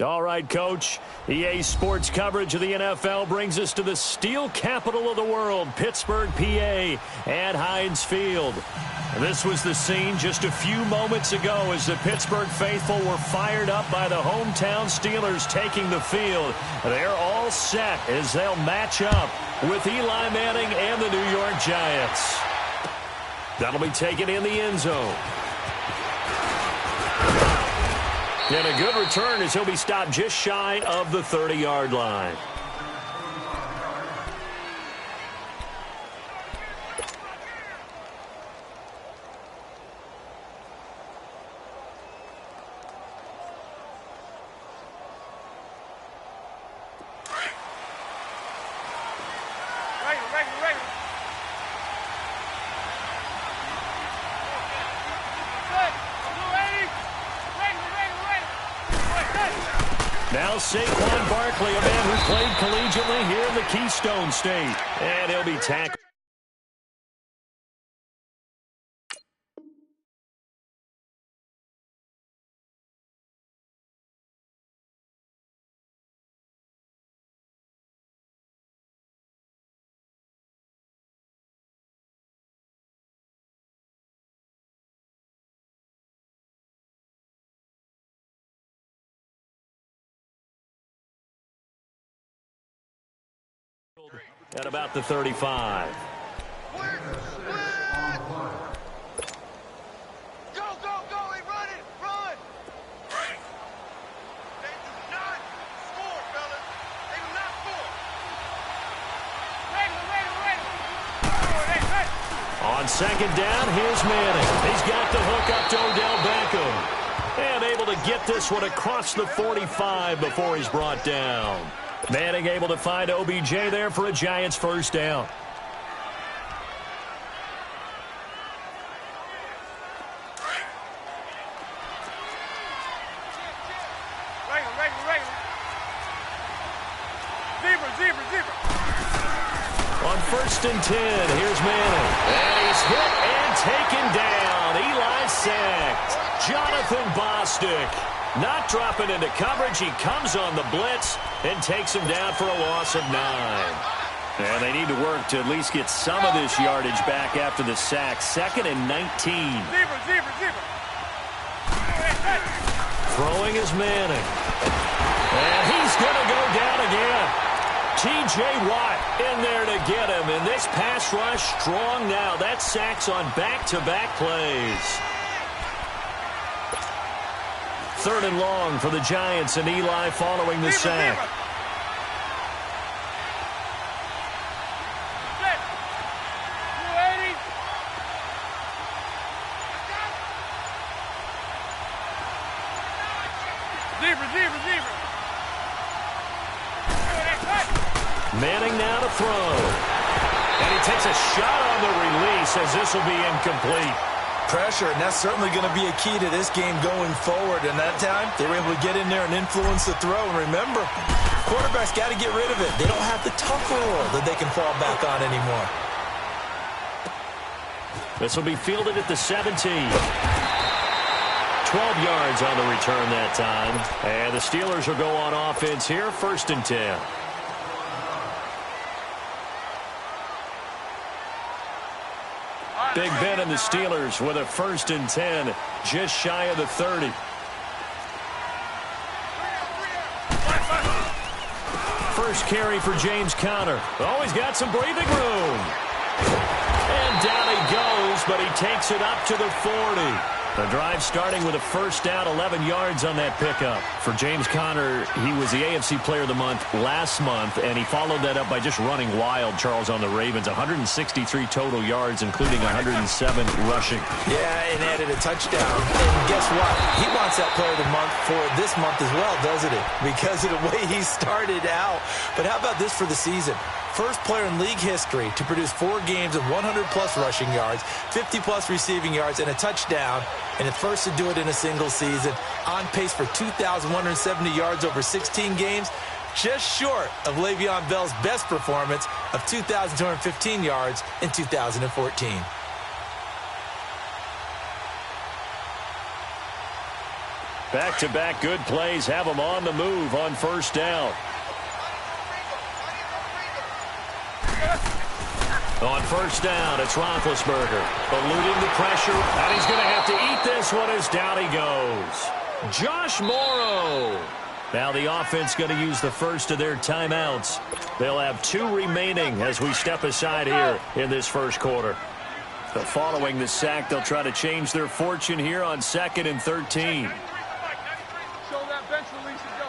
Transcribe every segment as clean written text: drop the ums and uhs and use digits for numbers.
All right, Coach. EA Sports coverage of the NFL brings us to the steel capital of the world, Pittsburgh, PA, at Heinz Field. This was the scene just a few moments ago as the Pittsburgh faithful were fired up by the hometown Steelers taking the field. They're all set as they'll match up with Eli Manning and the New York Giants. That'll be taken in the end zone. And a good return as he'll be stopped just shy of the 30-yard line. Now Saquon Barkley, a man who played collegiately here in the Keystone State. And he'll be tackled. At about the 35. Go, go, go, they run it, run! They do not score, fellas. They do not score. On second down, here's Manning. He's got the hook up to Odell Beckham. And able to get this one across the 45 before he's brought down. Manning able to find OBJ there for a Giants first down. Zebra. On first and 10, here's Manning. And he's hit and taken down. Eli sacked. Jonathan Bostic not dropping into coverage. He comes on the blitz and takes him down for a loss of 9. And they need to work to at least get some of this yardage back after the sack. Second and 19. Zebra. Throwing is Manning. And he's going to go down again. T.J. Watt in there to get him. And this pass rush strong now. That's sacks on back-to-back plays. Third and long for the Giants, and Eli following the sack. Zebra. Manning now to throw. And he takes a shot on the release as this will be incomplete. Pressure, and that's certainly going to be a key to this game going forward. And that time, they were able to get in there and influence the throw. And remember, quarterbacks got to get rid of it. They don't have the tougher role that they can fall back on anymore. This will be fielded at the 17. 12 yards on the return that time. And the Steelers will go on offense here, first and 10. Big Ben and the Steelers with a first and 10, just shy of the 30. First carry for James Conner. Oh, he's got some breathing room. And down he goes, but he takes it up to the 40. The drive starting with a first down, 11 yards on that pickup. For James Conner, he was the AFC Player of the Month last month, and he followed that up by just running wild, Charles, on the Ravens. 163 total yards, including 107 rushing. Yeah, and added a touchdown. And guess what? He wants that Player of the Month for this month as well, doesn't he? Because of the way he started out. But how about this for the season? First player in league history to produce 4 games of 100-plus rushing yards, 50-plus receiving yards, and a touchdown, and the first to do it in a single season. On pace for 2,170 yards over 16 games, just short of Le'Veon Bell's best performance of 2,215 yards in 2014. Back-to-back good plays have them on the move on first down. On first down, it's Roethlisberger, eluding the pressure, and he's going to have to eat this one as down he goes. Josh Morrow. Now the offense going to use the first of their timeouts. They'll have 2 remaining as we step aside here in this first quarter. So following the sack, they'll try to change their fortune here on 2nd and 13. Show that bench release and go.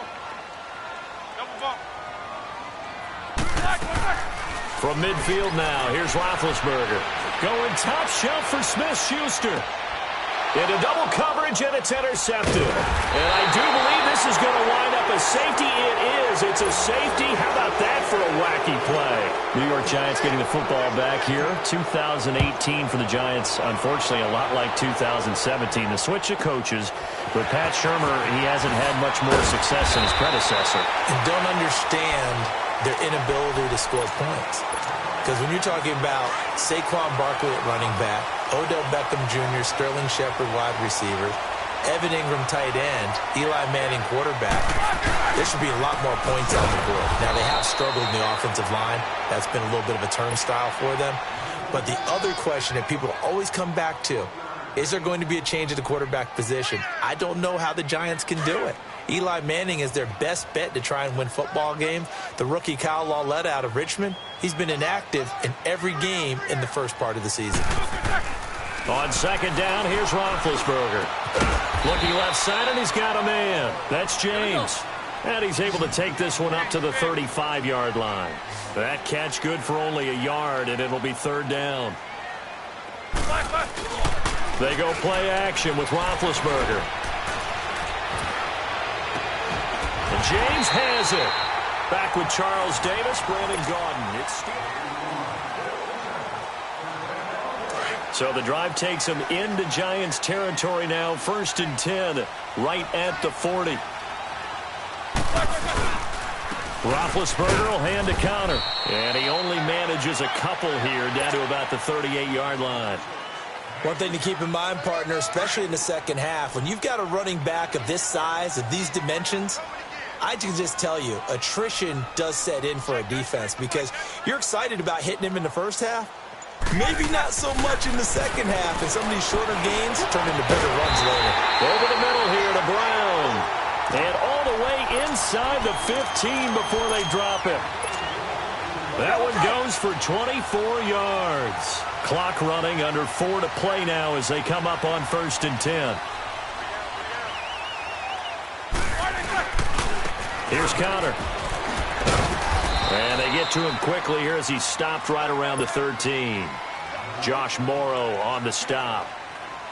Double bump. From midfield now, here's Roethlisberger. Going top shelf for Smith-Schuster. Into double coverage, and it's intercepted. And I do believe this is going to wind up a safety. It is. It's a safety. How about that for a wacky play? New York Giants getting the football back here. 2018 for the Giants. Unfortunately, a lot like 2017. The switch of coaches. With Pat Shurmur, he hasn't had much more success than his predecessor. And don't understand their inability to score points. Because when you're talking about Saquon Barkley at running back, Odell Beckham Jr., Sterling Shepard wide receiver, Evan Ingram tight end, Eli Manning quarterback, there should be a lot more points on the board. Now, they have struggled in the offensive line. That's been a little bit of a turnstile for them. But the other question that people always come back to, is there going to be a change at the quarterback position? I don't know how the Giants can do it. Eli Manning is their best bet to try and win football games. The rookie Kyle Lauletta out of Richmond, he's been inactive in every game in the first part of the season. On second down, here's Roethlisberger. Looking left side, and he's got a man. That's James. And he's able to take this one up to the 35-yard line. That catch good for only a yard, and it'll be 3rd down. They go play action with Roethlisberger. And James has it. Back with Charles Davis, Brandon Gaudin. It's so the drive takes him into Giants territory now. 1st and 10, right at the 40. Roethlisberger will hand a counter. And he only manages a couple here down to about the 38-yard line. One thing to keep in mind, partner, especially in the second half, when you've got a running back of this size, of these dimensions, I can just tell you, attrition does set in for a defense because you're excited about hitting him in the first half. Maybe not so much in the second half, and some of these shorter gains turn into bigger runs later. Over the middle here to Brown. And all the way inside the 15 before they drop it. That one goes for 24 yards. Clock running, under 4 to play now as they come up on 1st and 10. Here's Conner. And they get to him quickly here as he stopped right around the 13. Josh Morrow on the stop.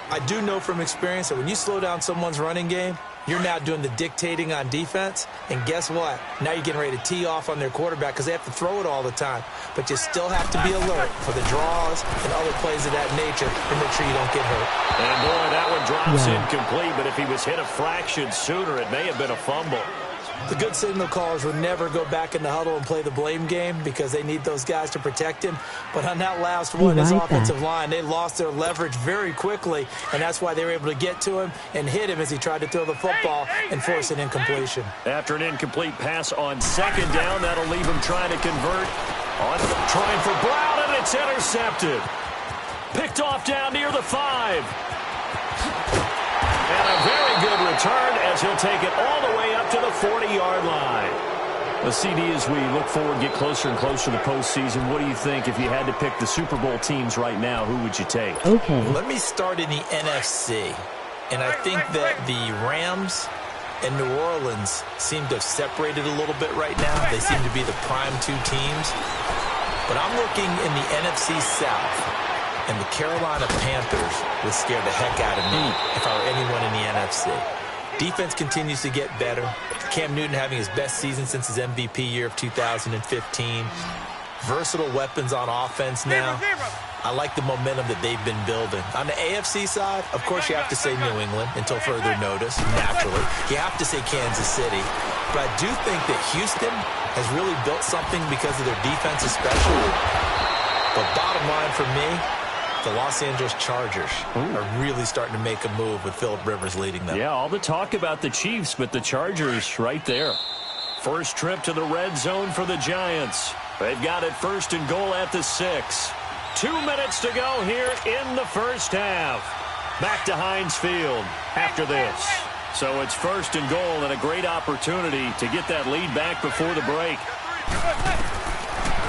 I do know from experience that when you slow down someone's running game, you're now doing the dictating on defense. And guess what? Now you're getting ready to tee off on their quarterback because they have to throw it all the time. But you still have to be alert for the draws and other plays of that nature and make sure you don't get hurt. And boy, that one drops incomplete. But if he was hit a fraction sooner, it may have been a fumble. The good signal callers would never go back in the huddle and play the blame game because they need those guys to protect him. But on that last one, his offensive line, they lost their leverage very quickly, and that's why they were able to get to him and hit him as he tried to throw the football and force an incompletion. After an incomplete pass on second down, that'll leave him trying to convert. Trying for Brown, and it's intercepted. Picked off down near the 5. And a very good return as he'll take it all the way up to the 40-yard line. The CD, as we look forward, get closer and closer to the postseason, what do you think if you had to pick the Super Bowl teams right now? Who would you take? Okay. Let me start in the NFC. And I think that the Rams and New Orleans seem to have separated a little bit right now. They seem to be the prime 2 teams. But I'm looking in the NFC South. And the Carolina Panthers would scare the heck out of me if I were anyone in the NFC. Defense continues to get better. Cam Newton having his best season since his MVP year of 2015. Versatile weapons on offense now. I like the momentum that they've been building. On the AFC side, of course you have to say New England until further notice, naturally. You have to say Kansas City. But I do think that Houston has really built something because of their defense especially. But bottom line for me, the Los Angeles Chargers are really starting to make a move with Phillip Rivers leading them. Yeah, all the talk about the Chiefs, but the Chargers right there. First trip to the red zone for the Giants. They've got it 1st and goal at the 6. 2 minutes to go here in the first half. Back to Heinz Field after this. So it's 1st and goal and a great opportunity to get that lead back before the break.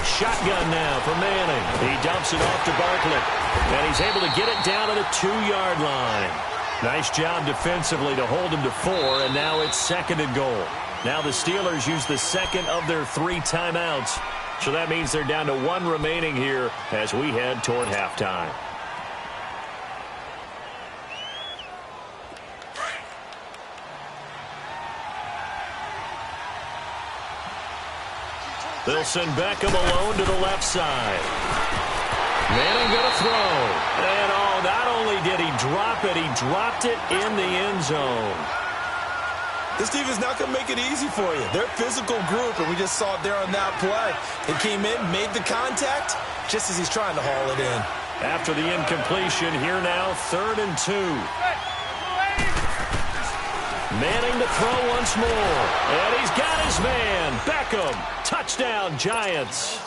Shotgun now for Manning. He dumps it off to Barkley. And he's able to get it down to the 2-yard line. Nice job defensively to hold him to 4, and now it's 2nd and goal. Now the Steelers use the 2nd of their 3 timeouts. So that means they're down to 1 remaining here as we head toward halftime. They'll send Beckham alone to the left side. Manning going to throw. And not only did he drop it, he dropped it in the end zone. This defense not going to make it easy for you. They're a physical group, and we just saw it there on that play. They came in, made the contact, just as he's trying to haul it in. After the incompletion, here now, 3rd and 2. Manning to throw once more. And he's got his man. Beckham. Touchdown, Giants.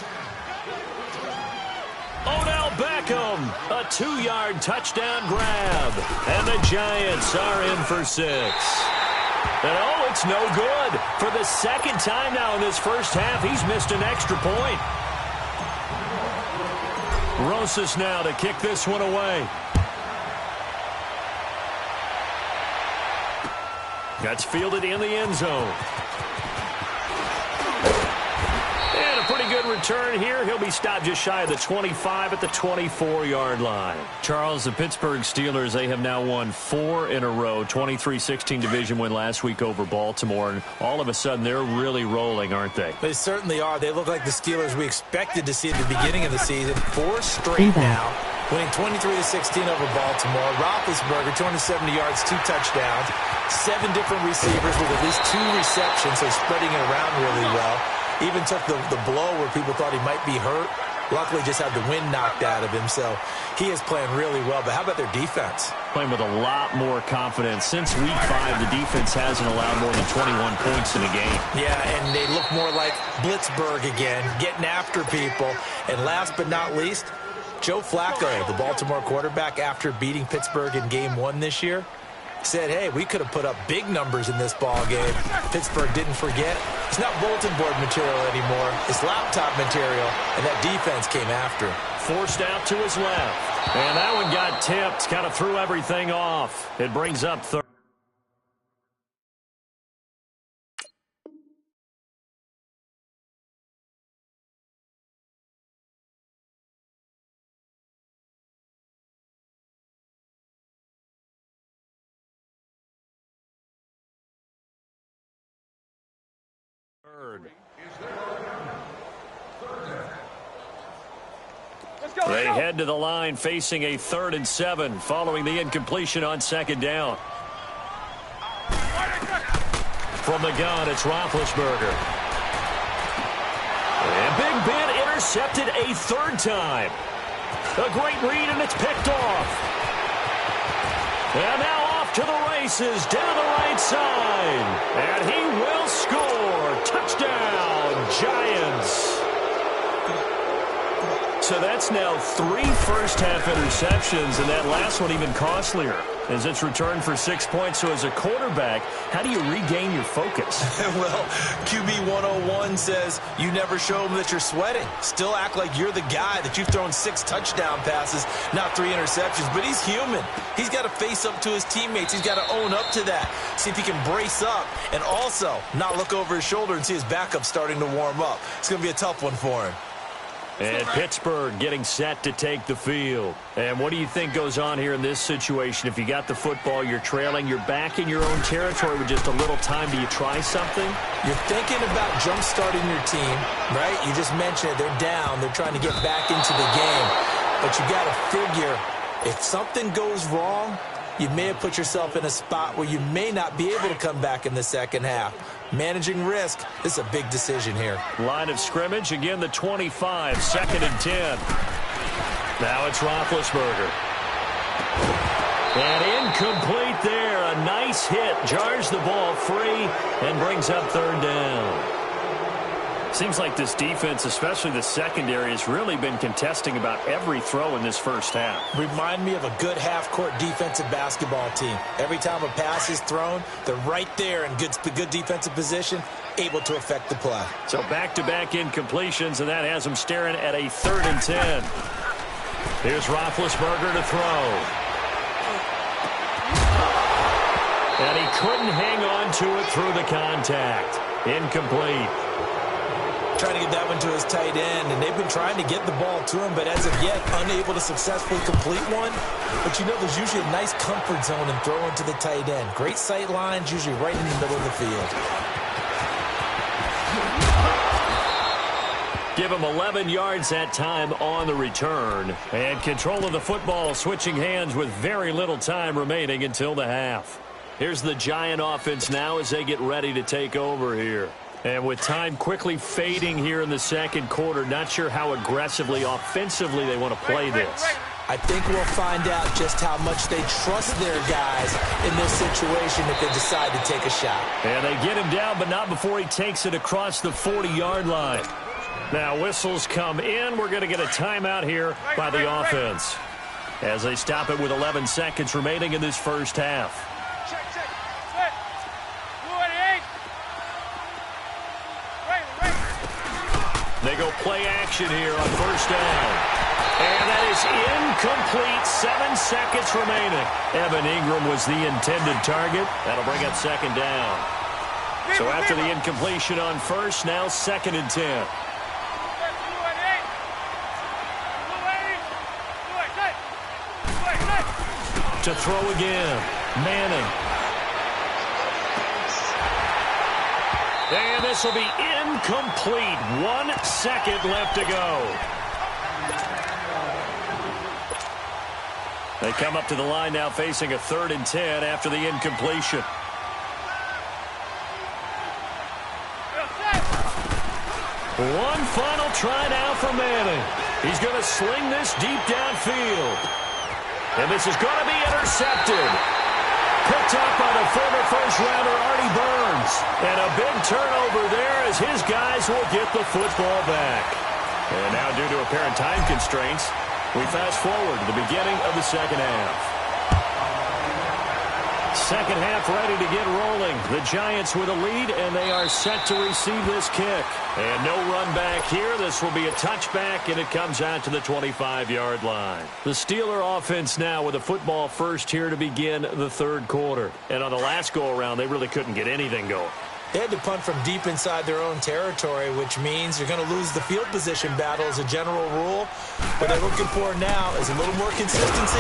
Odell Beckham. A 2-yard touchdown grab. And the Giants are in for 6. And it's no good. For the 2nd time now in this first half, he's missed an extra point. Rosas now to kick this one away. That's fielded in the end zone. And a pretty good return here. He'll be stopped just shy of the 25 at the 24-yard line. Charles, the Pittsburgh Steelers, they have now won 4 in a row. 23-16 division win last week over Baltimore. And all of a sudden, they're really rolling, aren't they? They certainly are. They look like the Steelers we expected to see at the beginning of the season. 4 straight now. Winning 23-16 over Baltimore. Roethlisberger, 270 yards, 2 touchdowns. 7 different receivers with at least 2 receptions, so spreading it around really well. Even took the blow where people thought he might be hurt. Luckily, just had the wind knocked out of him, so he is playing really well. But how about their defense? Playing with a lot more confidence. Since week 5, the defense hasn't allowed more than 21 points in a game. Yeah, and they look more like Blitzburg again, getting after people. And last but not least, Joe Flacco, the Baltimore quarterback, after beating Pittsburgh in Game 1 this year, said, hey, we could have put up big numbers in this ball game. Pittsburgh didn't forget. It's not bulletin board material anymore. It's laptop material, and that defense came after him. Forced out to his left. And that one got tipped, kind of threw everything off. It brings up 3rd. They head to the line facing a 3rd and 7 following the incompletion on 2nd down. From the gun, it's Roethlisberger. And Big Ben intercepted a 3rd time. A great read, and it's picked off. And now off to the races down the right side. And he will score. Touchdown, Giants. So that's now 3 first-half interceptions, and that last one even costlier as it's returned for 6 points. So as a quarterback, how do you regain your focus? Well, QB 101 says you never show them that you're sweating. Still act like you're the guy that you've thrown 6 touchdown passes, not 3 interceptions. But he's human. He's got to face up to his teammates. He's got to own up to that. See if he can brace up and also not look over his shoulder and see his backup starting to warm up. It's going to be a tough one for him. And Pittsburgh getting set to take the field. And what do you think goes on here in this situation? If you got the football, you're trailing, you're back in your own territory with just a little time. Do you try something? You're thinking about jump-starting your team, right? You just mentioned it. They're down. They're trying to get back into the game. But you got to figure, if something goes wrong, you may have put yourself in a spot where you may not be able to come back in the second half. Managing risk, this is a big decision here. Line of scrimmage, again the 25, 2nd and 10. Now it's Roethlisberger. And incomplete there. A nice hit. Jars the ball free and brings up third down. Seems like this defense, especially the secondary, has really been contesting about every throw in this first half. Remind me of a good half-court defensive basketball team. Every time a pass is thrown, they're right there in good defensive position, able to affect the play. So back-to-back incompletions, and that has them staring at a 3rd and 10. Here's Roethlisberger to throw. And he couldn't hang on to it through the contact. Incomplete. Trying to get that one to his tight end, and they've been trying to get the ball to him, but as of yet, unable to successfully complete one. But you know, there's usually a nice comfort zone in throwing to the tight end. Great sight lines, usually right in the middle of the field. Give him 11 yards that time on the return. And control of the football switching hands with very little time remaining until the half. Here's the Giant offense now as they get ready to take over here. And with time quickly fading here in the second quarter, not sure how aggressively, offensively they want to play this. I think we'll find out just how much they trust their guys in this situation if they decide to take a shot. And they get him down, but not before he takes it across the 40-yard line. Now whistles come in. We're going to get a timeout here by the offense as they stop it with 11 seconds remaining in this first half. They go play action here on first down. And that is incomplete. 7 seconds remaining. Evan Ingram was the intended target. That'll bring up second down. So after the incompletion on first, now 2nd and 10. To throw again. Manning. And this will be incomplete. 1 second left to go. They come up to the line now facing a 3rd and 10 after the incompletion. One final try now for Manning. He's going to sling this deep downfield. And this is going to be intercepted. Picked up by the former first-rounder Artie Burns. And a big turnover there as his guys will get the football back. And now, due to apparent time constraints, we fast forward to the beginning of the second half. Second half ready to get rolling. The Giants with a lead, and they are set to receive this kick. And no run back here. This will be a touchback, and it comes out to the 25-yard line. The Steeler offense now with a football first here to begin the third quarter. And on the last go-around, they really couldn't get anything going. They had to punt from deep inside their own territory, which means you're going to lose the field position battle as a general rule. What they're looking for now is a little more consistency.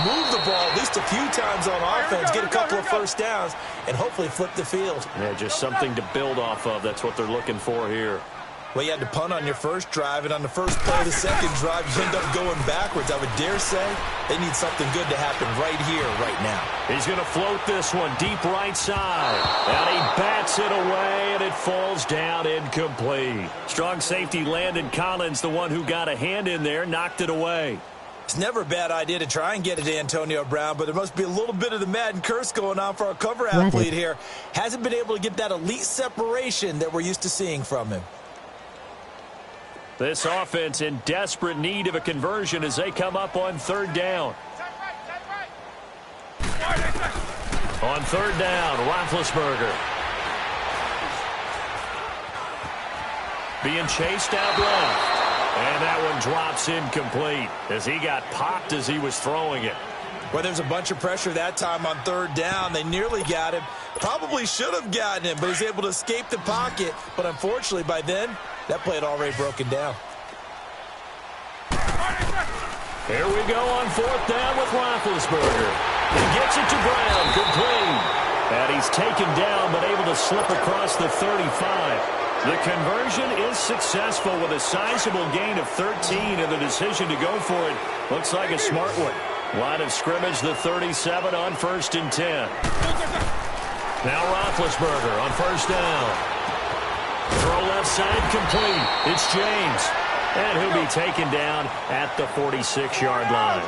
Move the ball at least a few times on offense, get a couple of first downs, and hopefully flip the field. Yeah, just something to build off of. That's what they're looking for here. Well, you had to punt on your first drive, and on the first play of the second drive, you end up going backwards. I would dare say they need something good to happen right here, right now. He's going to float this one deep right side. And he bats it away, and it falls down incomplete. Strong safety Landon Collins, the one who got a hand in there, knocked it away. It's never a bad idea to try and get it to Antonio Brown, but there must be a little bit of the Madden curse going on for our cover athlete here. Hasn't been able to get that elite separation that we're used to seeing from him. This offense in desperate need of a conversion as they come up on third down. On third down, Roethlisberger. Being chased out left. And that one drops incomplete as he got popped as he was throwing it. Well, there's a bunch of pressure that time on third down. They nearly got him. Probably should have gotten him, but he's able to escape the pocket. But unfortunately, by then, that play had already broken down. Here we go on fourth down with Roethlisberger. He gets it to Brown, complete. And he's taken down, but able to slip across the 35. The conversion is successful with a sizable gain of 13, and the decision to go for it looks like a smart one. Line of scrimmage, the 37 on 1st and 10. Now Roethlisberger on first down. Throw left side complete. It's James. And he'll be taken down at the 46-yard line.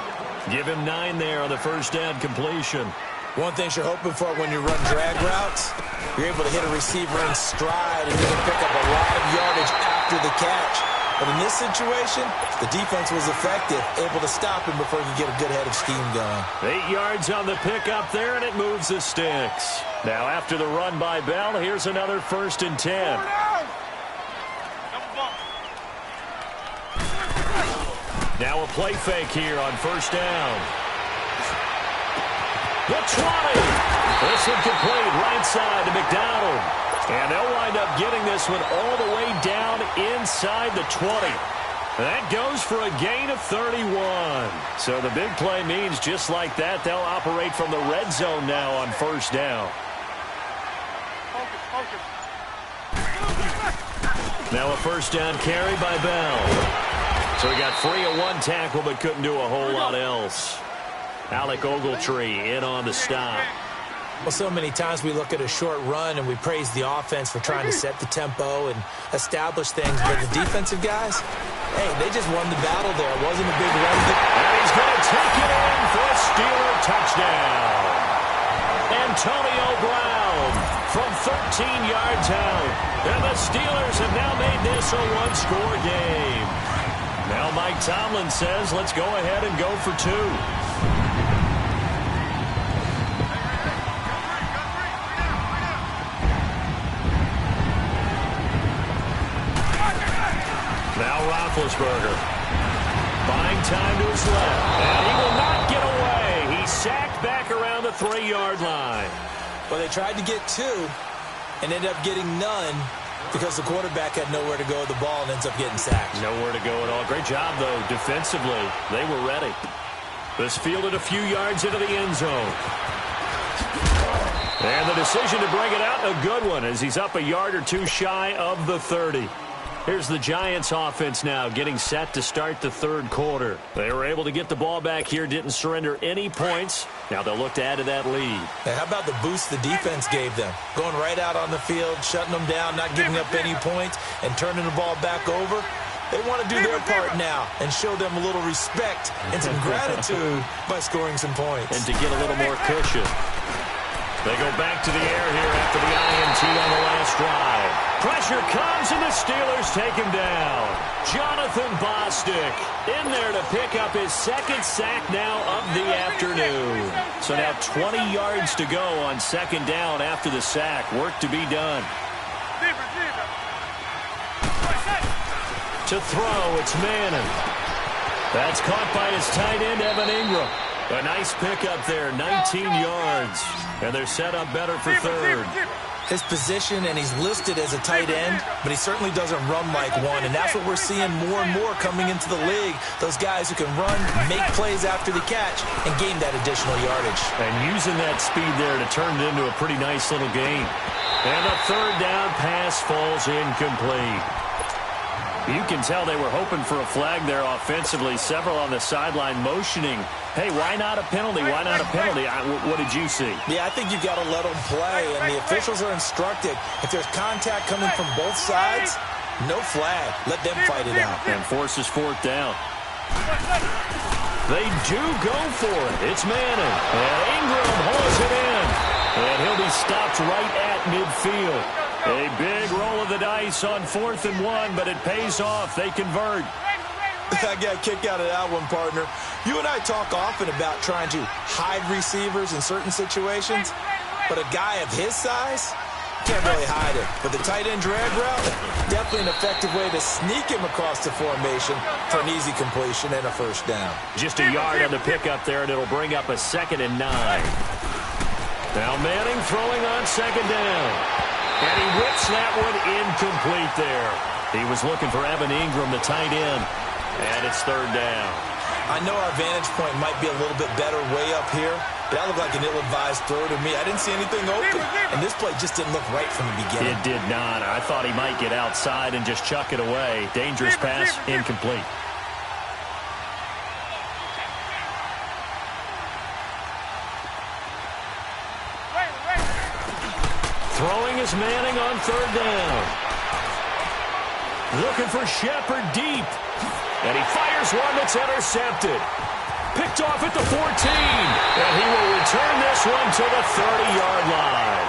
Give him 9 there on the first down completion. One thing you're hoping for when you run drag routes, you're able to hit a receiver in stride and you can pick up a lot of yardage after the catch. But in this situation, the defense was effective, able to stop him before he could get a good head of steam going. 8 yards on the pickup there, and it moves the sticks. Now after the run by Bell, here's another 1st and 10. Now a play fake here on 1st down. The 20. This one complete right side to McDonald. And they'll wind up getting this one all the way down inside the 20. That goes for a gain of 31. So the big play means just like that, they'll operate from the red zone now on 1st down. Now a 1st down carry by Bell. So he got free of 1 tackle but couldn't do a whole lot else. Alec Ogletree in on the stop. Well, so many times we look at a short run and we praise the offense for trying to set the tempo and establish things. But the defensive guys, hey, they just won the battle there. It wasn't a big run. And he's going to take it in for a Steeler touchdown. Antonio Brown from 13 yards out. And the Steelers have now made this a 1-score game. Now Mike Tomlin says, let's go ahead and go for 2. Now Roethlisberger buying time to his left, and he will not get away. He's sacked back around the 3-yard line. Well, they tried to get 2 and ended up getting none because the quarterback had nowhere to go with the ball and ends up getting sacked. Nowhere to go at all. Great job, though, defensively. They were ready. This fielded a few yards into the end zone. And the decision to bring it out, a good one, as he's up a yard or 2 shy of the 30. Here's the Giants offense now getting set to start the 3rd quarter. They were able to get the ball back here, didn't surrender any points. Now they'll look to add to that lead. Hey, how about the boost the defense gave them? Going right out on the field, shutting them down, not giving up any points, and turning the ball back over. They want to do their part now and show them a little respect and some gratitude by scoring some points. And to get a little more cushion. They go back to the air here after the INT on the last drive. Pressure comes, and the Steelers take him down. Jonathan Bostic in there to pick up his 2nd sack now of the afternoon. So now 20 yards to go on 2nd down after the sack. Work to be done. To throw, it's Manning. That's caught by his tight end, Evan Ingram. A nice pickup there, 19 yards. And they're set up better for 3rd. His position, and he's listed as a tight end, but he certainly doesn't run like one, and that's what we're seeing more and more coming into the league. Those guys who can run, make plays after the catch, and gain that additional yardage. And using that speed there to turn it into a pretty nice little game. And the 3rd down pass falls incomplete. You can tell they were hoping for a flag there offensively. Several on the sideline motioning, hey, why not a penalty? Why not a penalty? What did you see? Yeah, I think you've got to let them play, and the officials are instructed. If there's contact coming from both sides, no flag. Let them fight it out. And forces 4th down. They do go for it. It's Manning. And Ingram hauls it in. And he'll be stopped right at midfield. A big roll of the dice on 4th and 1, but it pays off. They convert. I got a kick out of that one, partner. You and I talk often about trying to hide receivers in certain situations, but a guy of his size can't really hide it. But the tight end drag route, definitely an effective way to sneak him across the formation for an easy completion and a 1st down. Just a yard on the pickup there, and it'll bring up a 2nd and 9. Now Manning throwing on 2nd down. And he whips that one incomplete there. He was looking for Evan Ingram, the tight end. And it's 3rd down. I know our vantage point might be a little bit better way up here, but that looked like an ill-advised throw to me. I didn't see anything open, and this play just didn't look right from the beginning. It did not. I thought he might get outside and just chuck it away. Dangerous pass, incomplete. Throwing is Manning on 3rd down. Looking for Shepard deep. And he fires one that's intercepted. Picked off at the 14. And he will return this one to the 30-yard line.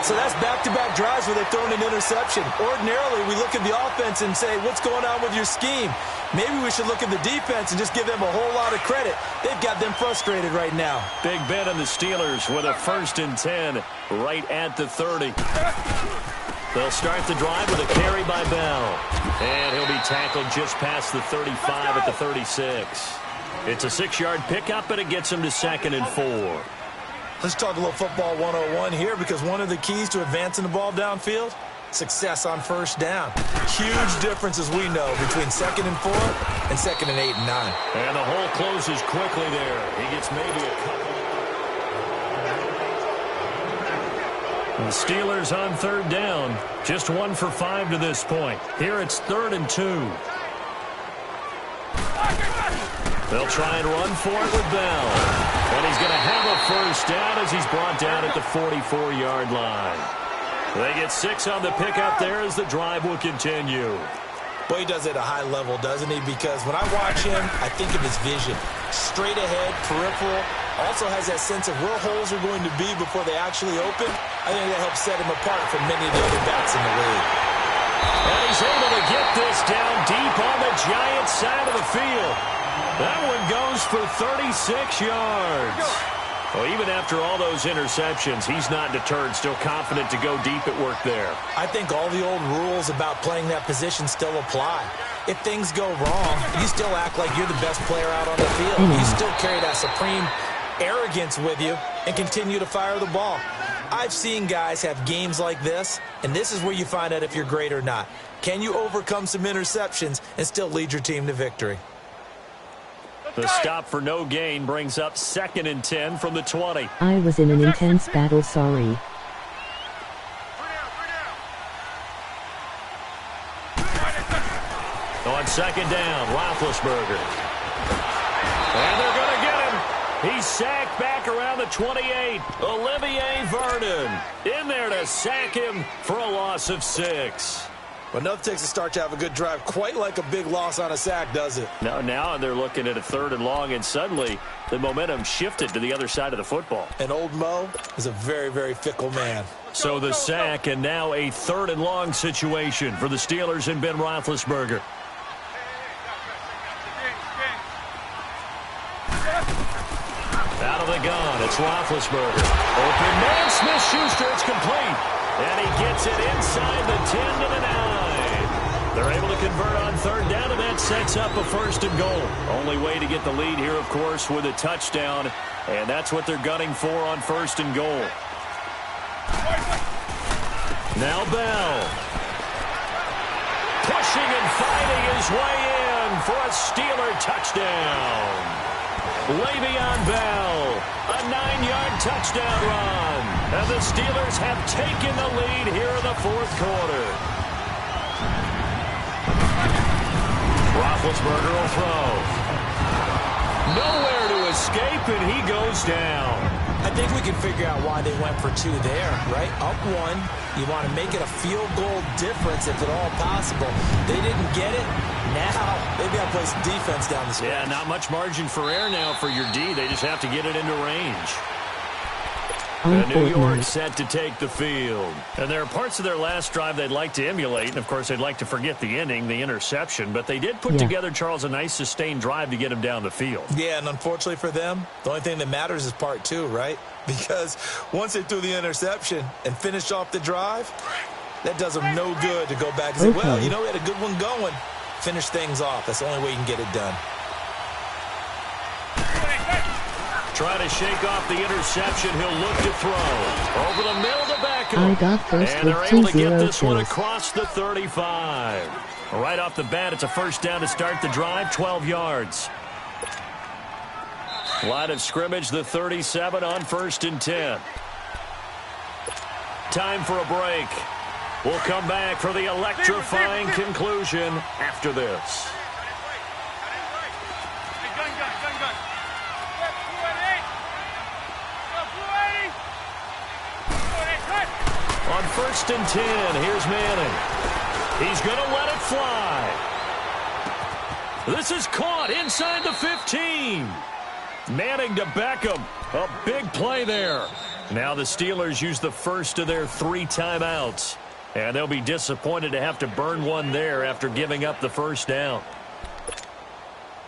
So that's back-to-back drives where they've thrown an interception. Ordinarily, we look at the offense and say, what's going on with your scheme? Maybe we should look at the defense and just give them a whole lot of credit. They've got them frustrated right now. Big Ben and the Steelers with a 1st and 10 right at the 30. They'll start the drive with a carry by Bell. And he'll be tackled just past the 35 at the 36. It's a 6-yard pickup, and it gets him to 2nd and 4. Let's talk a little football 101 here, because one of the keys to advancing the ball downfield, success on 1st down. Huge difference, as we know, between 2nd and 4 and 2nd and 8 and 9. And the hole closes quickly there. He gets maybe a couple. The Steelers on 3rd down. Just 1 for 5 to this point. Here it's 3rd and 2. They'll try and run for it with Bell. And he's going to have a 1st down as he's brought down at the 44-yard line. They get 6 on the pickup there as the drive will continue. Boy, he does it at a high level, doesn't he? Because when I watch him, I think of his vision. Straight ahead, peripheral. Also has that sense of where holes are going to be before they actually open. I think that helps set him apart from many of the other backs in the league. And he's able to get this down deep on the Giants side of the field. That one goes for 36 yards. Well, even after all those interceptions, he's not deterred, still confident to go deep at work there. I think all the old rules about playing that position still apply. If things go wrong, you still act like you're the best player out on the field. You still carry that supreme arrogance with you and continue to fire the ball. I've seen guys have games like this, and this is where you find out if you're great or not. Can you overcome some interceptions and still lead your team to victory? The stop for no gain brings up 2nd and 10 from the 20. I was in an intense battle, sorry. On 2nd down, Roethlisberger. And they're going to get him. He's sacked back around the 28. Olivier Vernon in there to sack him for a loss of 6. But enough takes a start to have a good drive. Quite like a big loss on a sack, does it? Now they're looking at a 3rd and long, and suddenly the momentum shifted to the other side of the football. And old Mo is a very, very fickle man. So the sack, and now a 3rd and long situation for the Steelers and Ben Roethlisberger. Out of the gun, it's Roethlisberger. Open man, Smith-Schuster, it's complete. And he gets it inside the 10 to the 9. They're able to convert on 3rd down, and that sets up a 1st and goal. Only way to get the lead here, of course, with a touchdown. And that's what they're gunning for on 1st and goal. Now Bell. Pushing and fighting his way in for a Steeler touchdown. Le'Veon Bell, a 9-yard touchdown run. And the Steelers have taken the lead here in the 4th quarter. Roethlisberger will throw. Nowhere to escape, and he goes down. I think we can figure out why they went for 2 there, right? Up 1, you want to make it a field goal difference if at all possible. They didn't get it. Now, they've got to play some defense down the stretch. Yeah, not much margin for error now for your D. They just have to get it into range. And New York set to take the field. And there are parts of their last drive they'd like to emulate. And, of course, they'd like to forget the ending, the interception. But they did put together, Charles, a nice sustained drive to get him down the field. Yeah, and unfortunately for them, the only thing that matters is part 2, right? Because once they threw the interception and finished off the drive, that does them no good to go back and say, well, you know, we had a good one going. Finish things off. That's the only way you can get it done. Try to shake off the interception. He'll look to throw. Over the middle to Beckham. I got first and with they're able to get 2-0 this one kills. across the 35. Right off the bat, it's a 1st down to start the drive, 12 yards. Line of scrimmage, the 37 on 1st and 10. Time for a break. We'll come back for the electrifying conclusion after this. On 1st and 10, here's Manning. He's going to let it fly. This is caught inside the 15. Manning to Beckham. A big play there. Now the Steelers use the first of their 3 timeouts. And they'll be disappointed to have to burn one there after giving up the first down.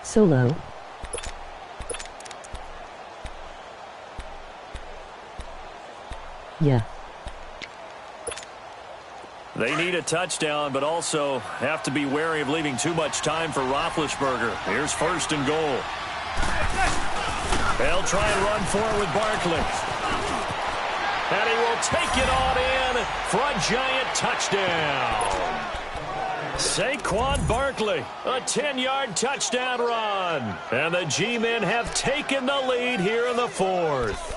Solo. Yeah. They need a touchdown, but also have to be wary of leaving too much time for Roethlisberger. Here's first and goal. They'll try and run forward with Barkley. And he will take it on in for a giant touchdown. Saquon Barkley, a 10-yard touchdown run. And the G-men have taken the lead here in the 4th.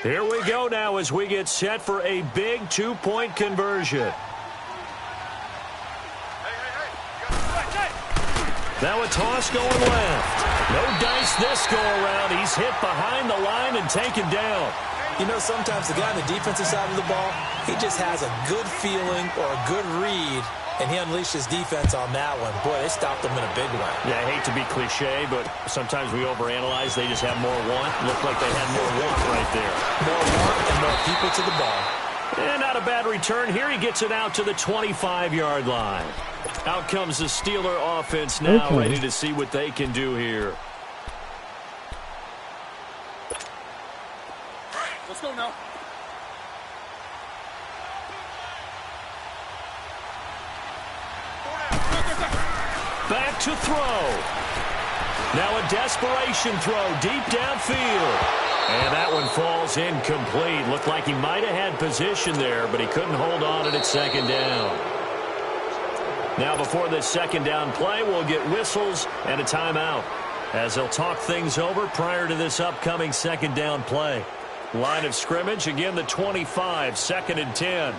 Here we go now as we get set for a big 2-point conversion. Now a toss going left. No dice this go around. He's hit behind the line and taken down. You know, sometimes the guy on the defensive side of the ball, he just has a good feeling or a good read, and he unleashed his defense on that one. Boy, they stopped him in a big one. Yeah, I hate to be cliche, but sometimes we overanalyze. They just have more want. Looked like they had more want right there. More want and more people to the ball. And not a bad return. Here he gets it out to the 25-yard line. Out comes the Steeler offense now, ready to see what they can do here. Let's go now. Back to throw. Now a desperation throw deep downfield. And that one falls incomplete. Looked like he might have had position there, but he couldn't hold on at second down. Now before this second down play, we'll get whistles and a timeout as they'll talk things over prior to this upcoming second down play. Line of scrimmage, again the 25, 2nd and 10.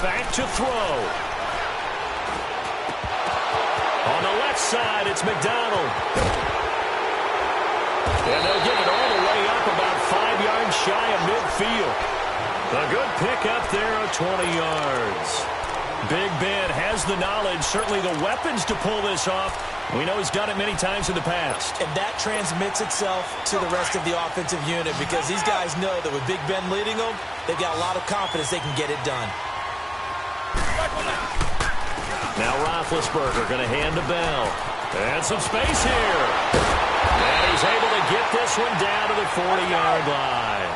Back to throw. On the left side, it's McDonald. And they'll get it all the way up about 5 yards shy of midfield. A good pick up there of 20 yards. Big Ben has the knowledge, certainly the weapons to pull this off. We know he's done it many times in the past. And that transmits itself to the rest of the offensive unit because these guys know that with Big Ben leading them, they've got a lot of confidence they can get it done. Now Roethlisberger going to hand to Bell. And some space here. And he's able to get this one down to the 40-yard line.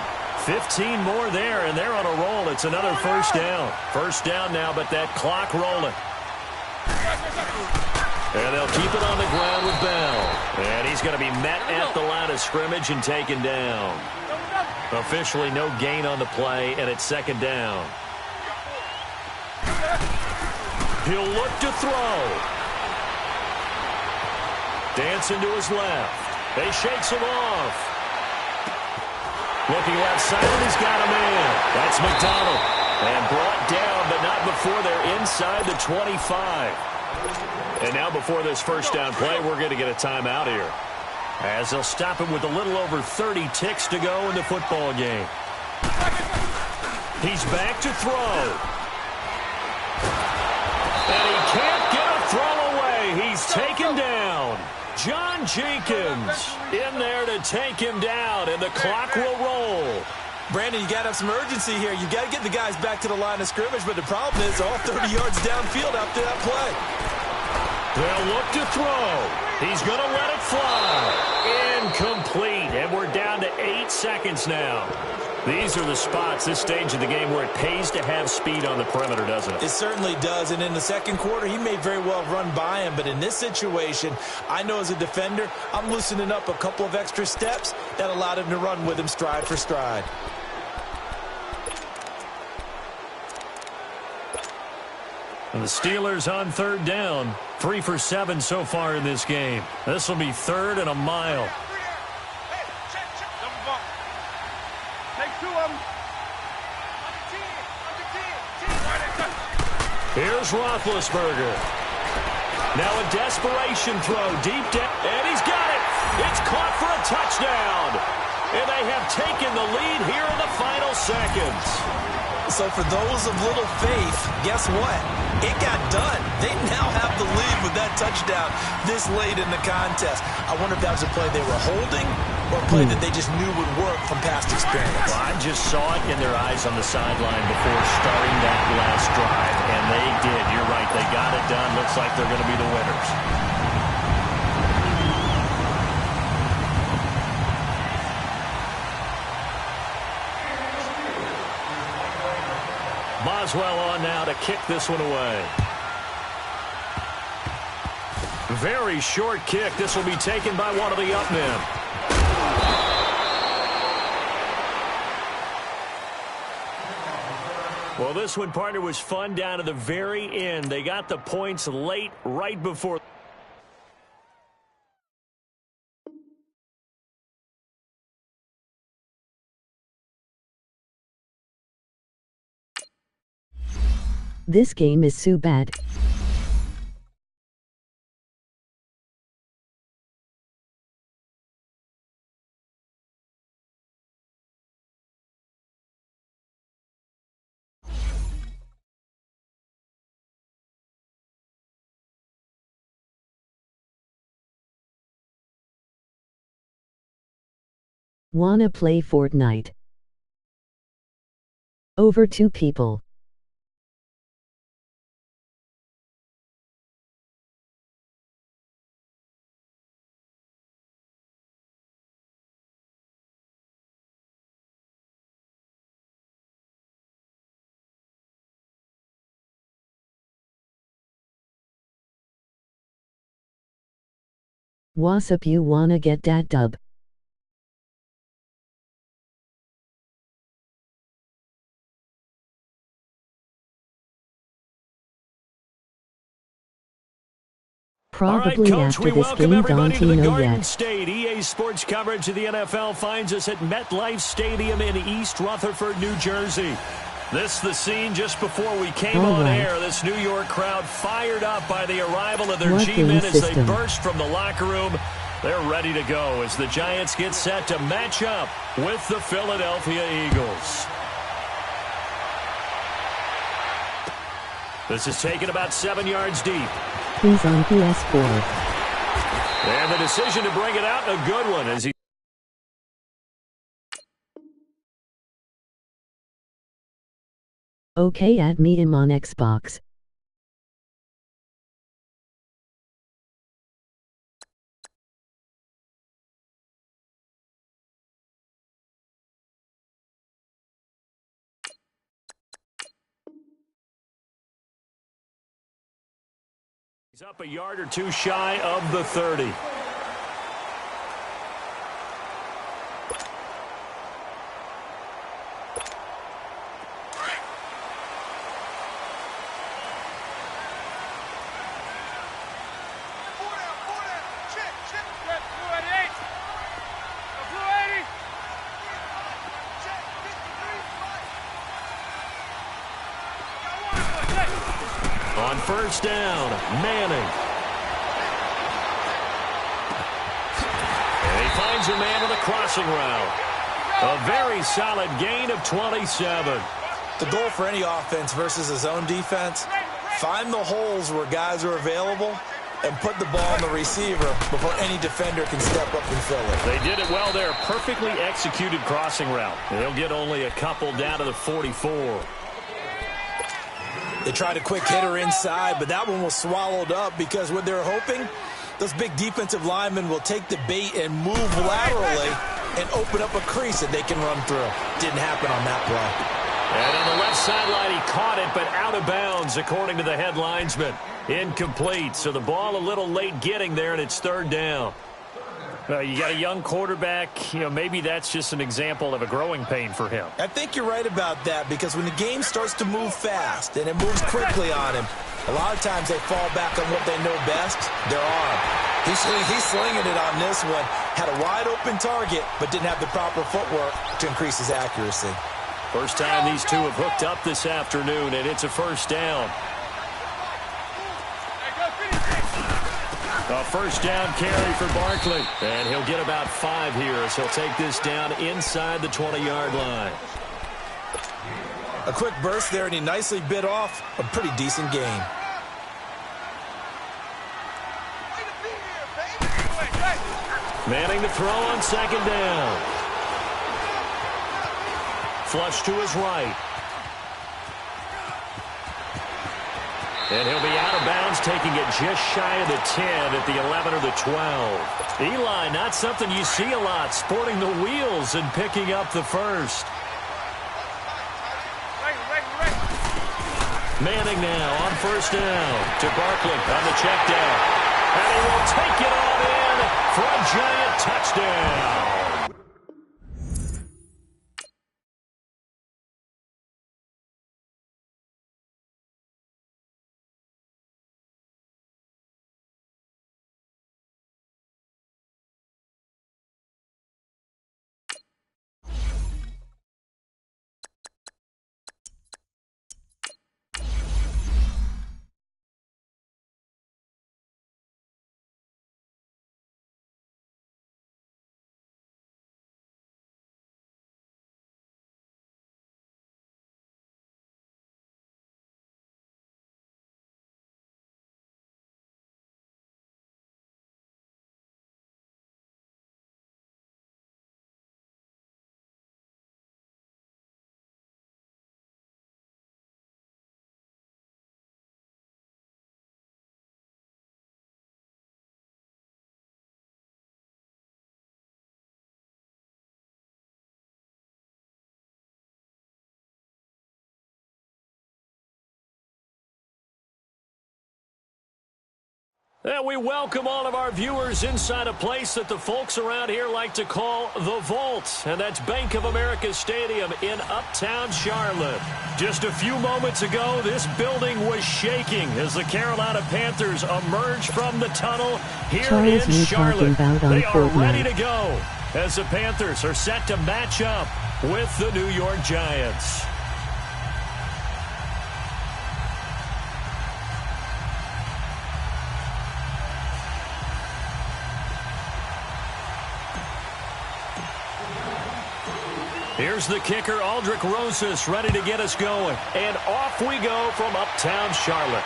15 more there, and they're on a roll. It's another first down. First down now, but that clock rolling. And they'll keep it on the ground with Bell. And he's going to be met at the line of scrimmage and taken down. Officially no gain on the play, and it's second down. He'll look to throw. Dancing to his left. They shakes him off. Looking left side, and he's got him in. That's McDonald. And brought down, but not before they're inside the 25. And now before this first down play, we're going to get a timeout here, as they'll stop him with a little over 30 ticks to go in the football game. He's back to throw. And he can't get a throw away. He's taken down. John Jenkins in there to take him down, and the clock will roll. Brandon, you got to have some urgency here. You got to get the guys back to the line of scrimmage, but the problem is all 30 yards downfield after that play. They'll look to throw. He's going to let it fly. Incomplete, and we're down to 8 seconds now. These are the spots, this stage of the game, where it pays to have speed on the perimeter, doesn't it? It certainly does, and in the second quarter, he may very well run by him, but in this situation, I know as a defender, I'm loosening up a couple of extra steps that allowed him to run with him stride for stride. And the Steelers on third down, 3 for 7 so far in this game. This will be 3rd and a mile. Take 2 of them. Here's Roethlisberger. Now a desperation throw deep down, and he's got it. It's caught for a touchdown. And they have taken the lead here in the final seconds. So for those of little faith, guess what? It got done. They now have the lead with that touchdown this late in the contest. I wonder if that was a play they were holding or a play that they just knew would work from past experience. Well, I just saw it in their eyes on the sideline before starting that last drive, and they did. You're right. They got it done. Looks like they're going to be the winners. Boswell on now to kick this one away. Very short kick. This will be taken by one of the up men. Well, this one, partner, was fun down to the very end. They got the points late, right before. This game is so bad. Wanna play Fortnite? Over 2 people. What's up, you wanna get that dub? Probably All right, Coach, after we this welcome game, everybody to the don't Garden yet. State. EA Sports coverage of the NFL finds us at MetLife Stadium in East Rutherford, New Jersey. This is the scene just before we came on air. This New York crowd fired up by the arrival of their G-men as they burst from the locker room. They're ready to go as the Giants get set to match up with the Philadelphia Eagles. This is taken about 7 yards deep. He's on PS4. And the decision to bring it out, a good one as he. Okay, add me him on Xbox. He's up a yard or two shy of the 30. On first down, Manning. And he finds a man on the crossing route. A very solid gain of 27. The goal for any offense versus a zone defense, find the holes where guys are available and put the ball on the receiver before any defender can step up and fill it. They did it well there. Perfectly executed crossing route. They'll get only a couple down to the 44. They tried a quick hitter inside, but that one was swallowed up because what they're hoping, those big defensive linemen will take the bait and move laterally and open up a crease that they can run through. Didn't happen on that play. And on the left sideline, he caught it, but out of bounds, according to the head linesman. Incomplete, so the ball a little late getting there, and it's third down. You got a young quarterback, maybe that's just an example of a growing pain for him. I think you're right about that because when the game starts to move fast and it moves quickly on him, a lot of times they fall back on what they know best, their arm. He's slinging it on this one. Had a wide open target, but didn't have the proper footwork to increase his accuracy. First time these two have hooked up this afternoon, and it's a first down. A first down carry for Barkley. And he'll get about 5 here as he'll take this down inside the 20-yard line. A quick burst there, and he nicely bit off a pretty decent gain. Manning to throw on second down. Flush to his right. And he'll be out of bounds, taking it just shy of the 10 at the 11 or the 12. Eli, not something you see a lot, sporting the wheels and picking up the first. Manning now on first down to Barkley on the check down. And he will take it on in for a giant touchdown. And we welcome all of our viewers inside a place that the folks around here like to call the Vault. And that's Bank of America Stadium in uptown Charlotte. Just a few moments ago, this building was shaking as the Carolina Panthers emerged from the tunnel here in Charlotte. They are ready to go as the Panthers are set to match up with the New York Giants. Here's the kicker, Aldrich Rosas, ready to get us going. And off we go from uptown Charlotte.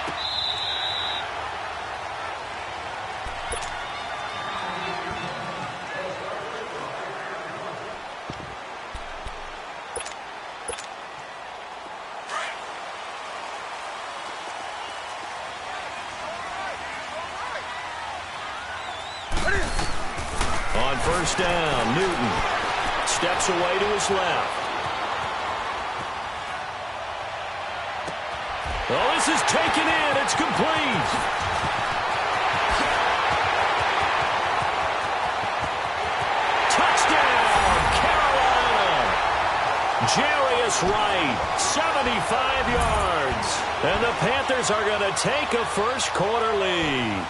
On first down, Newton steps away to his left. Oh, this is taken in. It's complete. Touchdown, Carolina. Jarius Wright, 75 yards. And the Panthers are going to take a first-quarter lead.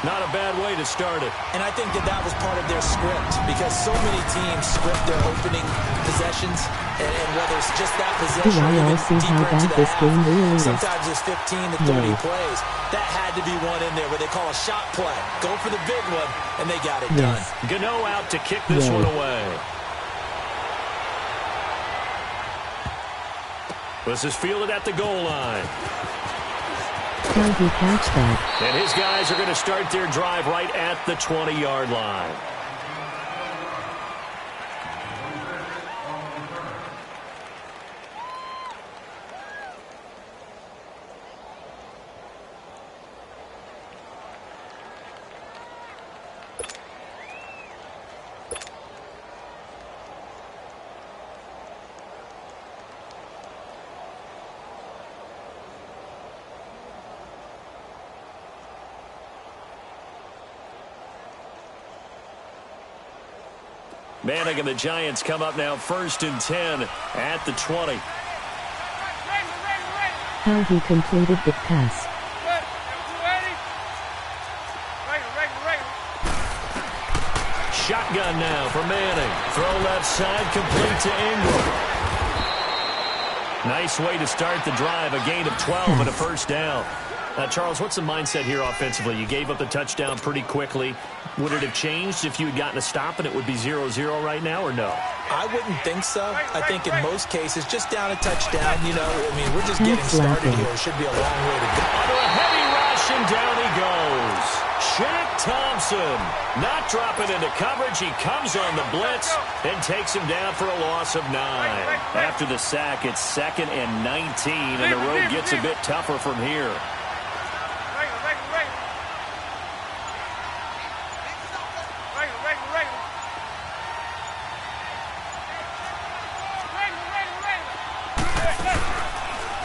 Not a bad way to start it. And I think that was part of their script, because so many teams script their opening possessions, and whether it's just that possession or even deeper into the half, sometimes it's 15 to 30 plays. That had to be one in there where they call a shot play. Go for the big one, and they got it done. Gano out to kick this one away. This is fielded at the goal line. Can he catch that? And his guys are going to start their drive right at the 20-yard line. Manning and the Giants come up now first and 10 at the 20. How he completed the pass. Shotgun now for Manning. Throw left side, complete to Ingram. Nice way to start the drive. A gain of 12 and a first down. Charles, what's the mindset here offensively? You gave up the touchdown pretty quickly. Would it have changed if you had gotten a stop and it would be 0-0 right now, or no? I wouldn't think so. I think in most cases, just down a touchdown, we're just getting started here. It should be a long way to go. Under a heavy rush, and down he goes. Shaq Thompson not dropping into coverage. He comes on the blitz and takes him down for a loss of 9. After the sack, it's 2nd and 19, and the road gets a bit tougher from here.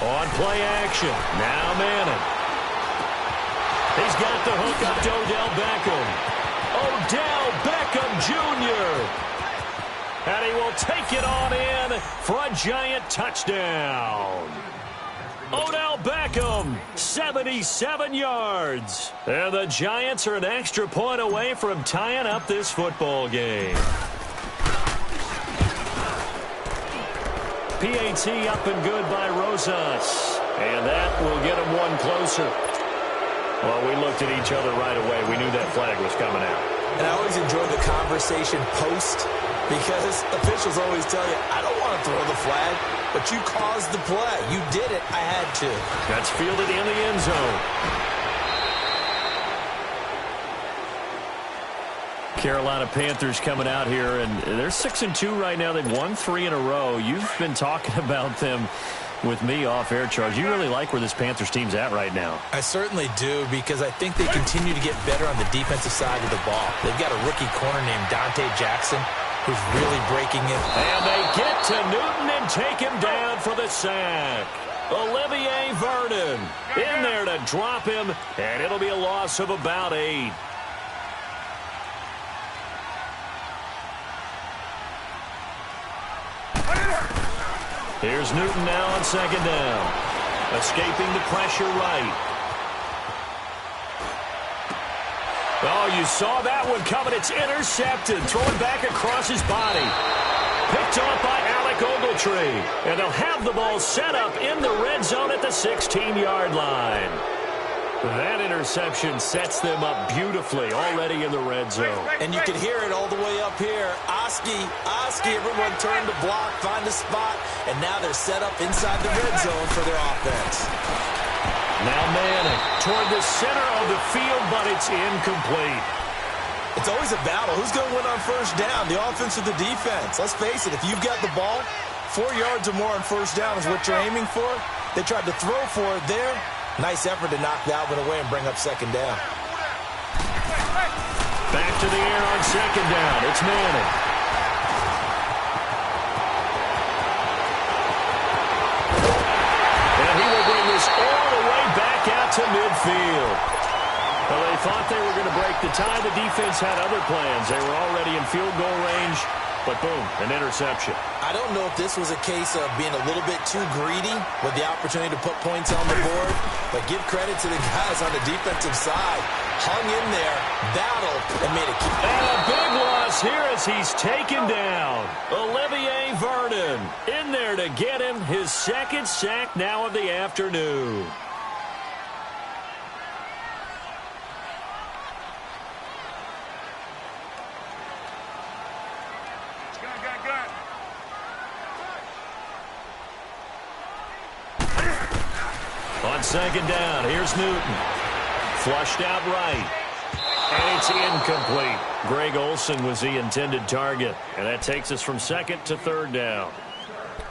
On play action, now Madden. He's got the hook up to Odell Beckham. Odell Beckham Jr. And he will take it on in for a giant touchdown. Odell Beckham, 77 yards. And the Giants are an extra point away from tying up this football game. PAT up and good by Rosas. And that will get him one closer. Well, we looked at each other right away. We knew that flag was coming out. And I always enjoy the conversation post because officials always tell you, I don't want to throw the flag, but you caused the play. You did it. I had to. That's fielded in the end zone. Carolina Panthers coming out here, and they're 6-2 right now. They've won 3 in a row. You've been talking about them with me off air, Charles. You really like where this Panthers team's at right now. I certainly do, because I think they continue to get better on the defensive side of the ball. They've got a rookie corner named Dante Jackson who's really breaking it. And they get to Newton and take him down for the sack. Olivier Vernon in there to drop him, and it'll be a loss of about 8. Here's Newton now on 2nd down. Escaping the pressure right. Oh, you saw that one coming. It's intercepted. Throwing back across his body. Picked off by Alec Ogletree. And they'll have the ball set up in the red zone at the 16-yard line. That interception sets them up beautifully already in the red zone. And you can hear it all the way up here. Oski, everyone turned to block, find a spot, and now they're set up inside the red zone for their offense. Now Manning toward the center of the field, but it's incomplete. It's always a battle. Who's going to win on first down, the offense or the defense? Let's face it, if you've got the ball, 4 yards or more on first down is what you're aiming for. They tried to throw for it there. Nice effort to knock that one away and bring up 2nd down. Back to the air on 2nd down. It's Manning. And he will bring this all the way back out to midfield. Well, they thought they were going to break the tie. The defense had other plans. They were already in field goal range. But boom, an interception. I don't know if this was a case of being a little bit too greedy with the opportunity to put points on the board, but give credit to the guys on the defensive side. Hung in there, battled, and made a keep. And a big loss here as he's taken down. Olivier Vernon in there to get him his 2nd sack now of the afternoon. On 2nd down, here's Newton. Flushed out right. And it's incomplete. Greg Olsen was the intended target. And that takes us from 2nd to 3rd down.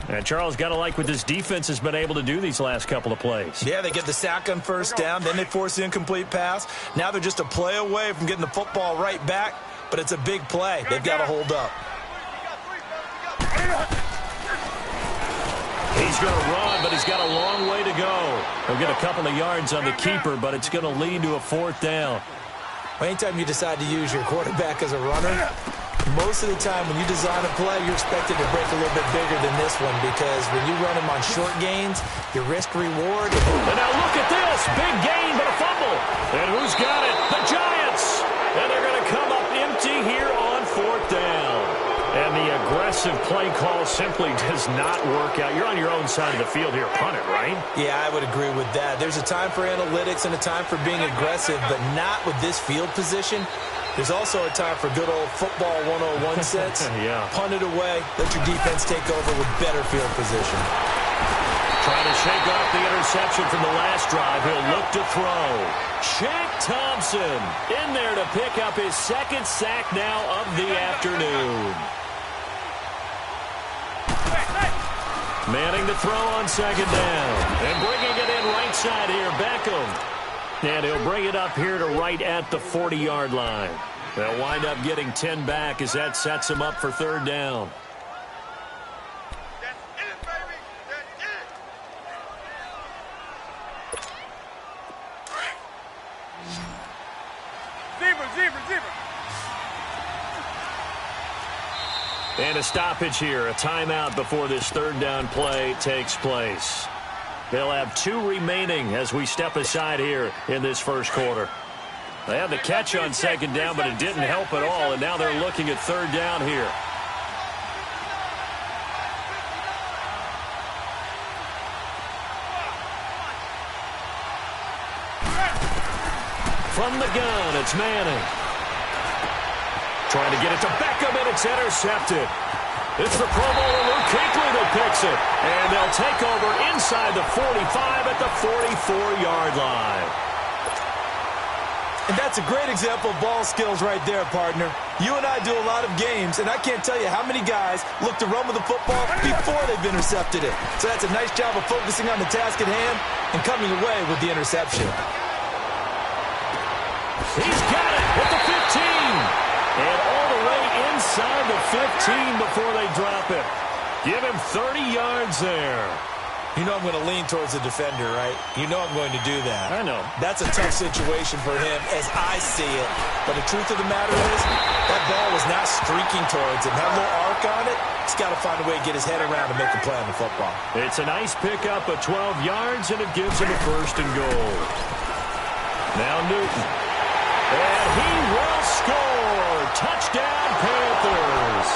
And Charles, got to like what this defense has been able to do these last couple of plays. Yeah, they get the sack on first down, then they force the incomplete pass. Now they're just a play away from getting the football right back, but it's a big play. They've got to hold up. He's going to run, but he's got a long way to go. He'll get a couple of yards on the keeper, but it's going to lead to a 4th down. Anytime you decide to use your quarterback as a runner, most of the time when you design a play, you're expected to break a little bit bigger than this one, because when you run him on short gains, your risk-reward. And now look at this. Big gain, but a fumble. And who's got it? The Giants. And they're going to come up empty here on 4th down. And the aggressive play call simply does not work out. You're on your own side of the field here. Punt it, right? Yeah, I would agree with that. There's a time for analytics and a time for being aggressive, but not with this field position. There's also a time for good old football 101 sense. Yeah. Punt it away. Let your defense take over with better field position. Trying to shake off the interception from the last drive. He'll look to throw. Shaq Thompson in there to pick up his second sack now of the afternoon. Manning to throw on second down. And bringing it in right side here, Beckham. And he'll bring it up here to right at the 40-yard line. They'll wind up getting 10 back as that sets him up for third down. And a stoppage here, a timeout before this third down play takes place. They'll have 2 remaining as we step aside here in this first quarter. They had the catch on second down, but it didn't help at all, and now they're looking at third down here. From the gun, it's Manning. Trying to get it to Beckham, and it's intercepted. It's the Pro Bowler Luke Kuechly that picks it. And they'll take over inside the 45 at the 44-yard line. And that's a great example of ball skills right there, partner. You and I do a lot of games, and I can't tell you how many guys look to run with the football before they've intercepted it. So that's a nice job of focusing on the task at hand and coming away with the interception. He's got it at the 15. And all the way inside the 15 before they drop it. Give him 30 yards there. You know I'm going to lean towards the defender, right? You know I'm going to do that. I know. That's a tough situation for him as I see it. But the truth of the matter is, that ball was not streaking towards him. Had a little arc on it. He's got to find a way to get his head around and make a play on the football. It's a nice pickup of 12 yards, and it gives him a first and goal. Now Newton. And he will score. Touchdown, Panthers.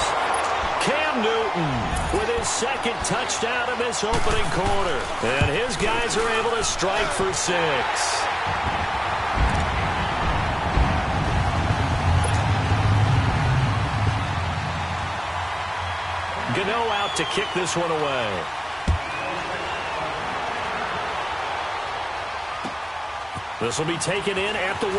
Cam Newton with his second touchdown of this opening quarter. And his guys are able to strike for 6. Gano out to kick this one away. This will be taken in at the 1.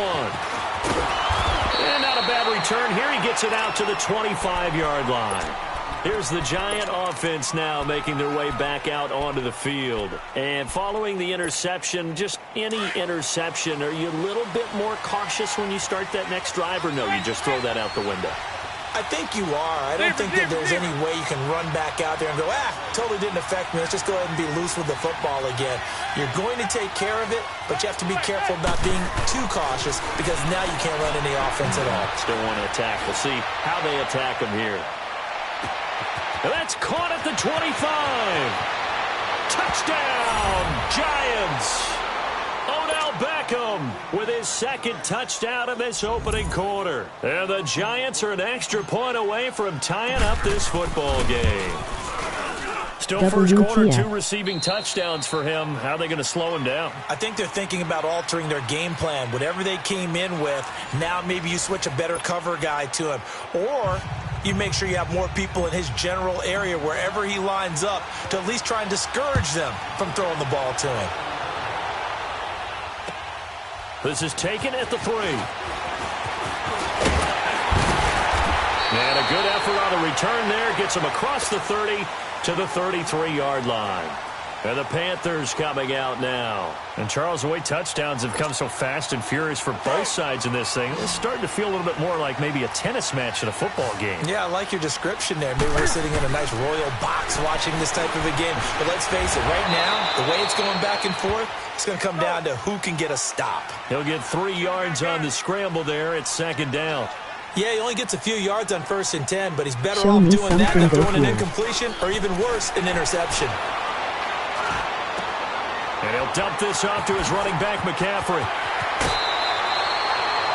And not a bad return here. He gets it out to the 25-yard line. Here's the Giant offense now making their way back out onto the field. And following the interception, just any interception, are you a little bit more cautious when you start that next drive, or no, you just throw that out the window? I think you are. I don't think that there's any way you can run back out there and go, totally didn't affect me. Let's just go ahead and be loose with the football again. You're going to take care of it, but you have to be careful about being too cautious because now you can't run any offense at all. Still want to attack. We'll see how they attack him here. And that's caught at the 25. Touchdown, Giants. Odell Beckham with his second touchdown of this opening quarter. And the Giants are an extra point away from tying up this football game. Still first quarter, 2 receiving touchdowns for him. How are they going to slow him down? I think they're thinking about altering their game plan. Whatever they came in with, now maybe you switch a better cover guy to him. Or you make sure you have more people in his general area wherever he lines up to at least try and discourage them from throwing the ball to him. This is taken at the 3. And a good effort on the return there. Gets him across the 30 to the 33-yard line. And the Panthers coming out now. And Charles, the way touchdowns have come so fast and furious for both sides in this thing, it's starting to feel a little bit more like maybe a tennis match in a football game. Yeah, I like your description there. Maybe we're sitting in a nice royal box watching this type of a game. But let's face it, right now, the way it's going back and forth, it's going to come down to who can get a stop. He'll get 3 yards on the scramble there at second down. Yeah, he only gets a few yards on 1st and 10, but he's better off doing that than throwing an incompletion or even worse, an interception. And he'll dump this off to his running back, McCaffrey.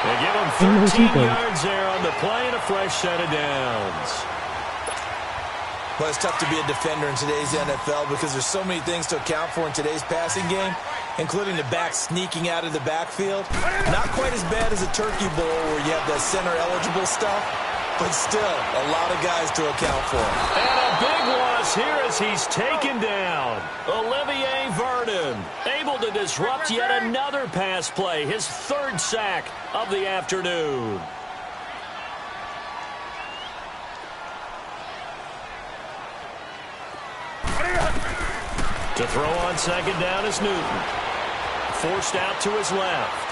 They give him 13 yards there on the play and a fresh set of downs. Well, it's tough to be a defender in today's NFL because there's so many things to account for in today's passing game, including the back sneaking out of the backfield. Not quite as bad as a turkey bowl where you have the center-eligible stuff, but still a lot of guys to account for. And a big loss here as he's taken down. Olivier Vernon able to disrupt yet another pass play, his third sack of the afternoon. To throw on second down is Newton. Forced out to his left.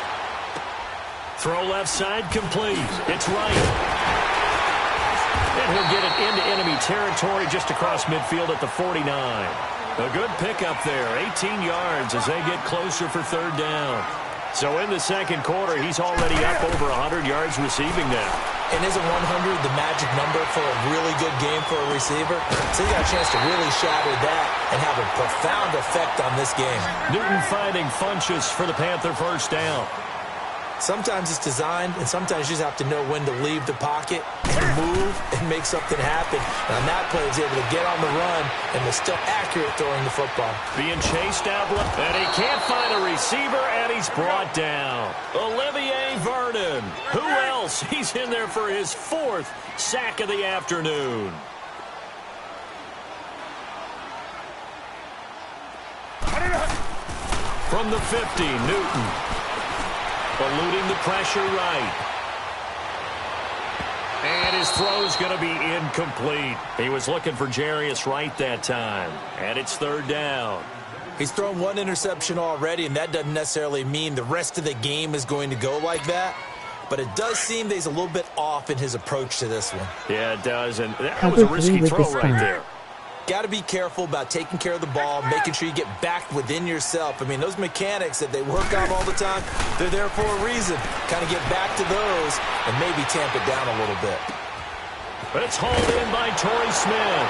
Throw left side complete. It's right. And he'll get it into enemy territory just across midfield at the 49. A good pickup there. 18 yards as they get closer for third down. So in the second quarter, he's already up over 100 yards receiving now. And isn't 100 the magic number for a really good game for a receiver? So he got a chance to really shatter that and have a profound effect on this game. Newton finding Funchess for the Panther first down. Sometimes it's designed, and sometimes you just have to know when to leave the pocket and move and make something happen. And on that play, he was able to get on the run and was still accurate throwing the football. Being chased out, and he can't find a receiver, and he's brought down. Olivier Vernon. Who else? He's in there for his fourth sack of the afternoon. From the 50, Newton. Eluding the pressure right. And his throw's going to be incomplete. He was looking for Jarius Wright that time. And it's third down. He's thrown one interception already, and that doesn't necessarily mean the rest of the game is going to go like that. But it does seem that he's a little bit off in his approach to this one. Yeah, it does. And that was a risky throw right there. Got to be careful about taking care of the ball, making sure you get back within yourself. I mean, those mechanics that they work on all the time, they're there for a reason. Kind of get back to those and maybe tamp it down a little bit. But it's hauled in by Torrey Smith.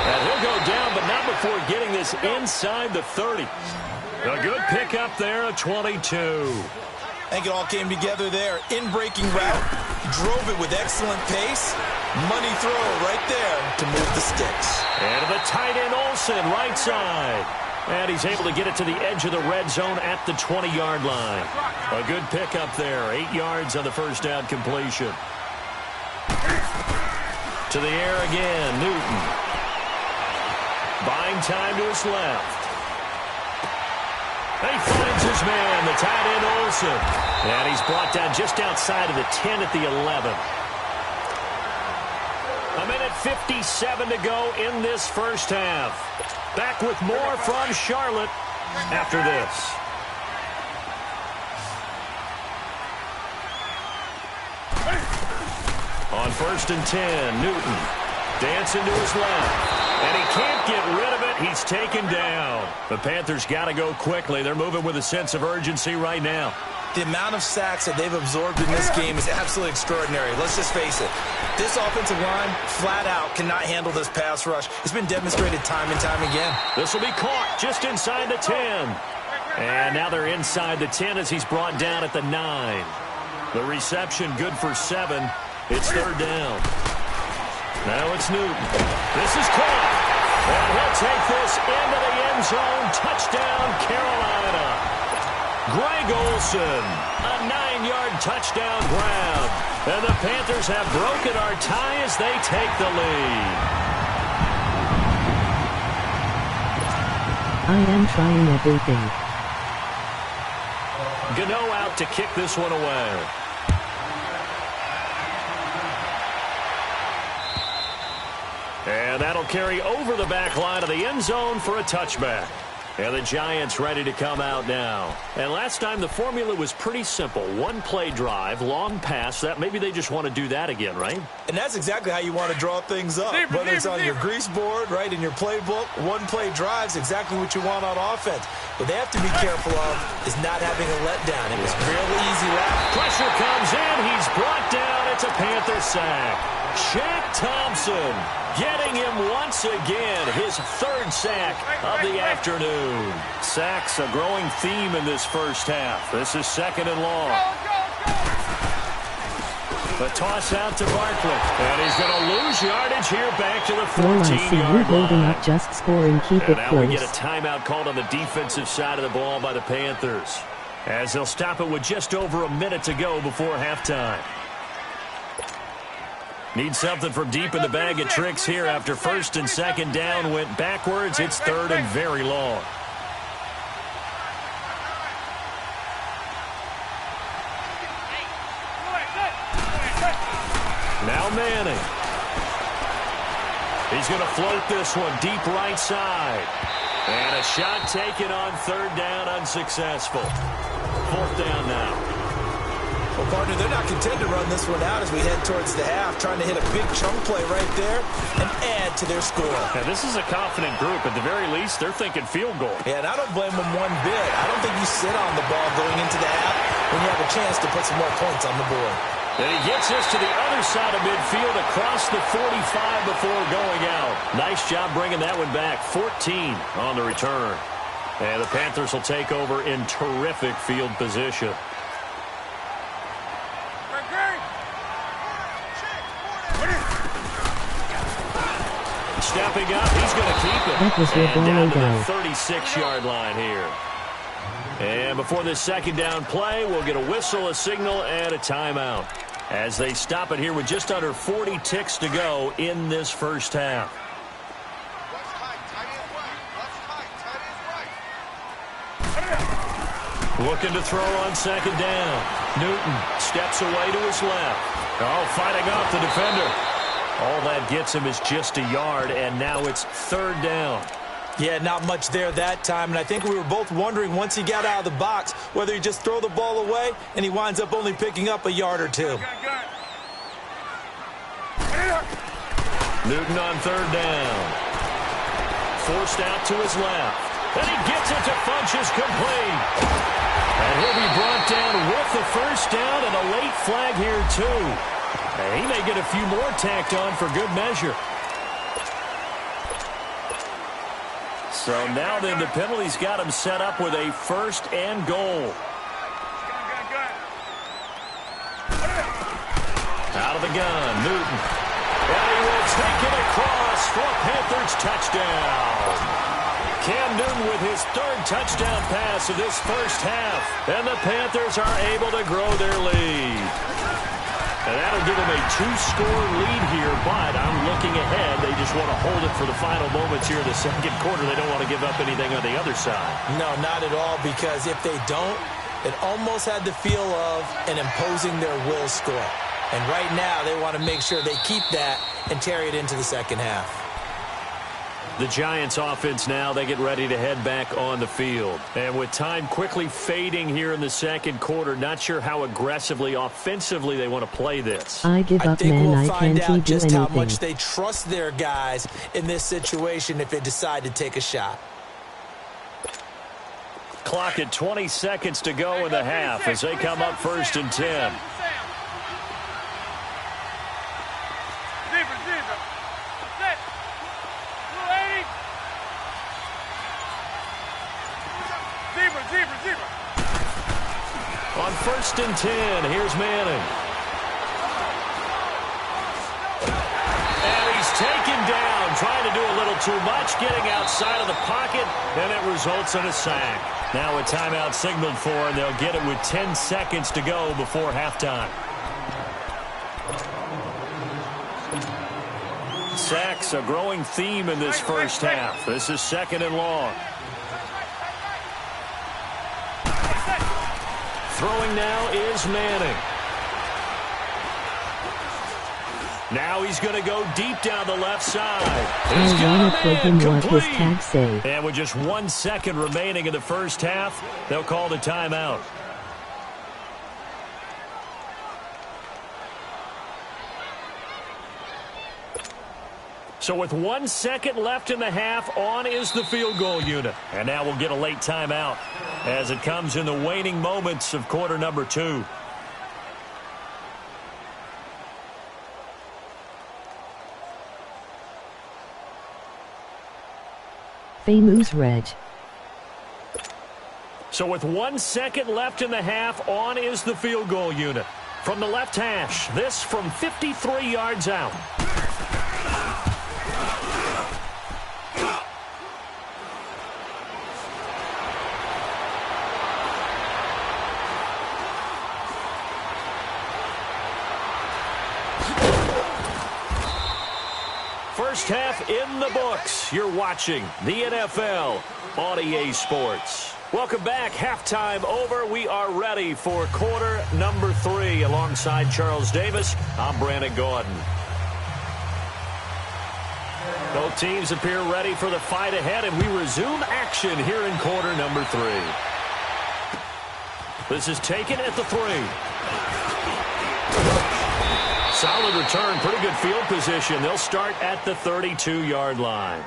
And he'll go down, but not before getting this inside the 30. A good pickup there, a 22. I think it all came together there. In-breaking route, drove it with excellent pace. Money throw right there to move the sticks. And the tight end Olsen, right side. And he's able to get it to the edge of the red zone at the 20-yard line. A good pickup there. 8 yards on the first down completion. To the air again, Newton. Buying time to his left. He finds his man, the tight end Olsen. And he's brought down just outside of the 10 at the 11. A minute 57 to go in this first half. Back with more from Charlotte after this. On 1st and 10, Newton dancing to his left. And he can't get rid of it. He's taken down. The Panthers got to go quickly. They're moving with a sense of urgency right now. The amount of sacks that they've absorbed in this game is absolutely extraordinary. Let's just face it. This offensive line, flat out, cannot handle this pass rush. It's been demonstrated time and time again. This will be caught just inside the 10. And now they're inside the 10 as he's brought down at the 9. The reception good for 7. It's third down. Now it's Newton. This is caught. And he'll take this into the end zone. Touchdown, Carolina. Greg Olsen, a 9-yard touchdown grab. And the Panthers have broken our tie as they take the lead. I am trying everything. Gano out to kick this one away. And that'll carry over the back line of the end zone for a touchback. And the Giants ready to come out now. And last time the formula was pretty simple. One play drive, long pass. That maybe they just want to do that again, right? And that's exactly how you want to draw things up. Whether it's on your grease board, right, in your playbook, one play drive is exactly what you want on offense. What they have to be careful of is not having a letdown. It was fairly easy last. Pressure comes in. He's brought down. It's a Panther sack. Shaq Thompson getting him once again, his third sack of the afternoon. Sacks a growing theme in this first half. This is second and long. The toss out to Barkley. And he's going to lose yardage here back to the Well, I see you 14-yard holding line. up, just scoring, keep And it now we get a close. timeout called on the defensive side of the ball by the Panthers, as they'll stop it with just over a minute to go before halftime. Need something from deep in the bag of tricks here after first and second down went backwards. It's third and very long. Now Manning. He's going to float this one deep right side. And a shot taken on third down, unsuccessful. Fourth down now. Well, partner, they're not content to run this one out as we head towards the half, trying to hit a big chunk play right there and add to their score. Now, this is a confident group. At the very least, they're thinking field goal. Yeah, and I don't blame them one bit. I don't think you sit on the ball going into the half when you have a chance to put some more points on the board. And he gets this to the other side of midfield across the 45 before going out. Nice job bringing that one back. 14 on the return. And the Panthers will take over in terrific field position. Stepping up, he's going to keep it. That was your And ball down and to go. the 36-yard line here. And before this second down play, we'll get a whistle, a signal, and a timeout, as they stop it here with just under 40 ticks to go in this first half. Looking to throw on second down. Newton steps away to his left. Oh, fighting off the defender. All that gets him is just a yard, and now it's third down. Yeah, not much there that time, and I think we were both wondering once he got out of the box whether he just throw the ball away, and he winds up only picking up a yard or two. Newton on third down. Forced out to his left. And he gets it to Funchess, complete. And he'll be brought down with the first down and a late flag here, too. And he may get a few more tacked on for good measure. So now then, the penalty's got him set up with a first and goal. Out of the gun, Newton. And he will take it across for a Panthers touchdown. Cam Newton with his third touchdown pass of this first half. And the Panthers are able to grow their lead. And that'll give them a two-score lead here, but I'm looking ahead. They just want to hold it for the final moments here in the second quarter. They don't want to give up anything on the other side. No, not at all, because if they don't, it almost had the feel of an imposing their will score. And right now, they want to make sure they keep that and carry it into the second half. The Giants offense now, they get ready to head back on the field. And with time quickly fading here in the second quarter, not sure how aggressively, offensively they want to play this. I give I up, think man. we'll I find can't out do just how anything. much they trust their guys in this situation if they decide to take a shot. Clock at 20 seconds to go in the half as they come up first and 10. On first and 10, here's Manning. And he's taken down, trying to do a little too much, getting outside of the pocket, and it results in a sack. Now a timeout signaled for, and they'll get it with 10 seconds to go before halftime. Sacks, a growing theme in this first half. This is second and long. Throwing now is Manning. Now he's going to go deep down the left side. He's I got wanna a play him man what his complete. tag say. And with just 1 second remaining in the first half, they'll call the timeout. So with 1 second left in the half, on is the field goal unit. And now we'll get a late timeout as it comes in the waning moments of quarter number 2. Famous Reg. So with 1 second left in the half, on is the field goal unit. From the left hash, this from 53 yards out. First half in the books. You're watching the NFL on EA Sports. Welcome back. Halftime over. We are ready for quarter number 3. Alongside Charles Davis, I'm Brandon Gordon. Both teams appear ready for the fight ahead, and we resume action here in quarter number 3. This is taken at the 3. Solid return, pretty good field position. They'll start at the 32-yard line.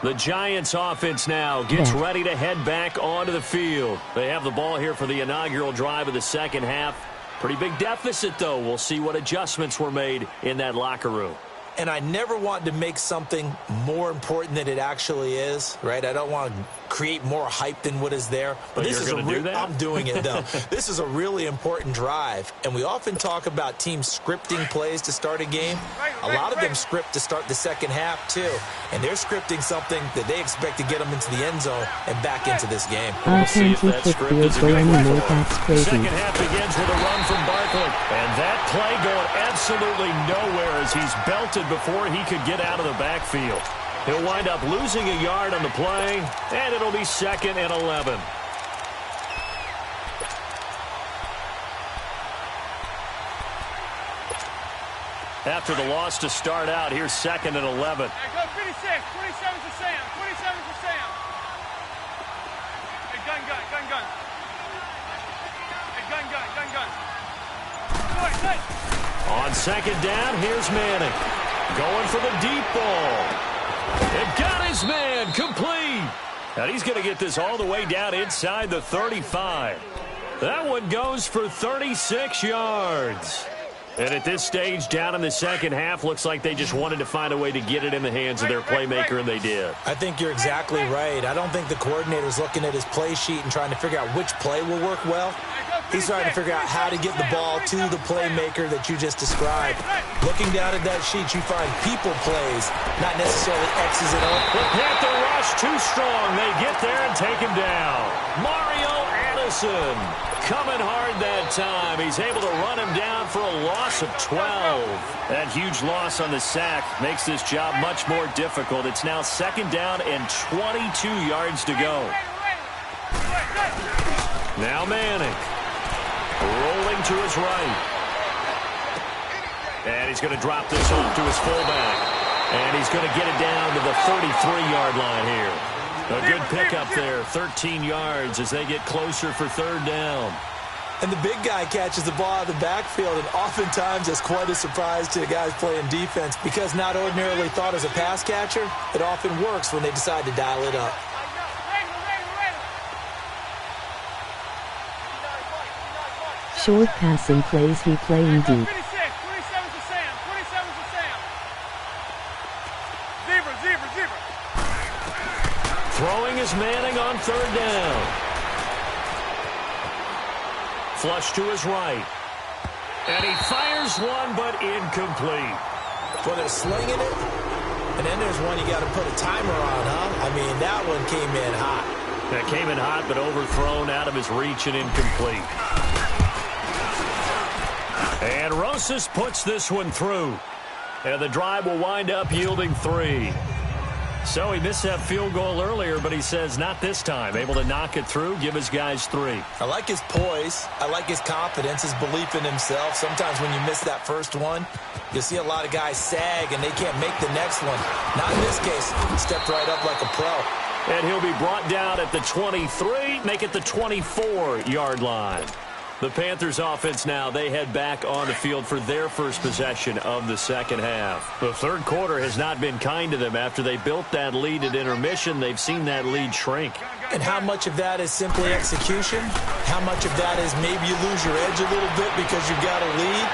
The Giants offense now gets ready to head back onto the field. They have the ball here for the inaugural drive of the second half. Pretty big deficit, though. We'll see what adjustments were made in that locker room. And I never want to make something more important than it actually is, right? I don't want to create more hype than what is there. But this is I'm doing it, though. This is a really important drive. And we often talk about teams scripting plays to start a game. A lot of them script to start the second half, too. And they're scripting something that they expect to get them into the end zone and back into this game. I can't kick field goal anymore. That's crazy. Second half begins with a run from Barkley. And that play going absolutely nowhere as he's belted before he could get out of the backfield. He'll wind up losing a yard on the play, and it'll be 2nd and 11. After the loss to start out, here's 2nd and 11. Go 56. 27 to Sam. 27 to Sam. Hey, gun. Hey, gun. On second down, here's Manning. Going for the deep ball. It got his man complete. And he's going to get this all the way down inside the 35. That one goes for 36 yards. And at this stage, down in the second half, looks like they just wanted to find a way to get it in the hands of their playmaker, and they did. I think you're exactly right. I don't think the coordinator's looking at his play sheet and trying to figure out which play will work well. He's trying to figure out how to get the ball to the playmaker that you just described. Looking down at that sheet, you find people plays, not necessarily X's and O's. The Panther rush too strong. They get there and take him down. Mario Addison coming hard that time. He's able to run him down for a loss of 12. That huge loss on the sack makes this job much more difficult. It's now 2nd down and 22 yards to go. Now Manning. Rolling to his right. And he's going to drop this off to his fullback. And he's going to get it down to the 33-yard line here. A good pickup there, 13 yards as they get closer for 3rd down. And the big guy catches the ball out of the backfield, and oftentimes it's quite a surprise to the guys playing defense because not ordinarily thought as a pass catcher, it often works when they decide to dial it up. Short passing plays he playing deep. 27 to Sam. Zebra. Throwing is Manning on 3rd down. Flush to his right. And he fires one, but incomplete. Well, they're slinging it, and then there's one you got to put a timer on, huh? I mean, that one came in hot. That came in hot, but overthrown out of his reach and incomplete. And Rosas puts this one through. And the drive will wind up yielding 3. So he missed that field goal earlier, but he says not this time. Able to knock it through, give his guys 3. I like his poise. I like his confidence, his belief in himself. Sometimes when you miss that first one, you see a lot of guys sag and they can't make the next one. Not in this case. He stepped right up like a pro. And he'll be brought down at the 23, make it the 24-yard line. The Panthers offense now, they head back on the field for their first possession of the second half. The third quarter has not been kind to them. After they built that lead at intermission, they've seen that lead shrink. And how much of that is simply execution? How much of that is maybe you lose your edge a little bit because you've got a lead?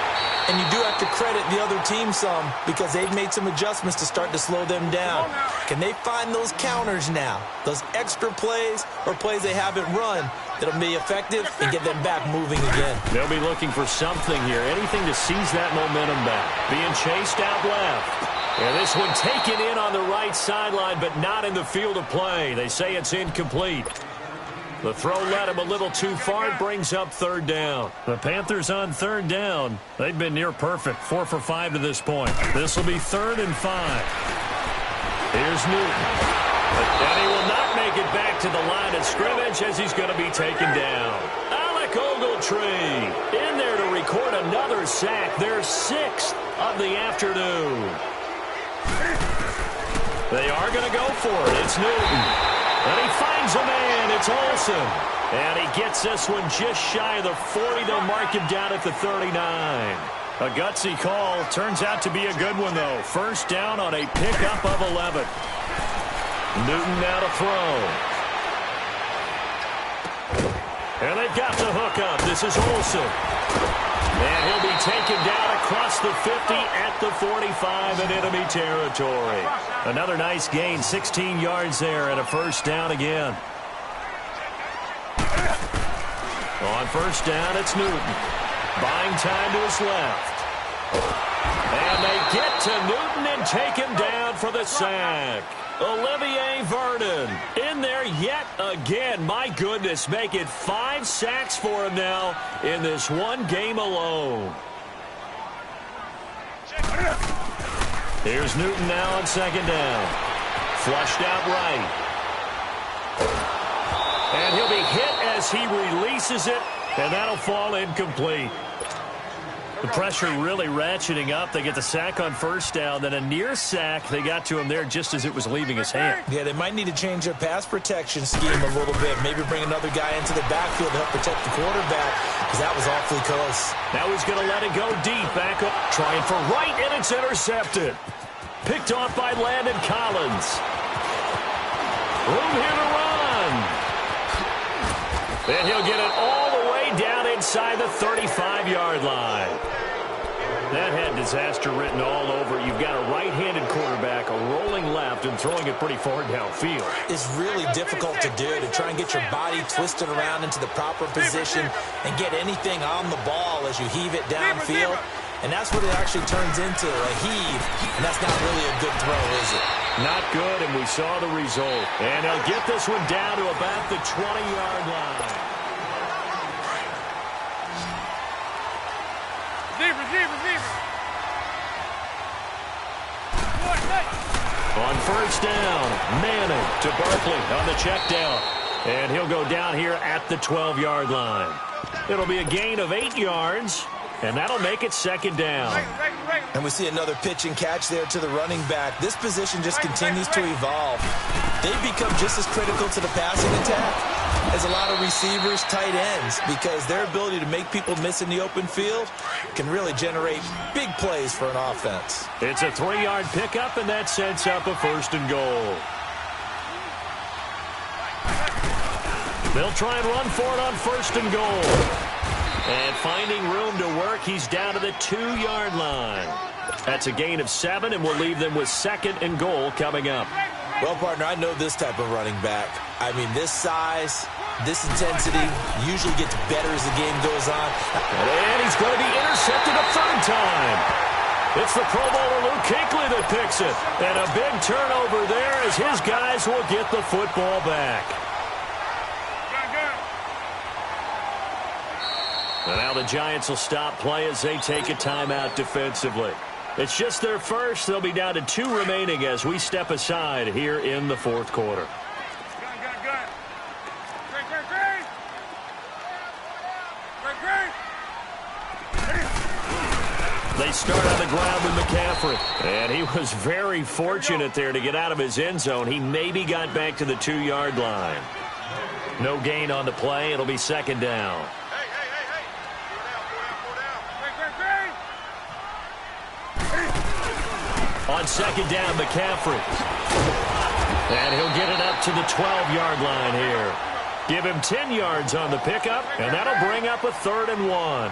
And you do have to credit the other team some because they've made some adjustments to start to slow them down. Can they find those counters now, those extra plays or plays they haven't run that'll be effective and get them back moving again? They'll be looking for something here, anything to seize that momentum back. Being chased out left. And this one taken in on the right sideline, but not in the field of play. They say it's incomplete. The throw led him a little too far. It brings up third down. The Panthers on third down. They've been near perfect, 4 for 5 to this point. This will be 3rd and 5. Here's Newton. And he will not make it back to the line of scrimmage as he's going to be taken down. Alec Ogletree in there to record another sack. Their 6th of the afternoon. They are going to go for it. It's Newton. And he finds a man. It's Olsen. And he gets this one just shy of the 40. They'll mark him down at the 39. A gutsy call. Turns out to be a good one, though. First down on a pickup of 11. Newton now to throw. And they've got the hook up. This is Olsen. And he'll be taken down across the 50 at the 45 in enemy territory. Another nice gain, 16 yards there, and a first down again. On first down, it's Newton. Buying time to his left. And they get to Newton and take him down for the sack. Olivier Vernon in there yet again. My goodness, make it 5 sacks for him now in this one game alone. Here's Newton now on second down. Flushed out right. And he'll be hit as he releases it, and that'll fall incomplete. The pressure really ratcheting up. They get the sack on first down, then a near sack. They got to him there just as it was leaving his hand. Yeah, they might need to change their pass protection scheme a little bit. Maybe bring another guy into the backfield to help protect the quarterback, because that was awfully close. Now he's going to let it go deep. Back up, trying for right, and it's intercepted. Picked off by Landon Collins. Room here to run. And he'll get it all the way down inside the 35-yard line. That had disaster written all over. You've got a right-handed quarterback, a rolling left, and throwing it pretty far downfield. It's really difficult to do, to try and get your body twisted around into the proper position and get anything on the ball as you heave it downfield. And that's what it actually turns into, a heave. And that's not really a good throw, is it? Not good, and we saw the result. And they'll get this one down to about the 20-yard line. Receiver. On first down, Manning to Barkley on the check down. And he'll go down here at the 12-yard line. It'll be a gain of 8 yards, and that'll make it second down. And we see another pitch and catch there to the running back. This position just continues to evolve. They've become just as critical to the passing attack as a lot of receivers, tight ends, because their ability to make people miss in the open field can really generate big plays for an offense. It's a 3-yard pickup, and that sets up a first and goal. They'll try and run for it on first and goal. And finding room to work, he's down to the 2-yard line. That's a gain of 7, and we'll leave them with second and goal coming up. Well, partner, I know this type of running back. I mean, this size, this intensity usually gets better as the game goes on. And he's going to be intercepted a third time. It's the Pro Bowler Luke Kuechly that picks it. And a big turnover there as his guys will get the football back. And now the Giants will stop play as they take a timeout defensively. It's just their first. They'll be down to 2 remaining as we step aside here in the fourth quarter. They start on the ground with McCaffrey. And he was very fortunate there to get out of his end zone. He maybe got back to the 2-yard line. No gain on the play. It'll be second down. On second down, McCaffrey. And he'll get it up to the 12-yard line here. Give him 10 yards on the pickup, and that'll bring up a 3rd and 1.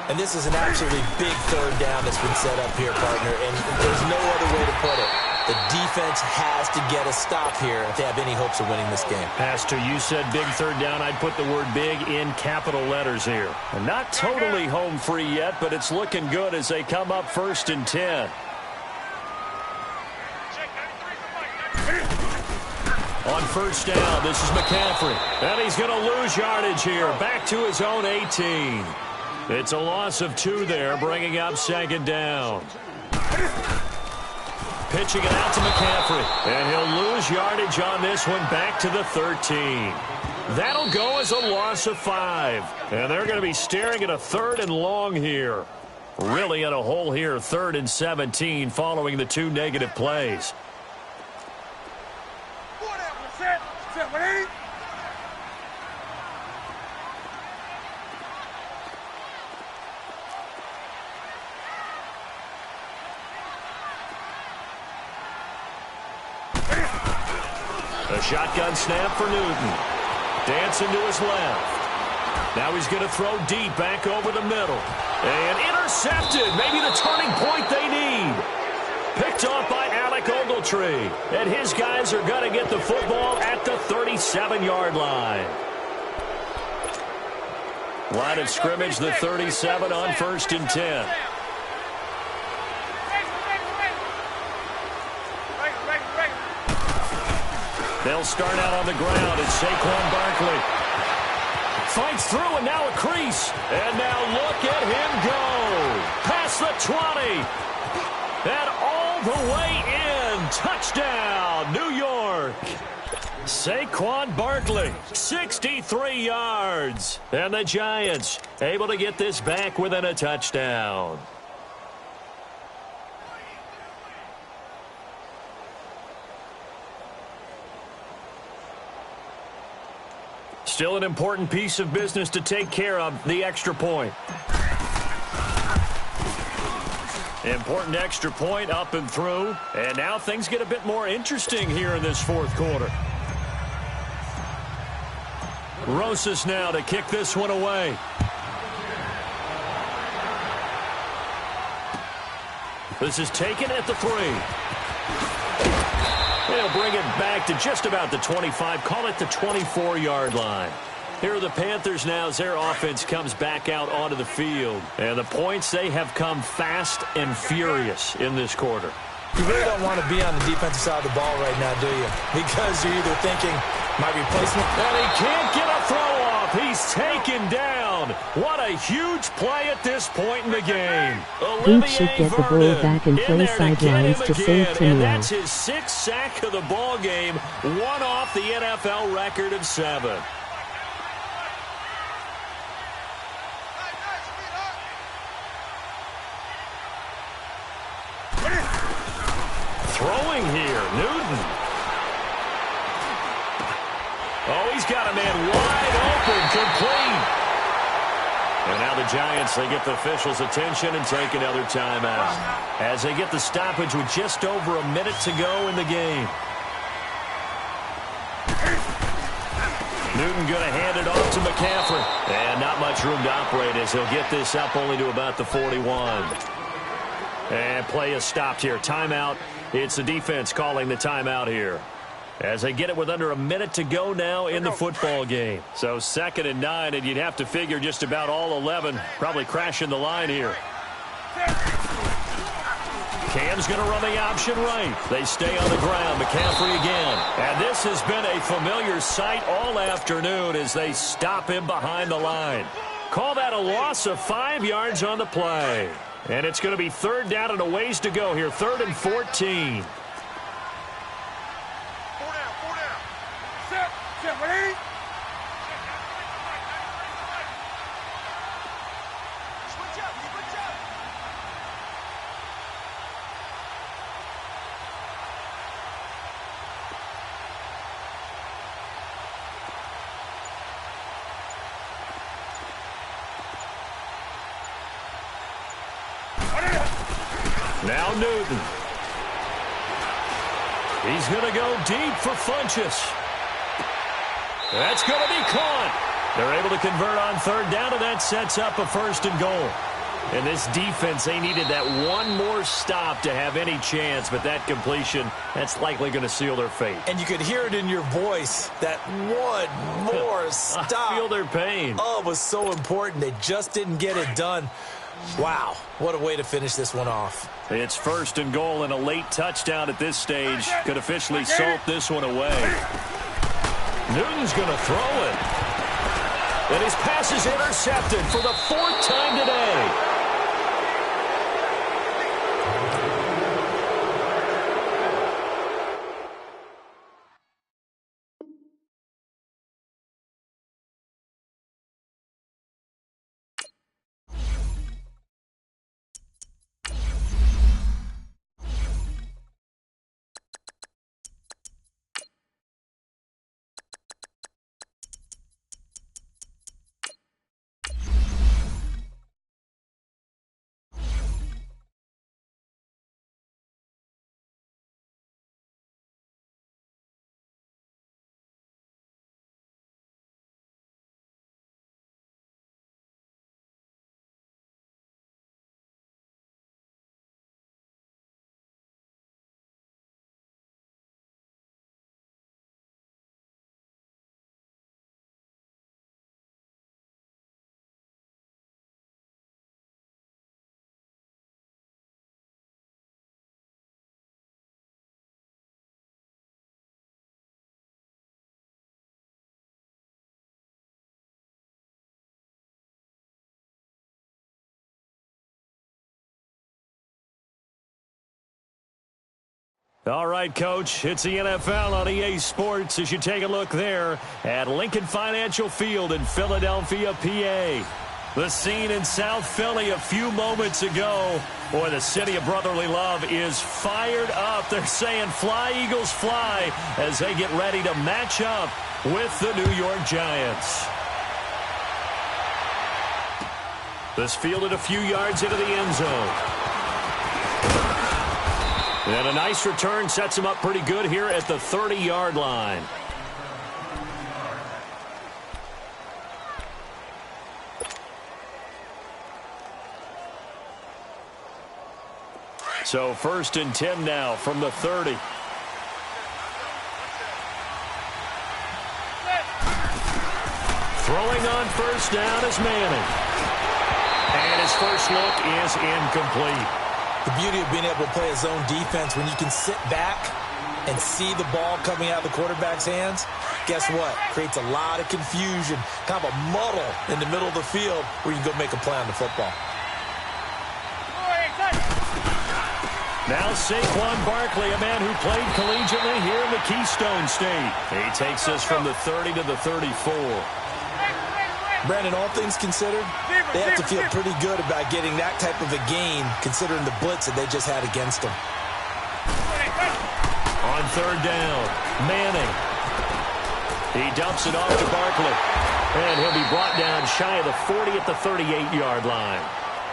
And this is an absolutely big third down that's been set up here, partner, and there's no other way to put it. The defense has to get a stop here if they have any hopes of winning this game. Has to. You said big third down. I'd put the word big in capital letters here. And not totally home free yet, but it's looking good as they come up 1st and 10. On 1st down, this is McCaffrey. And he's going to lose yardage here. Back to his own 18. It's a loss of 2 there, bringing up 2nd down. Pitching it out to McCaffrey. And he'll lose yardage on this one back to the 13. That'll go as a loss of 5. And they're going to be staring at a 3rd and long here. Really in a hole here, 3rd and 17 following the 2 negative plays. A shotgun snap for Newton. Dancing to his left. Now he's going to throw deep back over the middle. And intercepted. Maybe the turning point they need. Picked off by Alec Ogletree. And his guys are going to get the football at the 37-yard line. Line of scrimmage, the 37 on 1st and 10. They'll start out on the ground. It's Saquon Barkley. Fights through and now a crease. And now look at him go. Past the 20. And all the way in. Touchdown, New York. Saquon Barkley, 63 yards. And the Giants able to get this back within a touchdown. Still an important piece of business to take care of, the extra point. Important extra point up and through. And now things get a bit more interesting here in this 4th quarter. Rosas now to kick this one away. This is taken at the 3. They'll bring it back to just about the 25. Call it the 24-yard line. Here are the Panthers now as their offense comes back out onto the field. And the points, they have come fast and furious in this quarter. You really don't want to be on the defensive side of the ball right now, do you? Because you're either thinking, my replacement. And he can't get a throw off. He's taken down. What a huge play at this point in the game. Boots should get the ball back and play sidelines to save Tennille. And that's his 6th sack of the ball game, one off the NFL record of 7. Throwing here, Newton. Oh, he's got a man wide open, complete. And now the Giants, they get the officials' attention and take another timeout as they get the stoppage with just over a minute to go in the game. Newton going to hand it off to McCaffrey. And not much room to operate as he'll get this up only to about the 41. And play is stopped here. Timeout. It's the defense calling the timeout here as they get it with under a minute to go now in the football game. So 2nd and 9, and you'd have to figure just about all 11 probably crashing the line here. Cam's going to run the option right. They stay on the ground. McCaffrey again. And this has been a familiar sight all afternoon as they stop him behind the line. Call that a loss of 5 yards on the play. And it's going to be 3rd down and a ways to go here. 3rd and 14. Set, ready? Switch up. Now Newton. He's going to go deep for Funchess. That's going to be caught. They're able to convert on 3rd down, and that sets up a 1st and goal. And this defense, they needed that one more stop to have any chance, but that completion, that's likely going to seal their fate. And you could hear it in your voice, that one more stop. I feel their pain. Oh, it was so important. They just didn't get it done. Wow, what a way to finish this one off. It's first and goal, and a late touchdown at this stage could officially salt this one away. Newton's going to throw it. And his pass is intercepted for the 4th time today. All right, Coach, it's the NFL on EA Sports as you take a look there at Lincoln Financial Field in Philadelphia, PA. The scene in South Philly a few moments ago. Boy, the city of brotherly love is fired up. They're saying fly, Eagles, fly as they get ready to match up with the New York Giants. This fielded a few yards into the end zone. And a nice return sets him up pretty good here at the 30-yard line. So 1st and 10 now from the 30. Throwing on first down is Manning. And his first look is incomplete. The beauty of being able to play a zone defense when you can sit back and see the ball coming out of the quarterback's hands, guess what? Creates a lot of confusion, kind of a muddle in the middle of the field where you can go make a play on the football. Now Saquon Barkley, a man who played collegiately here in the Keystone State. He takes us from the 30 to the 34. Brandon, all things considered, they have to feel pretty good about getting that type of a gain considering the blitz that they just had against them. On 3rd down, Manning. He dumps it off to Barkley. And he'll be brought down shy of the 40 at the 38-yard line.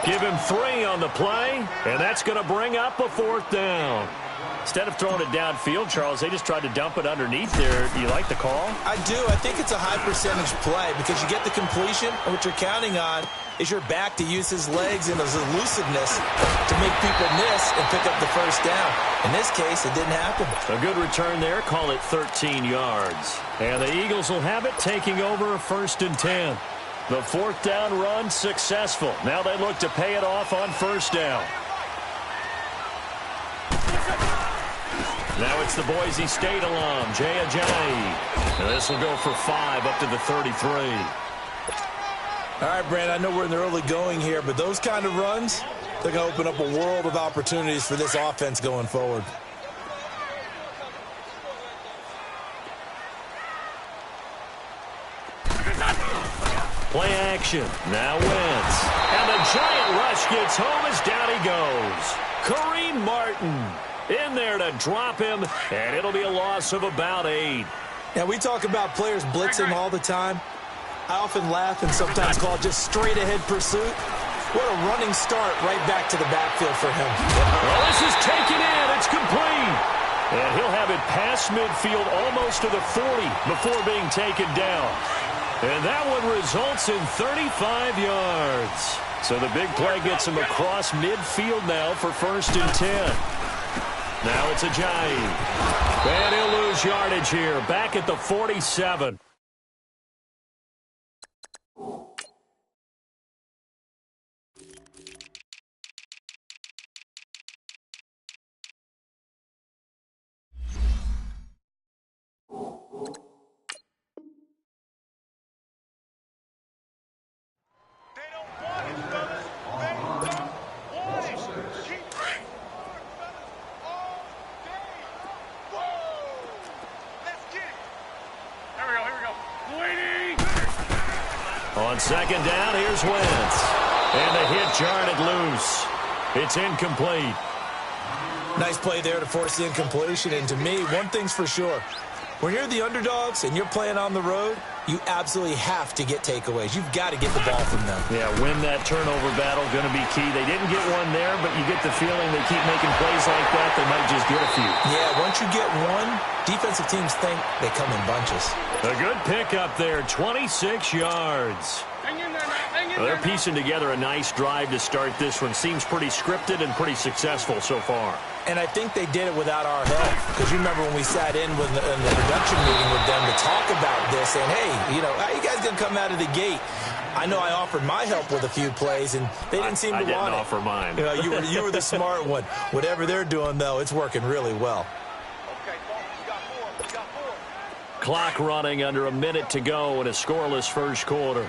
Give him 3 on the play, and that's going to bring up a 4th down. Instead of throwing it downfield, Charles, they just tried to dump it underneath there. Do you like the call? I do. I think it's a high-percentage play because you get the completion, and what you're counting on is your back to use his legs and his elusiveness to make people miss and pick up the first down. In this case, it didn't happen. A good return there. Call it 13 yards. And the Eagles will have it, taking over 1st and 10. The 4th down run successful. Now they look to pay it off on 1st down. Now it's the Boise State alum, Jay Ajayi. This will go for 5 up to the 33. All right, Brandon, I know we're in the early going here, but those kind of runs, they're going to open up a world of opportunities for this offense going forward. Play action. Now Wentz. And the giant rush gets home as down he goes. Kareem Martin in there to drop him, and it'll be a loss of about 8. Now, we talk about players blitzing all the time. I often laugh and sometimes call it just straight-ahead pursuit. What a running start right back to the backfield for him. Well, this is taken in. It's complete. And he'll have it past midfield almost to the 40 before being taken down. And that one results in 35 yards. So the big play gets him across midfield now for 1st and 10. Now it's a Giant. And he'll lose yardage here. Back at the 47. On 2nd down, here's Wentz. And the hit jarred loose. It's incomplete. Nice play there to force the incompletion. And to me, one thing's for sure. When you're the underdogs and you're playing on the road, you absolutely have to get takeaways. You've got to get the ball from them. Yeah, win that turnover battle, going to be key. They didn't get one there, but you get the feeling they keep making plays like that, they might just get a few. Yeah, once you get one, defensive teams think they come in bunches. A good pickup there, 26 yards. They're piecing together a nice drive to start this one. Seems pretty scripted and pretty successful so far. And I think they did it without our help. Because you remember when we sat in with the production meeting with them to talk about this, and hey, you know, how you guys going to come out of the gate? I know I offered my help with a few plays, and they didn't seem to want it. I didn't offer mine. You know, you were the smart one. Whatever they're doing, though, it's working really well. Clock running, under a minute to go in a scoreless first quarter.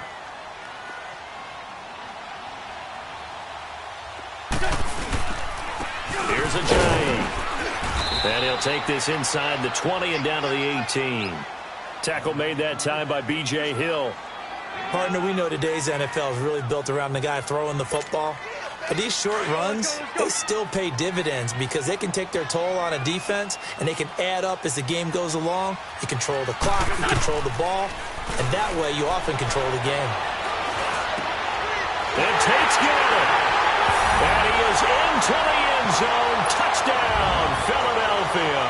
Here's a Giant. And he'll take this inside the 20 and down to the 18. Tackle made that time by B.J. Hill. Partner, we know today's NFL is really built around the guy throwing the football. But these short runs, they still pay dividends because they can take their toll on a defense, and they can add up as the game goes along. You control the clock, you control the ball, and that way you often control the game. And Tate's got it. And he is into the end zone. Touchdown, Philadelphia.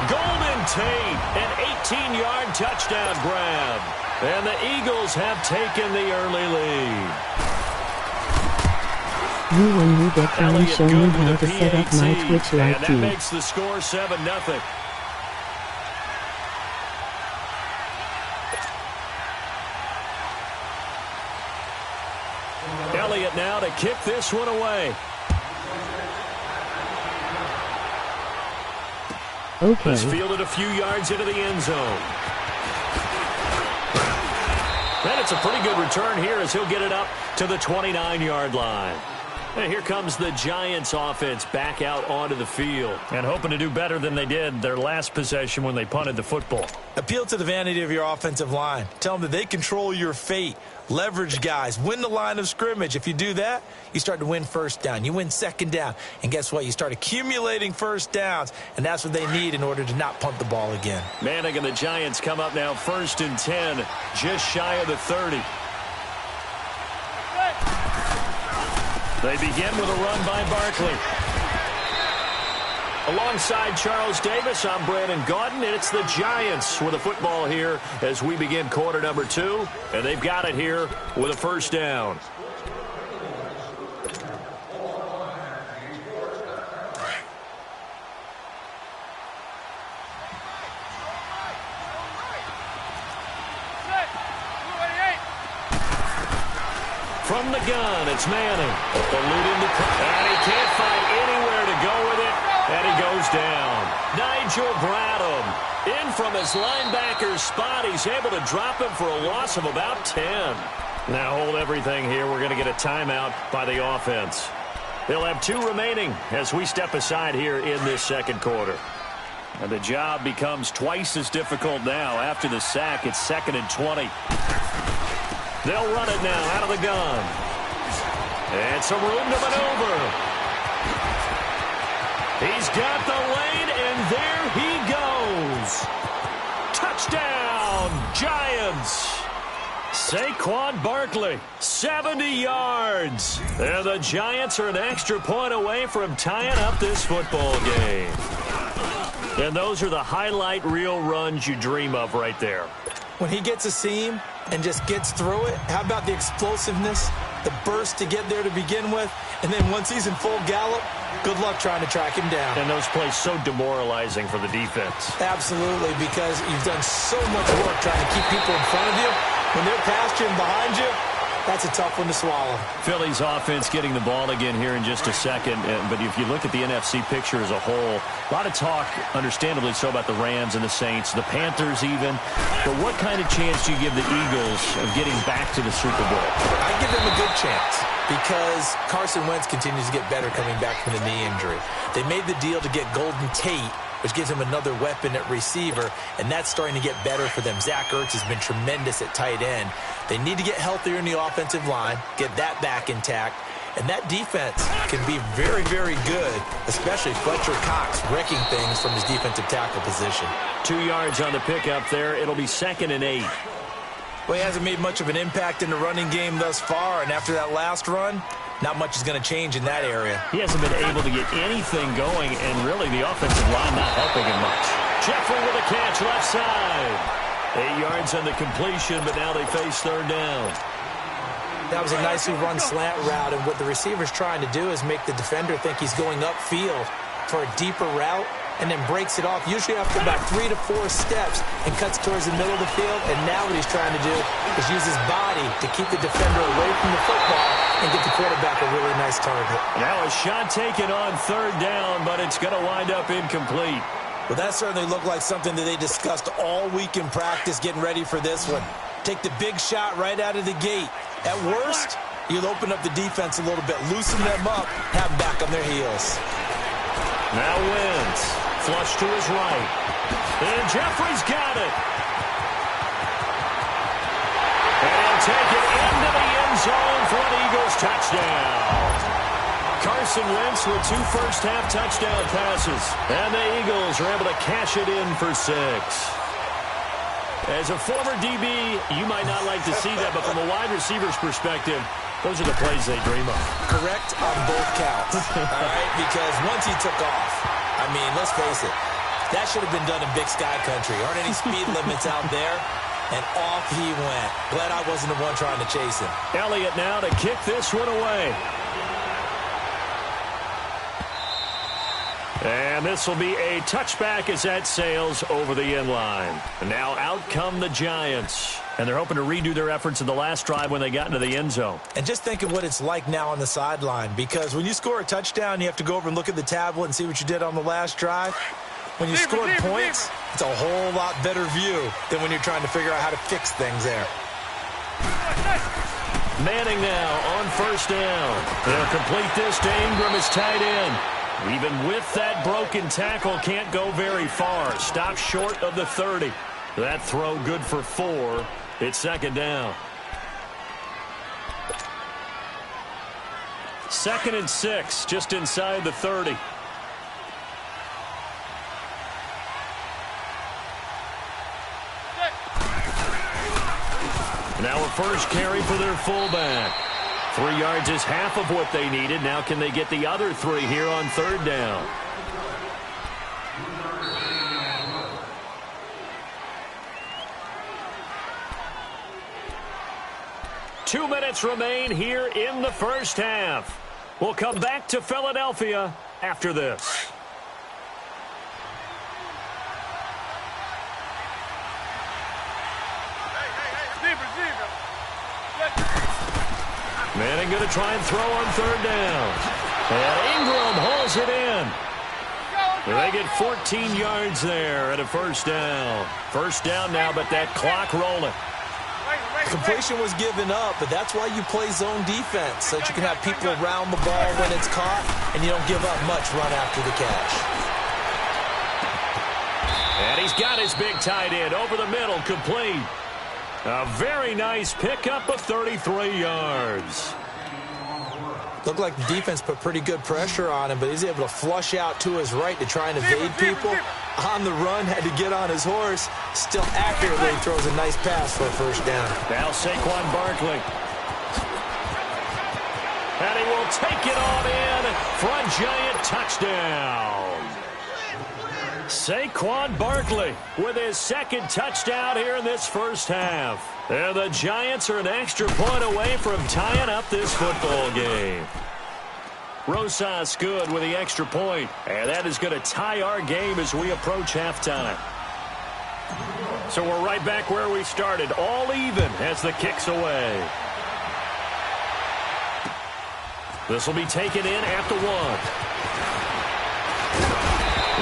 Golden Tate, an 18-yard touchdown grab. And the Eagles have taken the early lead. You when you get done, show me how to set up my Twitch like and that makes the score 7-0. Elliott now to kick this one away. Okay. He's fielded a few yards into the end zone. And it's a pretty good return here as he'll get it up to the 29-yard line. And here comes the Giants offense back out onto the field. And hoping to do better than they did their last possession when they punted the football. Appeal to the vanity of your offensive line. Tell them that they control your fate. Leverage guys. Win the line of scrimmage. If you do that, you start to win first down. You win second down. And guess what? You start accumulating first downs. And that's what they need in order to not punt the ball again. Manning and the Giants come up now 1st and 10. Just shy of the 30. They begin with a run by Barkley. Alongside Charles Davis, I'm Brandon Gaudin, and it's the Giants with a football here as we begin quarter number 2, and they've got it here with a first down. From the gun, it's Manning. Eluding the and he can't find anywhere to go with it, and he goes down. Nigel Bradham in from his linebacker spot. He's able to drop him for a loss of about 10. Now hold everything here. We're going to get a timeout by the offense. They'll have 2 remaining as we step aside here in this second quarter. And the job becomes twice as difficult now. After the sack, it's 2nd and 20. They'll run it now out of the gun. And some room to maneuver. He's got the lane, and there he goes. Touchdown, Giants. Saquon Barkley, 70 yards. And the Giants are an extra point away from tying up this football game. And those are the highlight reel runs you dream of right there. When he gets a seam and just gets through it, how about the explosiveness? the burst to get there to begin with, and then once he's in full gallop, good luck trying to track him down. And those plays so demoralizing for the defense. Absolutely, because you've done so much work trying to keep people in front of you. When they're past you and behind you, that's a tough one to swallow. Philly's offense getting the ball again here in just a second. But if you look at the NFC picture as a whole, a lot of talk, understandably so, about the Rams and the Saints, the Panthers even. But what kind of chance do you give the Eagles of getting back to the Super Bowl? I give them a good chance because Carson Wentz continues to get better coming back from the knee injury. They made the deal to get Golden Tate, which gives him another weapon at receiver, and that's starting to get better for them. Zach Ertz has been tremendous at tight end. They need to get healthier in the offensive line, get that back intact, and that defense can be very, very good, especially Fletcher Cox wrecking things from his defensive tackle position. 2 yards on the pickup there. It'll be 2nd and 8. Well, he hasn't made much of an impact in the running game thus far, and after that last run, not much is going to change in that area. He hasn't been able to get anything going, and really the offensive line not helping him much. Jeffrey with a catch left side. 8 yards on the completion, but now they face 3rd down. That was a nicely run slant route, and what the receiver's trying to do is make the defender think he's going upfield for a deeper route, and then breaks it off, usually after about 3 to 4 steps, and cuts towards the middle of the field. And now what he's trying to do is use his body to keep the defender away from the football and get the quarterback a really nice target. Now a shot taken on 3rd down, but it's going to wind up incomplete. Well, that certainly looked like something that they discussed all week in practice, getting ready for this one. Take the big shot right out of the gate. At worst, you'll open up the defense a little bit, loosen them up, have them back on their heels. Now Wentz, flush to his right. And Jeffrey's got it. And he'll take it into the end zone for an Eagles touchdown. Carson Wentz with 2 first-half touchdown passes. And the Eagles are able to cash it in for 6. As a former DB, you might not like to see that, but from a wide receiver's perspective, those are the plays they dream of. Correct on both counts, all right? Because once he took off, I mean, let's face it, that should have been done in Big Sky Country. Aren't any speed limits out there? And off he went. Glad I wasn't the one trying to chase him. Elliott now to kick this one away. And this will be a touchback as that sails over the end line. And now out come the Giants. And they're hoping to redo their efforts in the last drive when they got into the end zone. And just think of what it's like now on the sideline. Because when you score a touchdown, you have to go over and look at the tablet and see what you did on the last drive. When you scored points, it's a whole lot better view than when you're trying to figure out how to fix things there. Manning now on 1st down. They'll complete this to Ingram as tight end. Even with that broken tackle, can't go very far. Stop short of the 30. That throw good for 4. It's 2nd down. 2nd and 6, just inside the 30. Now a first carry for their fullback. 3 yards is half of what they needed. Now can they get the other 3 here on 3rd down? Two minutes remain here in the first half. We'll come back to Philadelphia after this. Manning going to try and throw on 3rd down. And Ingram hauls it in. They get 14 yards there at a 1st down. 1st down now, but that clock rolling. Completion was given up, but that's why you play zone defense, so that you can have people around the ball when it's caught, and you don't give up much run after the catch. And he's got his big tight end over the middle, complete. A very nice pickup of 33 yards. Looked like the defense put pretty good pressure on him, but he's able to flush out to his right to try and evade people. On the run, had to get on his horse. Still accurately throws a nice pass for a 1st down. Now Saquon Barkley. And he will take it on in for a Giant touchdown. Saquon Barkley with his 2nd touchdown here in this 1st half. And the Giants are an extra point away from tying up this football game. Rosas good with the extra point. And that is going to tie our game as we approach halftime. So we're right back where we started. All even as the kick's away. This will be taken in at the 1.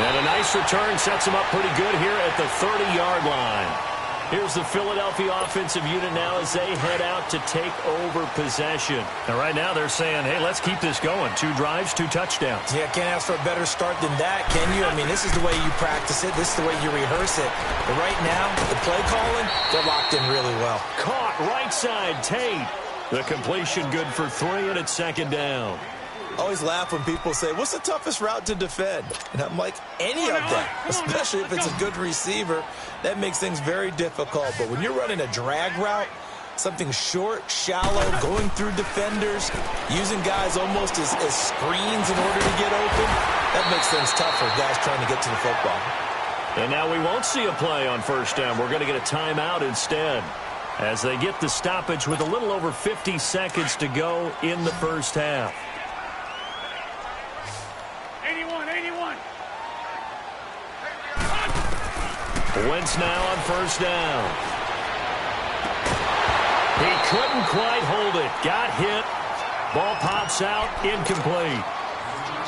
And a nice return sets him up pretty good here at the 30-yard line. Here's the Philadelphia offensive unit now as they head out to take over possession. And right now they're saying, hey, let's keep this going. 2 drives, 2 touchdowns. Yeah, can't ask for a better start than that, can you? I mean, this is the way you practice it. This is the way you rehearse it. But right now, the play calling, they're locked in really well. Caught right side, Tate. The completion good for 3, and it's 2nd down. I always laugh when people say, what's the toughest route to defend? And I'm like, any of them, especially if it's a good receiver. That makes things very difficult. But when you're running a drag route, something short, shallow, going through defenders, using guys almost as screens in order to get open, that makes things tough for guys trying to get to the football. And now we won't see a play on 1st down. We're going to get a timeout instead as they get the stoppage with a little over 50 seconds to go in the 1st half. 81. Wentz now on 1st down. He couldn't quite hold it. Got hit. Ball pops out. Incomplete.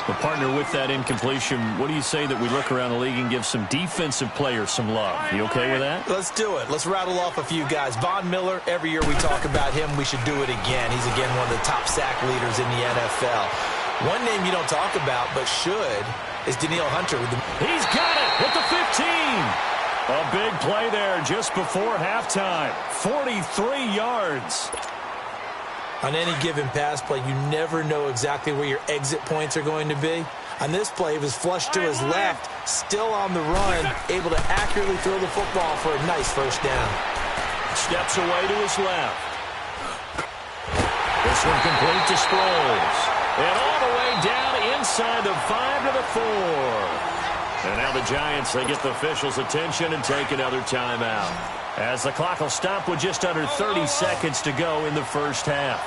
The partner with that incompletion, what do you say that we look around the league and give some defensive players some love? You okay with that? Let's do it. Let's rattle off a few guys. Von Miller, every year we talk about him, we should do it again. He's, again, one of the top sack leaders in the NFL. One name you don't talk about, but should, is Danielle Hunter. He's got it at the 15. A big play there just before halftime. 43 yards. On any given pass play, you never know exactly where your exit points are going to be. On this play, he was flushed to his left, still on the run, able to accurately throw the football for a nice 1st down. Steps away to his left. This one complete to Sproles. And all the way down inside the 5 to the 4. And now the Giants, they get the officials' attention and take another timeout. As the clock will stop with just under 30 seconds to go in the 1st half.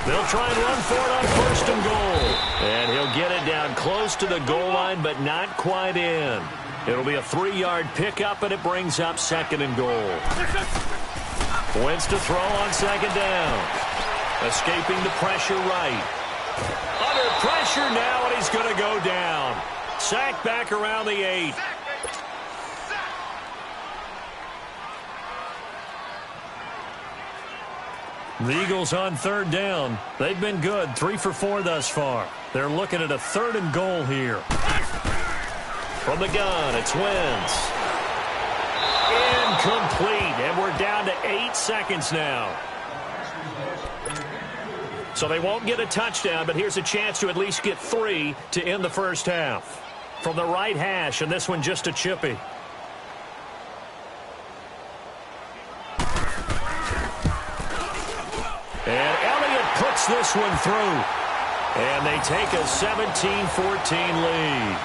They'll try and run for it on 1st and goal. And he'll get it down close to the goal line, but not quite in. It'll be a 3-yard pickup, and it brings up 2nd and goal. Wentz to throw on 2nd down. Escaping the pressure right. Under pressure now, and he's going to go down. Sacked back around the 8. The Eagles on 3rd down. They've been good, 3 for 4 thus far. They're looking at a 3rd and goal here. From the gun, it's Wentz. Incomplete, and we're down to 8 seconds now. So they won't get a touchdown, but here's a chance to at least get 3 to end the 1st half. From the right hash, and this one just a chippy. And Elliott puts this one through. And they take a 17-14 lead.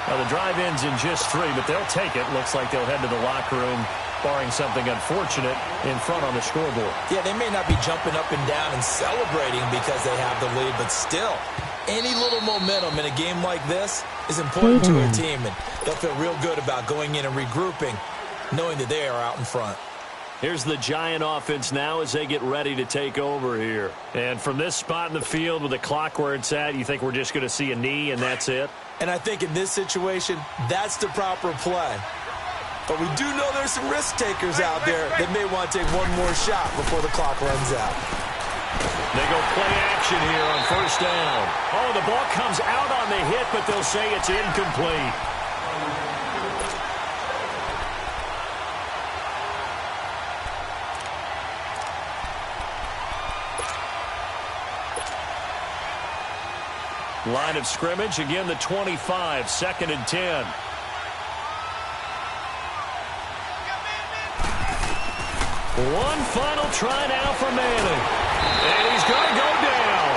Now the drive ends in just 3, but they'll take it. Looks like they'll head to the locker room, barring something unfortunate, in front on the scoreboard. Yeah, they may not be jumping up and down and celebrating because they have the lead, but still, any little momentum in a game like this is important to a team, and they'll feel real good about going in and regrouping, knowing that they are out in front. Here's the Giant offense now as they get ready to take over here. And from this spot in the field with the clock where it's at, you think we're just going to see a knee and that's it? And I think in this situation, that's the proper play. But we do know there's some risk takers out there that may want to take one more shot before the clock runs out. They go play action here on 1st down. Oh, the ball comes out on the hit, but they'll say it's incomplete. Line of scrimmage, again the 25, 2nd and 10. One final try now for Manning. And he's going to go down.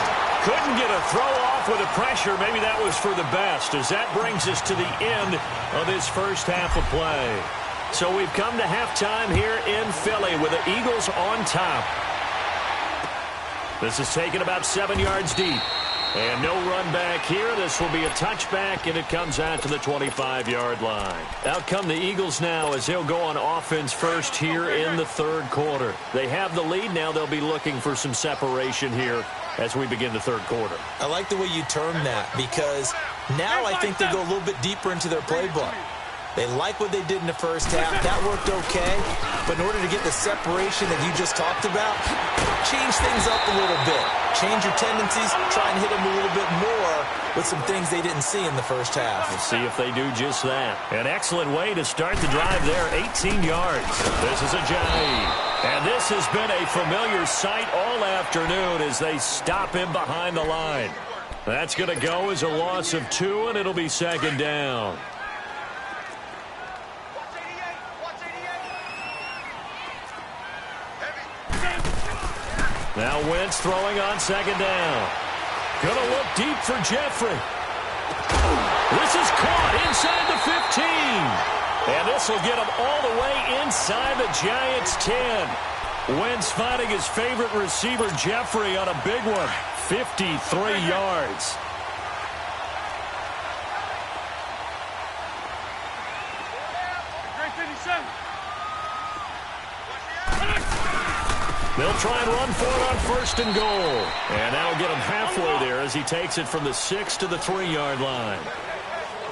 Couldn't get a throw off with the pressure. Maybe that was for the best, as that brings us to the end of this 1st half of play. So we've come to halftime here in Philly with the Eagles on top. This is taken about 7 yards deep. And no run back here. This will be a touchback, and it comes out to the 25-yard line. Out come the Eagles now as they'll go on offense first here in the third quarter. They have the lead. Now they'll be looking for some separation here as we begin the third quarter. I like the way you term that because now I think they go a little bit deeper into their playbook. They like what they did in the first half. That worked okay. But in order to get the separation that you just talked about, change things up a little bit. Change your tendencies. Try and hit them a little bit more with some things they didn't see in the first half. We'll see if they do just that. An excellent way to start the drive there. 18 yards. This is a jive. And this has been a familiar sight all afternoon as they stop him behind the line. That's going to go as a loss of 2, and it'll be second down. Now Wentz throwing on second down. Gonna look deep for Jeffrey. This is caught inside the 15. And this will get him all the way inside the Giants' 10. Wentz finding his favorite receiver, Jeffrey, on a big one. 53 yards. They'll try and run for it on first and goal. And that'll get him halfway there as he takes it from the 6 to the 3-yard line.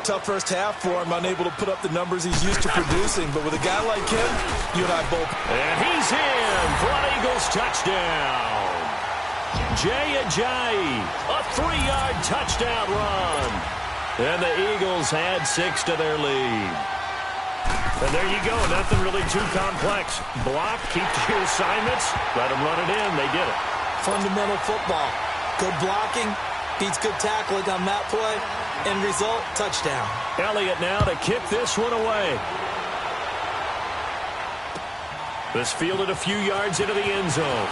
Tough first half for him, unable to put up the numbers he's used to producing. But with a guy like him, you and I both. And he's in for an Eagles touchdown. Jay Ajayi, a 3-yard touchdown run. And the Eagles add 6 to their lead. And there you go. Nothing really too complex. Block, keep to your assignments, let them run it in. They did it. Fundamental football. Good blocking, beats good tackling on that play. End result, touchdown. Elliott now to kick this one away. This fielded a few yards into the end zone.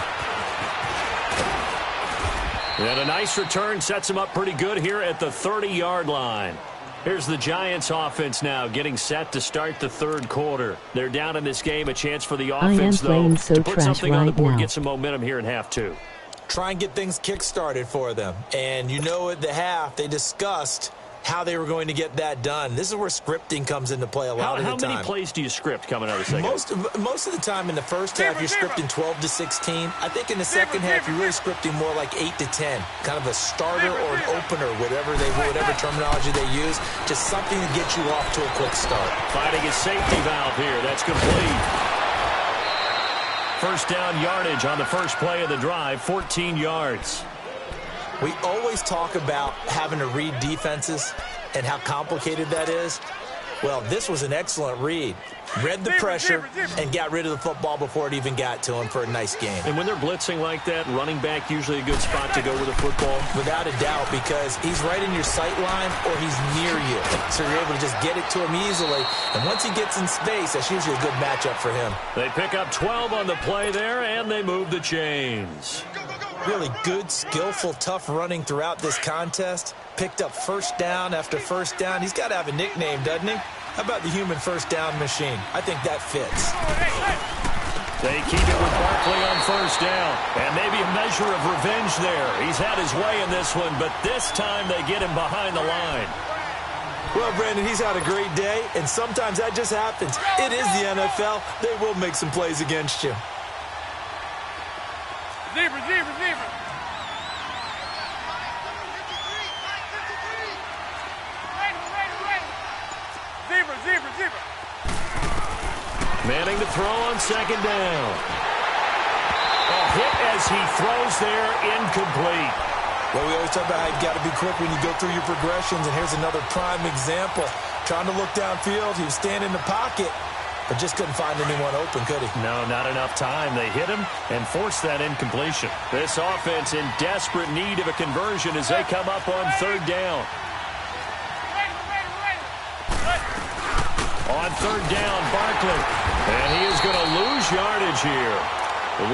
And a nice return sets him up pretty good here at the 30-yard line. Here's the Giants offense now getting set to start the third quarter. They're down in this game. A chance for the offense, though, to put something on the board, get some momentum here in half 2. Try and get things kick-started for them. And you know at the half, they discussed how they were going to get that done. This is where scripting comes into play a lot of the time. How many plays do you script coming out of the second? Most of the time in the first half, you're scripting 12 to 16. I think in the second half, you're really scripting more like 8 to 10. Kind of a starter or an opener, whatever terminology they use. Just something to get you off to a quick start. Finding his safety valve here. That's complete. First down yardage on the first play of the drive, 14 yards. We always talk about having to read defenses and how complicated that is. Well, this was an excellent read. Read the pressure and got rid of the football before it even got to him for a nice game. And when they're blitzing like that, running back usually a good spot to go with the football? Without a doubt, because he's right in your sight line or he's near you. So you're able to just get it to him easily. And once he gets in space, that's usually a good matchup for him. They pick up 12 on the play there, and they move the chains. Really good, skillful, tough running throughout this contest. Picked up first down after first down. He's got to have a nickname, doesn't he? How about the human first down machine? I think that fits. They keep it with Barkley on first down. And maybe a measure of revenge there. He's had his way in this one, but this time they get him behind the line. Well, Brandon, he's had a great day, and sometimes that just happens. It is the NFL. They will make some plays against you. Zebra. Zebra. Manning to throw on second down. A hit as he throws there, incomplete. Well, we always talk about how you've got to be quick when you go through your progressions, and here's another prime example. Trying to look downfield, he was standing in the pocket, but just couldn't find anyone open, could he? No, not enough time. They hit him and forced that incompletion. This offense in desperate need of a conversion as they come up on third down. On third down, Barkley. And he is going to lose yardage here.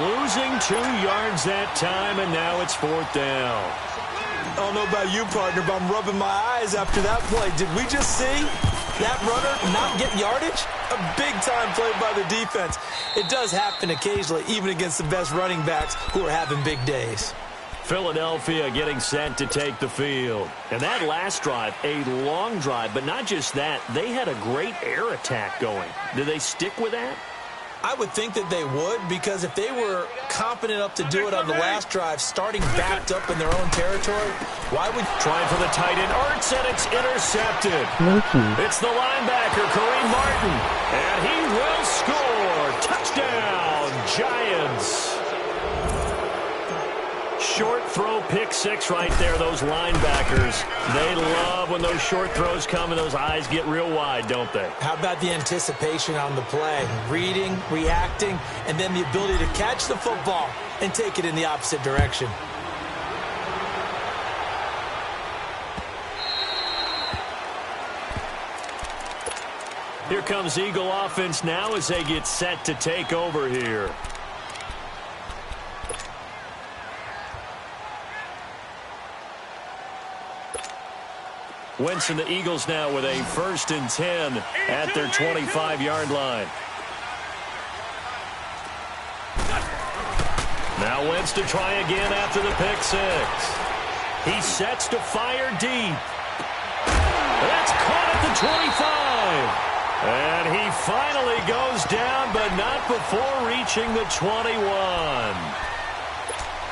Losing 2 yards that time, and now it's fourth down. I don't know about you, partner, but I'm rubbing my eyes after that play. Did we just see that runner not get yardage? A big-time play by the defense. It does happen occasionally, even against the best running backs who are having big days. Philadelphia getting set to take the field. And that last drive, a long drive, but not just that, they had a great air attack going. Do they stick with that? I would think that they would, because if they were confident enough to do it on the last drive, starting backed up in their own territory, why would... Trying for the tight end, Ertz, and it's intercepted. Loki. It's the linebacker, Kareem Martin, and he will score. Touchdown, Giants. Short throw, pick six right there, those linebackers. They love when those short throws come and those eyes get real wide, don't they? How about the anticipation on the play? Reading, reacting, and then the ability to catch the football and take it in the opposite direction. Here comes Eagle offense now as they get set to take over here. Wentz and the Eagles now with a 1st and 10 at their 25-yard line. Now Wentz to try again after the pick six. He sets to fire deep. That's caught at the 25. And he finally goes down, but not before reaching the 21.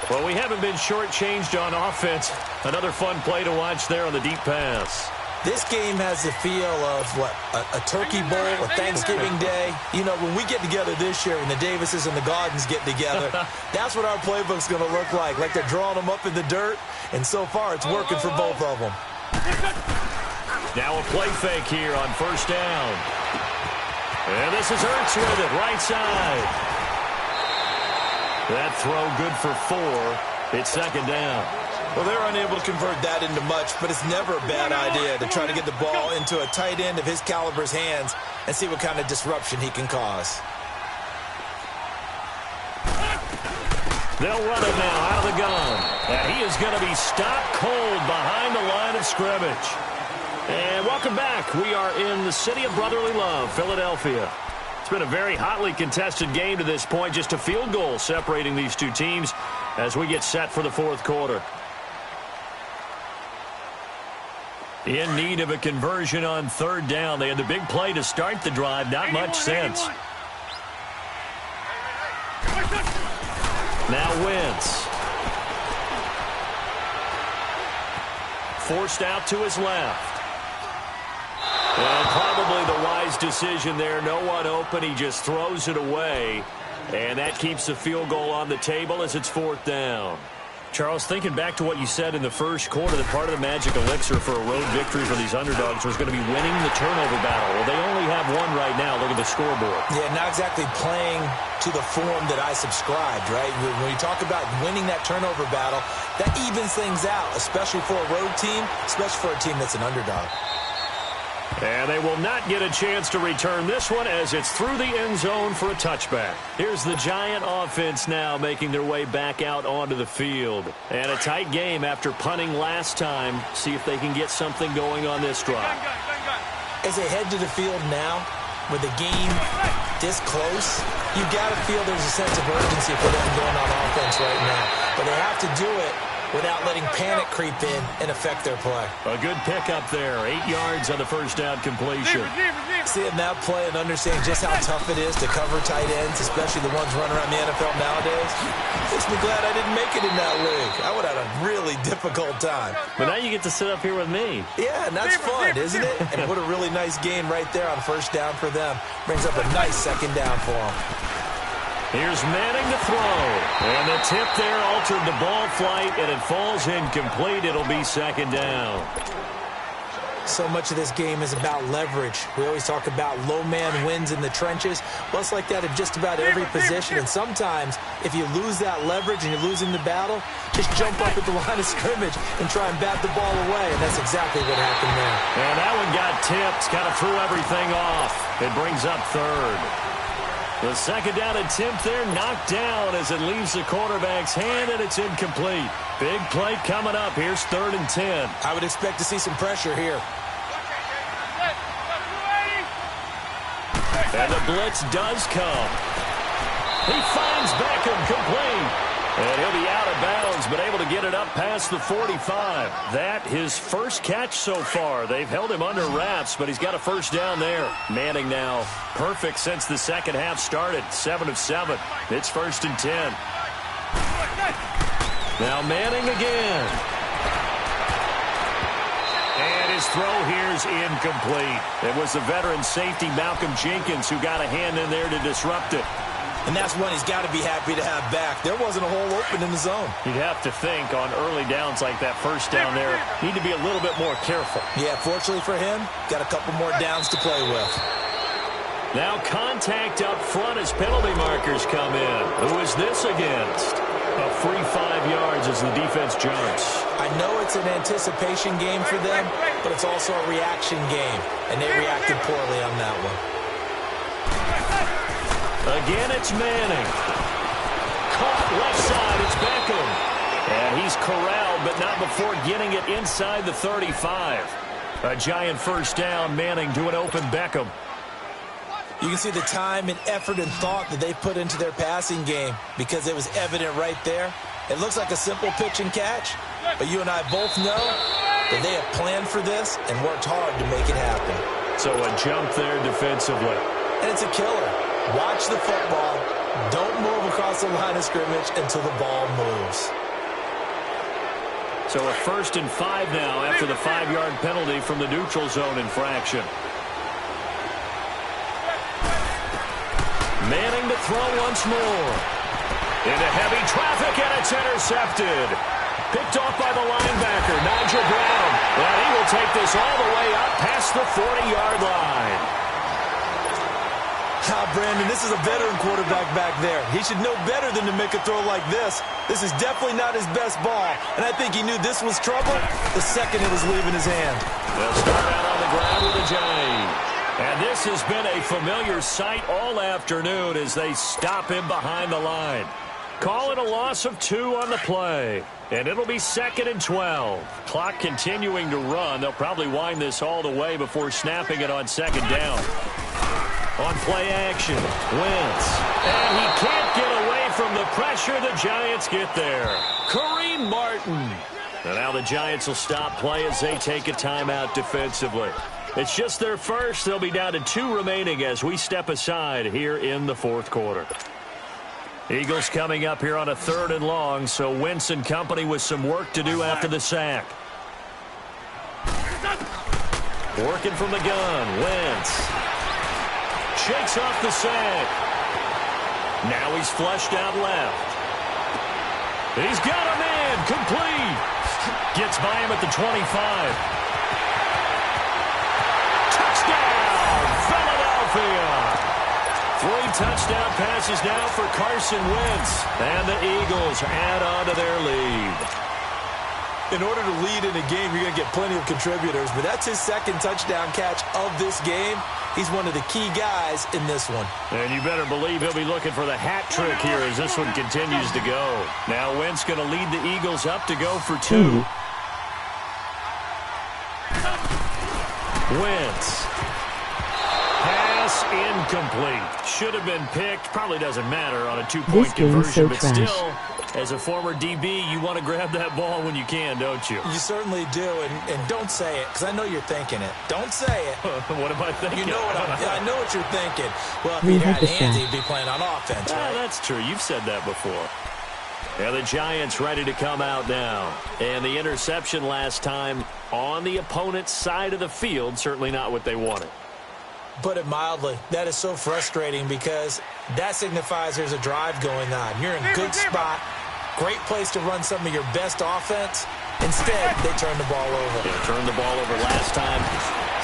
Well, we haven't been shortchanged on offense. Another fun play to watch there on the deep pass. This game has the feel of, what, a turkey bowl, a Thanksgiving day. You know, when we get together this year, when the Davises and the Gaudens get together, that's what our playbook's going to look like they're drawing them up in the dirt, and so far it's working for both of them. Now a play fake here on 1st down. And this is Ertz with it, right side. That throw good for 4. It's 2nd down. Well, they're unable to convert that into much, but it's never a bad idea to try to get the ball into a tight end of his caliber's hands and see what kind of disruption he can cause. They'll run it now out of the gun. And he is going to be stopped cold behind the line of scrimmage. And welcome back. We are in the city of brotherly love, Philadelphia. It's been a very hotly contested game to this point. Just a field goal separating these two teams as we get set for the 4th quarter. In need of a conversion on 3rd down. They had the big play to start the drive. Not much sense. Now Wentz. Forced out to his left. And probably the wise decision there. No one open. He just throws it away. And that keeps the field goal on the table as it's 4th down. Charles, thinking back to what you said in the first quarter, that part of the magic elixir for a road victory for these underdogs was going to be winning the turnover battle. Well, they only have one right now. Look at the scoreboard. Yeah, not exactly playing to the form that I subscribed, right? When you talk about winning that turnover battle, that evens things out, especially for a road team, especially for a team that's an underdog. And they will not get a chance to return this one as it's through the end zone for a touchback. Here's the Giant offense now making their way back out onto the field. And a tight game after punting last time. See if they can get something going on this drive. As they head to the field now, with the game this close, you got to feel there's a sense of urgency for them going on offense right now. But they have to do it without letting panic creep in and affect their play. A good pickup there. 8 yards on the 1st down completion. Seeing that play and understanding just how tough it is to cover tight ends, especially the ones running around the NFL nowadays, makes me glad I didn't make it in that league. I would have had a really difficult time. But now you get to sit up here with me. Yeah, and that's fun, isn't it? And what a really nice game right there on 1st down for them. Brings up a nice 2nd down for them. Here's Manning to throw. And the tip there altered the ball flight, and it falls incomplete. It'll be 2nd down. So much of this game is about leverage. We always talk about low man wins in the trenches. Well, it's like that in just about every position. And sometimes, if you lose that leverage and you're losing the battle, just jump up at the line of scrimmage and try and bat the ball away. And that's exactly what happened there. And that one got tipped. Kind of threw everything off. It brings up 3rd. The 2nd down attempt there knocked down as it leaves the quarterback's hand, and it's incomplete. Big play coming up. Here's 3rd and 10. I would expect to see some pressure here. And the blitz does come. He finds Beckham complete. And he'll be out of bounds, but able to get it up past the 45. That his first catch so far. They've held him under wraps, but he's got a first down there. Manning now perfect since the second half started. 7 of 7. It's 1st and 10. Now Manning again. And his throw here's incomplete. It was the veteran safety Malcolm Jenkins who got a hand in there to disrupt it. And that's one he's got to be happy to have back. There wasn't a hole open in the zone. You'd have to think on early downs like that first down there, need to be a little bit more careful. Yeah, fortunately for him, got a couple more downs to play with. Now contact up front as penalty markers come in. Who is this against? A free 5 yards as the defense jumps. I know it's an anticipation game for them, but it's also a reaction game, and they reacted poorly on that one. Again, it's Manning. Caught left side, it's Beckham. And he's corralled, but not before getting it inside the 35. A giant first down, Manning to an open Beckham. You can see the time and effort and thought that they put into their passing game because it was evident right there. It looks like a simple pitch and catch, but you and I both know that they have planned for this and worked hard to make it happen. So a jump there defensively. And it's a killer. Watch the football. Don't move across the line of scrimmage until the ball moves. So a 1st and 5 now after the 5-yard penalty from the neutral zone infraction. Manning to throw once more. Into heavy traffic, and it's intercepted. Picked off by the linebacker, Nigel Brown. And he will take this all the way up past the 40-yard line. Brandon, this is a veteran quarterback back there. He should know better than to make a throw like this. This is definitely not his best ball, and I think he knew this was trouble the second it was leaving his hand. They'll start out on the ground with a J. And this has been a familiar sight all afternoon as they stop him behind the line. Call it a loss of 2 on the play. And it'll be 2nd and 12. Clock continuing to run. They'll probably wind this all the way before snapping it on 2nd down. On play action, Wentz. And he can't get away from the pressure. The Giants get there. Kareem Martin. And now the Giants will stop play as they take a timeout defensively. It's just their first. They'll be down to 2 remaining as we step aside here in the 4th quarter. Eagles coming up here on a 3rd and long, so Wentz and company with some work to do after the sack. Working from the gun, Wentz. Shakes off the sack. Now he's flushed out left. He's got a man, complete. Gets by him at the 25. Touchdown, Philadelphia. 3 touchdown passes now for Carson Wentz. And the Eagles add on to their lead. In order to lead in a game, you're going to get plenty of contributors, but that's his 2nd touchdown catch of this game. He's one of the key guys in this one. And you better believe he'll be looking for the hat trick here as this one continues to go. Now Wentz going to lead the Eagles up to go for 2. Wentz. Pass incomplete. Should have been picked. Probably doesn't matter on a 2-point conversion, but still, as a former DB, you want to grab that ball when you can, don't you? You certainly do, and don't say it, because I know you're thinking it. Don't say it. What am I thinking? You know I know what you're thinking. Well, if he had hands, he'd be playing on offense, right? That's true. You've said that before. Yeah, the Giants ready to come out now. And the interception last time on the opponent's side of the field, certainly not what they wanted. Put it mildly, that is so frustrating because that signifies there's a drive going on. You're in a good spot, great place to run some of your best offense. Instead, they turn the ball over. They turned the ball over last time.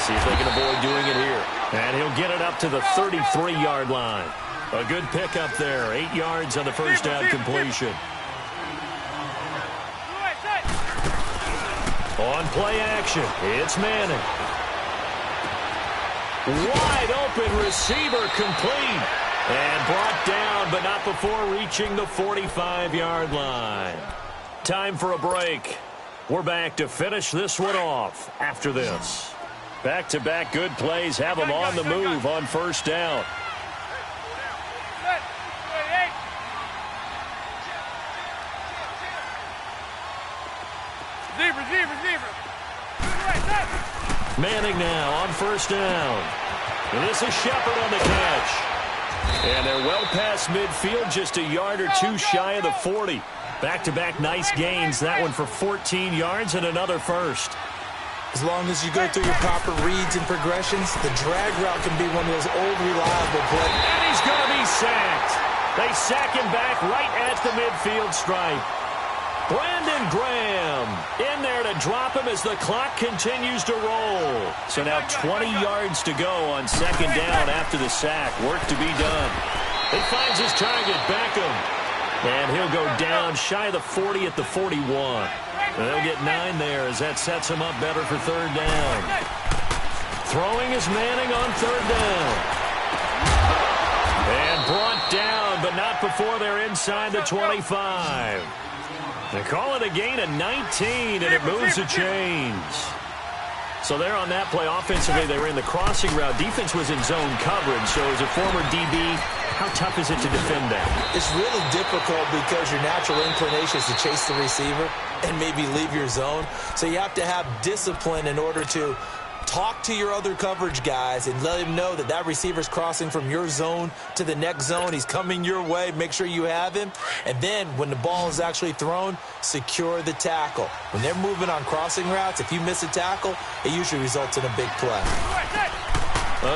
See if they can avoid doing it here. And he'll get it up to the 33-yard line. A good pickup there. 8 yards on the first down completion. On play action, it's Manning. Wide open receiver complete. And brought down, but not before reaching the 45-yard line. Time for a break. We're back to finish this one off after this. Back-to-back good plays have them on the move on first down. Manning now on first down. And this is Shepard on the catch. And they're well past midfield, just a yard or two shy of the 40. Back-to-back nice gains. That one for 14 yards and another first. As long as you go through your proper reads and progressions, the drag route can be one of those old, reliable plays. And he's going to be sacked. They sack him back right at the midfield stripe. Brandon Graham in there to drop him as the clock continues to roll. So now 20 yards to go on second down after the sack. Work to be done. He finds his target, Beckham. And he'll go down shy of the 40 at the 41. They'll get 9 there as that sets him up better for third down. Throwing is Manning on third down. And brought down, but not before they're inside the 25. They call it a gain of 19, and it moves the chains. So they're on that play. Offensively, they were in the crossing route. Defense was in zone coverage. So as a former DB, how tough is it to defend that? It's really difficult because your natural inclination is to chase the receiver and maybe leave your zone. So you have to have discipline in order to talk to your other coverage guys and let him know that that receiver's crossing from your zone to the next zone. He's coming your way. Make sure you have him. And then when the ball is actually thrown, secure the tackle. When they're moving on crossing routes, if you miss a tackle, it usually results in a big play.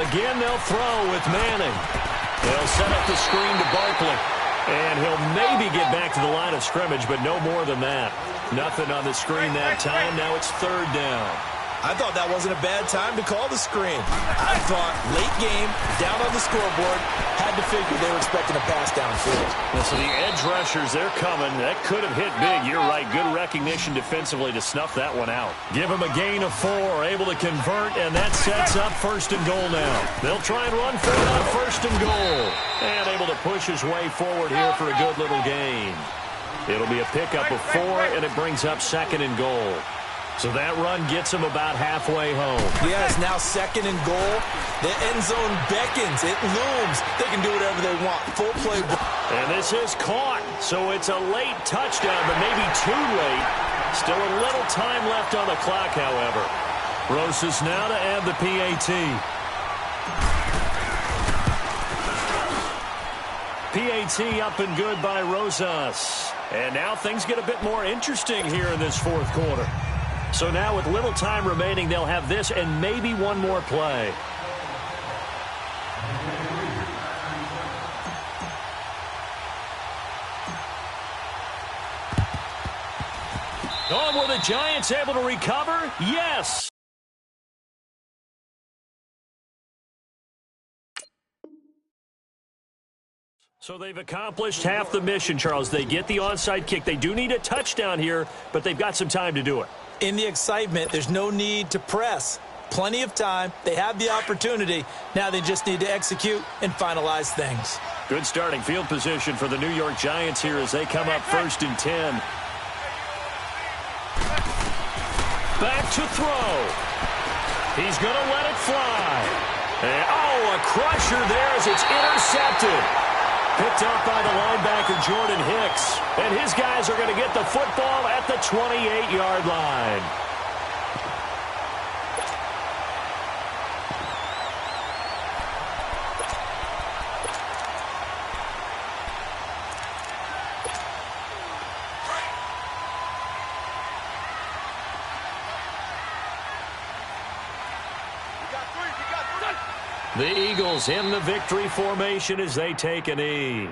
Again, they'll throw with Manning. They'll set up the screen to Barkley. And he'll maybe get back to the line of scrimmage, but no more than that. Nothing on the screen that time. Now it's third down. I thought that wasn't a bad time to call the screen. I thought late game, down on the scoreboard, had to figure they were expecting a pass downfield. So the edge rushers, they're coming. That could have hit big. You're right. Good recognition defensively to snuff that one out. Give them a gain of 4, able to convert, and that sets up first and goal now. They'll try and run for it on first and goal. And able to push his way forward here for a good little gain. It'll be a pickup of 4, and it brings up second and goal. So that run gets them about halfway home. Yes, now second and goal. The end zone beckons. It looms. They can do whatever they want. Full play. And this is caught. So it's a late touchdown, but maybe too late. Still a little time left on the clock, however. Rosas now to add the PAT. PAT up and good by Rosas. And now things get a bit more interesting here in this fourth quarter. So now with little time remaining, they'll have this and maybe one more play. Oh, were the Giants able to recover? Yes. So they've accomplished half the mission, Charles. They get the onside kick. They do need a touchdown here, but they've got some time to do it. In the excitement, there's no need to press. Plenty of time. They have the opportunity. Now they just need to execute and finalize things. Good starting field position for the New York Giants here as they come up first and 10. Back to throw. He's going to let it fly. And, oh, a crusher there as it's intercepted. Picked up by the linebacker, Jordan Hicks. And his guys are going to get the football at the 28-yard line. The Eagles in the victory formation as they take a knee.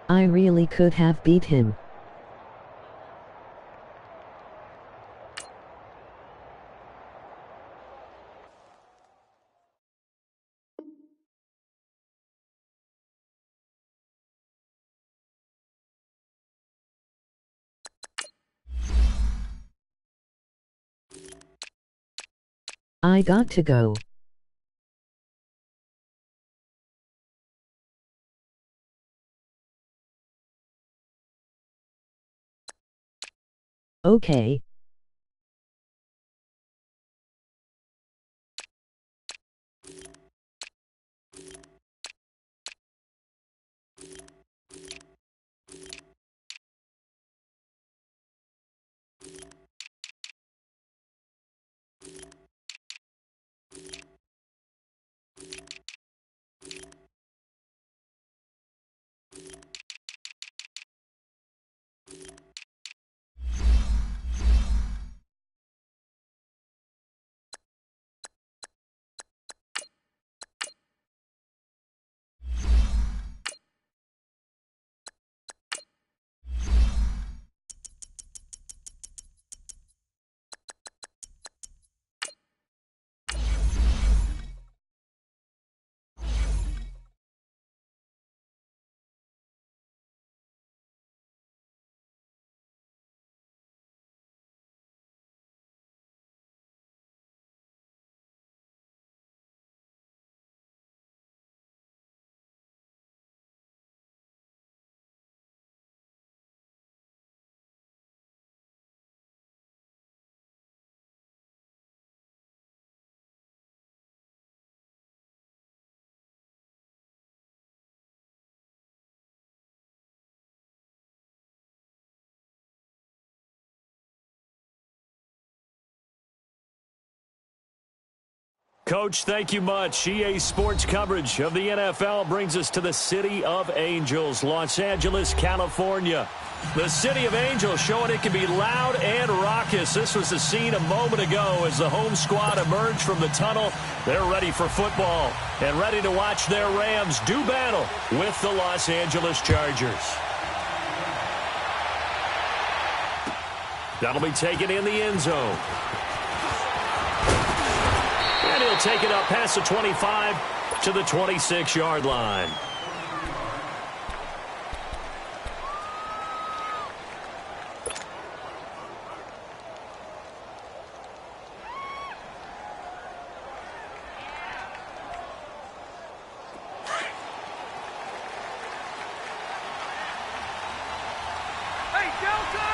I really could have beat him. I got to go. Okay. Coach, thank you much. EA Sports coverage of the NFL brings us to the City of Angels, Los Angeles, California. The City of Angels showing it can be loud and raucous. This was the scene a moment ago as the home squad emerged from the tunnel. They're ready for football and ready to watch their Rams do battle with the Los Angeles Chargers. That'll be taken in the end zone. And he'll take it up past the 25 to the 26-yard line. Hey, Delta!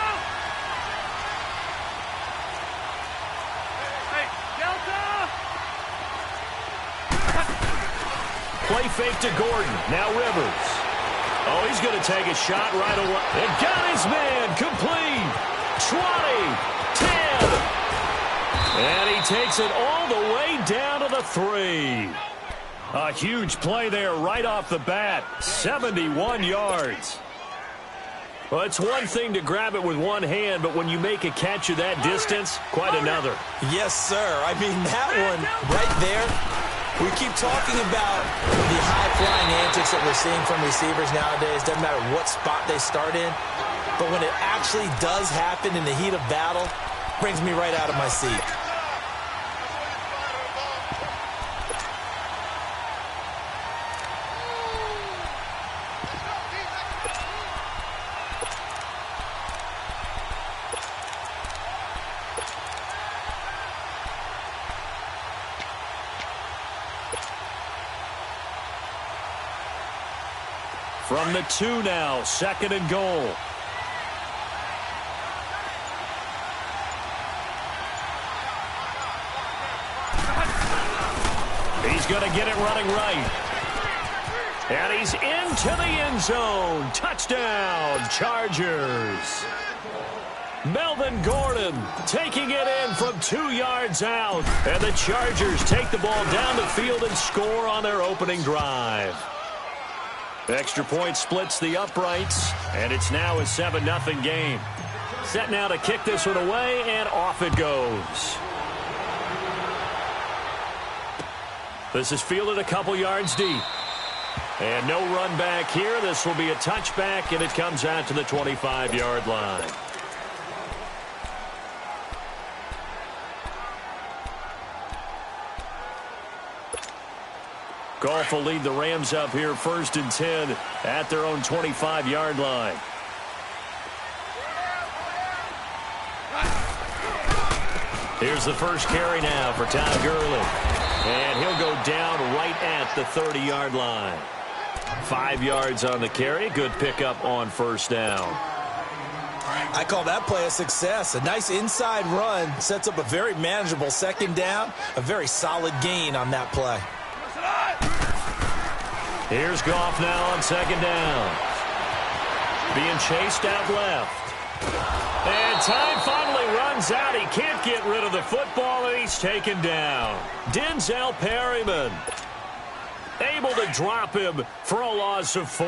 Hey, Delta! Play fake to Gordon. Now Rivers. Oh, he's going to take a shot right away. And got his man complete. 20, 10. And he takes it all the way down to the 3. A huge play there right off the bat. 71 yards. Well, it's one thing to grab it with one hand, but when you make a catch of that distance, quite another. Yes, sir. I mean, that one right there, we keep talking about the high-flying antics that we're seeing from receivers nowadays. Doesn't matter what spot they start in. But when it actually does happen in the heat of battle, brings me right out of my seat. From the 2 now, 2nd and goal. He's going to get it running right. And he's into the end zone. Touchdown, Chargers. Melvin Gordon taking it in from 2 yards out. And the Chargers take the ball down the field and score on their opening drive. Extra point splits the uprights, and it's now a 7-0 game. Set now to kick this one away, and off it goes. This is fielded a couple yards deep. And no run back here. This will be a touchback, and it comes out to the 25-yard line. Goff will lead the Rams up here 1st and 10 at their own 25-yard line. Here's the first carry now for Todd Gurley. And he'll go down right at the 30-yard line. 5 yards on the carry. Good pickup on first down. I call that play a success. A nice inside run sets up a very manageable second down. A very solid gain on that play. Here's Goff now on second down. Being chased out left. And time finally runs out. He can't get rid of the football, and he's taken down. Denzel Perryman able to drop him for a loss of 4.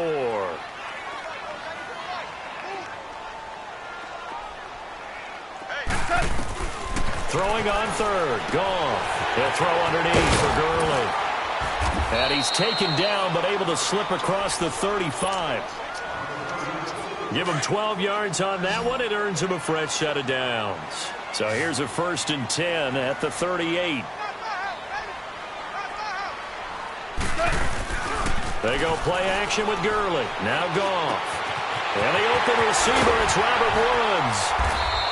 Throwing on third. Goff. He'll throw underneath for Gurley. And he's taken down, but able to slip across the 35. Give him 12 yards on that one. It earns him a fresh set of downs. So here's a 1st and 10 at the 38. They go play action with Gurley. Now Goff. And the open receiver, it's Robert Woods.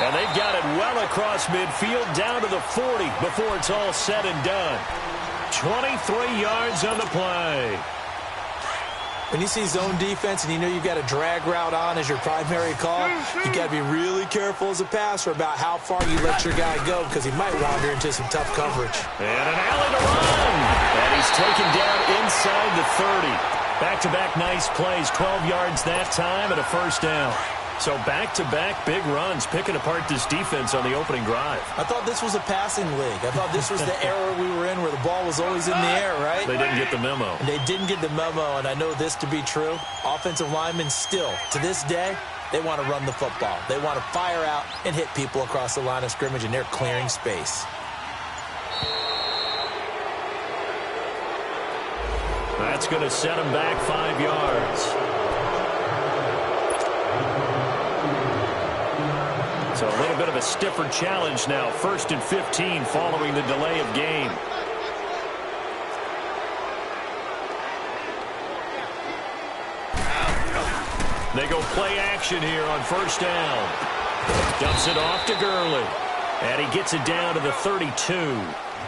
And they've got it well across midfield down to the 40 before it's all said and done. 23 yards on the play. When you see zone defense and you know you've got a drag route on as your primary call, you got to be really careful as a passer about how far you let your guy go because he might wander into some tough coverage. And an alley to run. And he's taken down inside the 30. Back-to-back nice plays, 12 yards that time and a first down. So back-to-back big runs, picking apart this defense on the opening drive. I thought this was a passing league. I thought this was the era we were in where the ball was always in the air, right? They didn't get the memo. And they didn't get the memo, and I know this to be true. Offensive linemen still, to this day, they want to run the football. They want to fire out and hit people across the line of scrimmage, and they're clearing space. That's going to set him back 5 yards. So a little bit of a stiffer challenge now. 1st and 15 following the delay of game. They go play action here on first down. Dumps it off to Gurley. And he gets it down to the 32.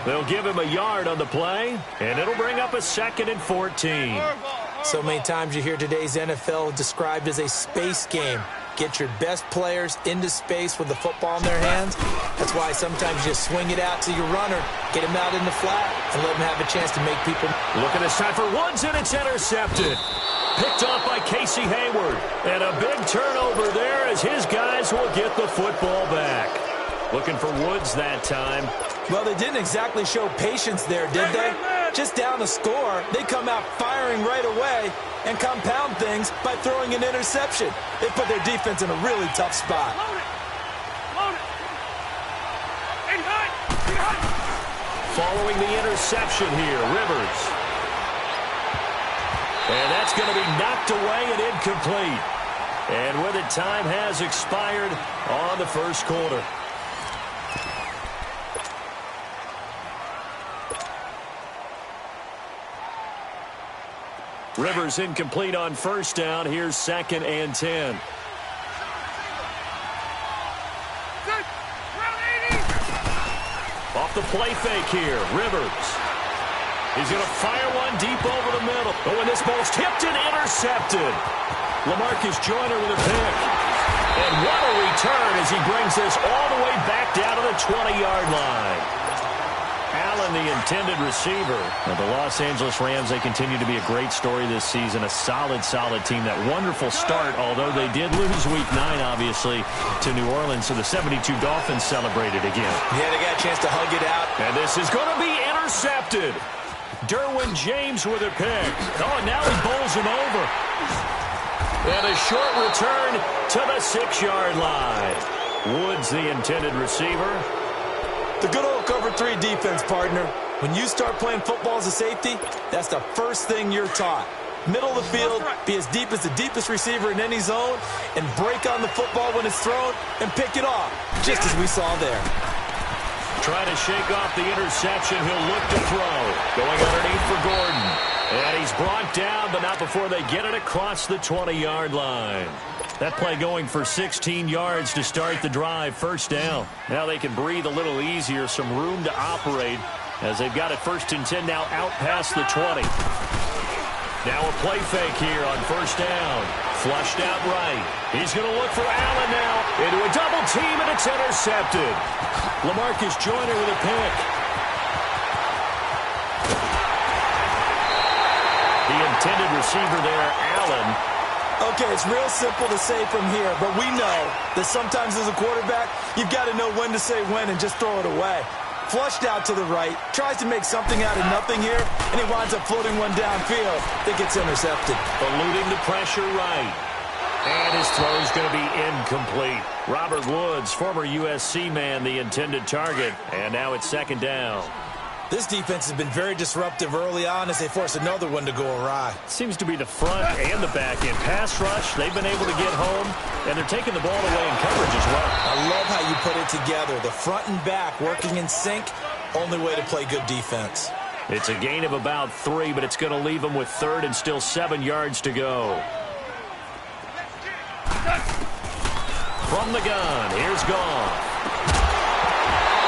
They'll give him a yard on the play, and it'll bring up a 2nd and 14. So many times you hear today's NFL described as a space game. Get your best players into space with the football in their hands. That's why sometimes you just swing it out to your runner, get him out in the flat, and let him have a chance to make people. Look at this time for Woods, and it's intercepted. Picked off by Casey Hayward. And a big turnover there as his guys will get the football back. Looking for Woods that time. Well, they didn't exactly show patience there, did they? Just down a score, they come out firing right away and compound things by throwing an interception. They put their defense in a really tough spot. Following the interception here, Rivers. And that's going to be knocked away and incomplete. And with it, time has expired on the first quarter. Rivers incomplete on first down. Here's 2nd and 10. Off the play fake here, Rivers. He's going to fire one deep over the middle. Oh, and this ball's tipped and intercepted. LaMarcus Joyner with a pick. And what a return as he brings this all the way back down to the 20-yard line. Allen, the intended receiver. Now, the Los Angeles Rams, they continue to be a great story this season. A solid team. That wonderful start, although they did lose Week 9, obviously, to New Orleans. So the 72 Dolphins celebrated again. Yeah, they got a chance to hug it out. And this is going to be intercepted. Derwin James with a pick. Oh, and now he bowls him over. And a short return to the 6-yard line. Woods, the intended receiver. The good old cover 3 defense, partner. When you start playing football as a safety, that's the first thing you're taught. Middle of the field, be as deep as the deepest receiver in any zone, and break on the football when it's thrown and pick it off, just as we saw there. Trying to shake off the interception. He'll look to throw. Going underneath for Gordon. And he's brought down, but not before they get it across the 20-yard line. That play going for 16 yards to start the drive. First down. Now they can breathe a little easier. Some room to operate as they've got it 1st and 10 now out past the 20. Now a play fake here on first down. Flushed out right. He's going to look for Allen now. Into a double team, and it's intercepted. LaMarcus Joyner with a pick. The intended receiver there, Allen. Okay, it's real simple to say from here, but we know that sometimes as a quarterback, you've got to know when to say when and just throw it away. Flushed out to the right, tries to make something out of nothing here, and he winds up floating one downfield that gets intercepted. Eluding the pressure right. And his throw's going to be incomplete. Robert Woods, former USC man, the intended target, and now it's 2nd down. This defense has been very disruptive early on as they force another one to go awry. Seems to be the front and the back end. Pass rush, they've been able to get home, and they're taking the ball away in coverage as well. I love how you put it together. The front and back working in sync, only way to play good defense. It's a gain of about 3, but it's going to leave them with 3rd and still 7 yards to go. From the gun, here's Goff.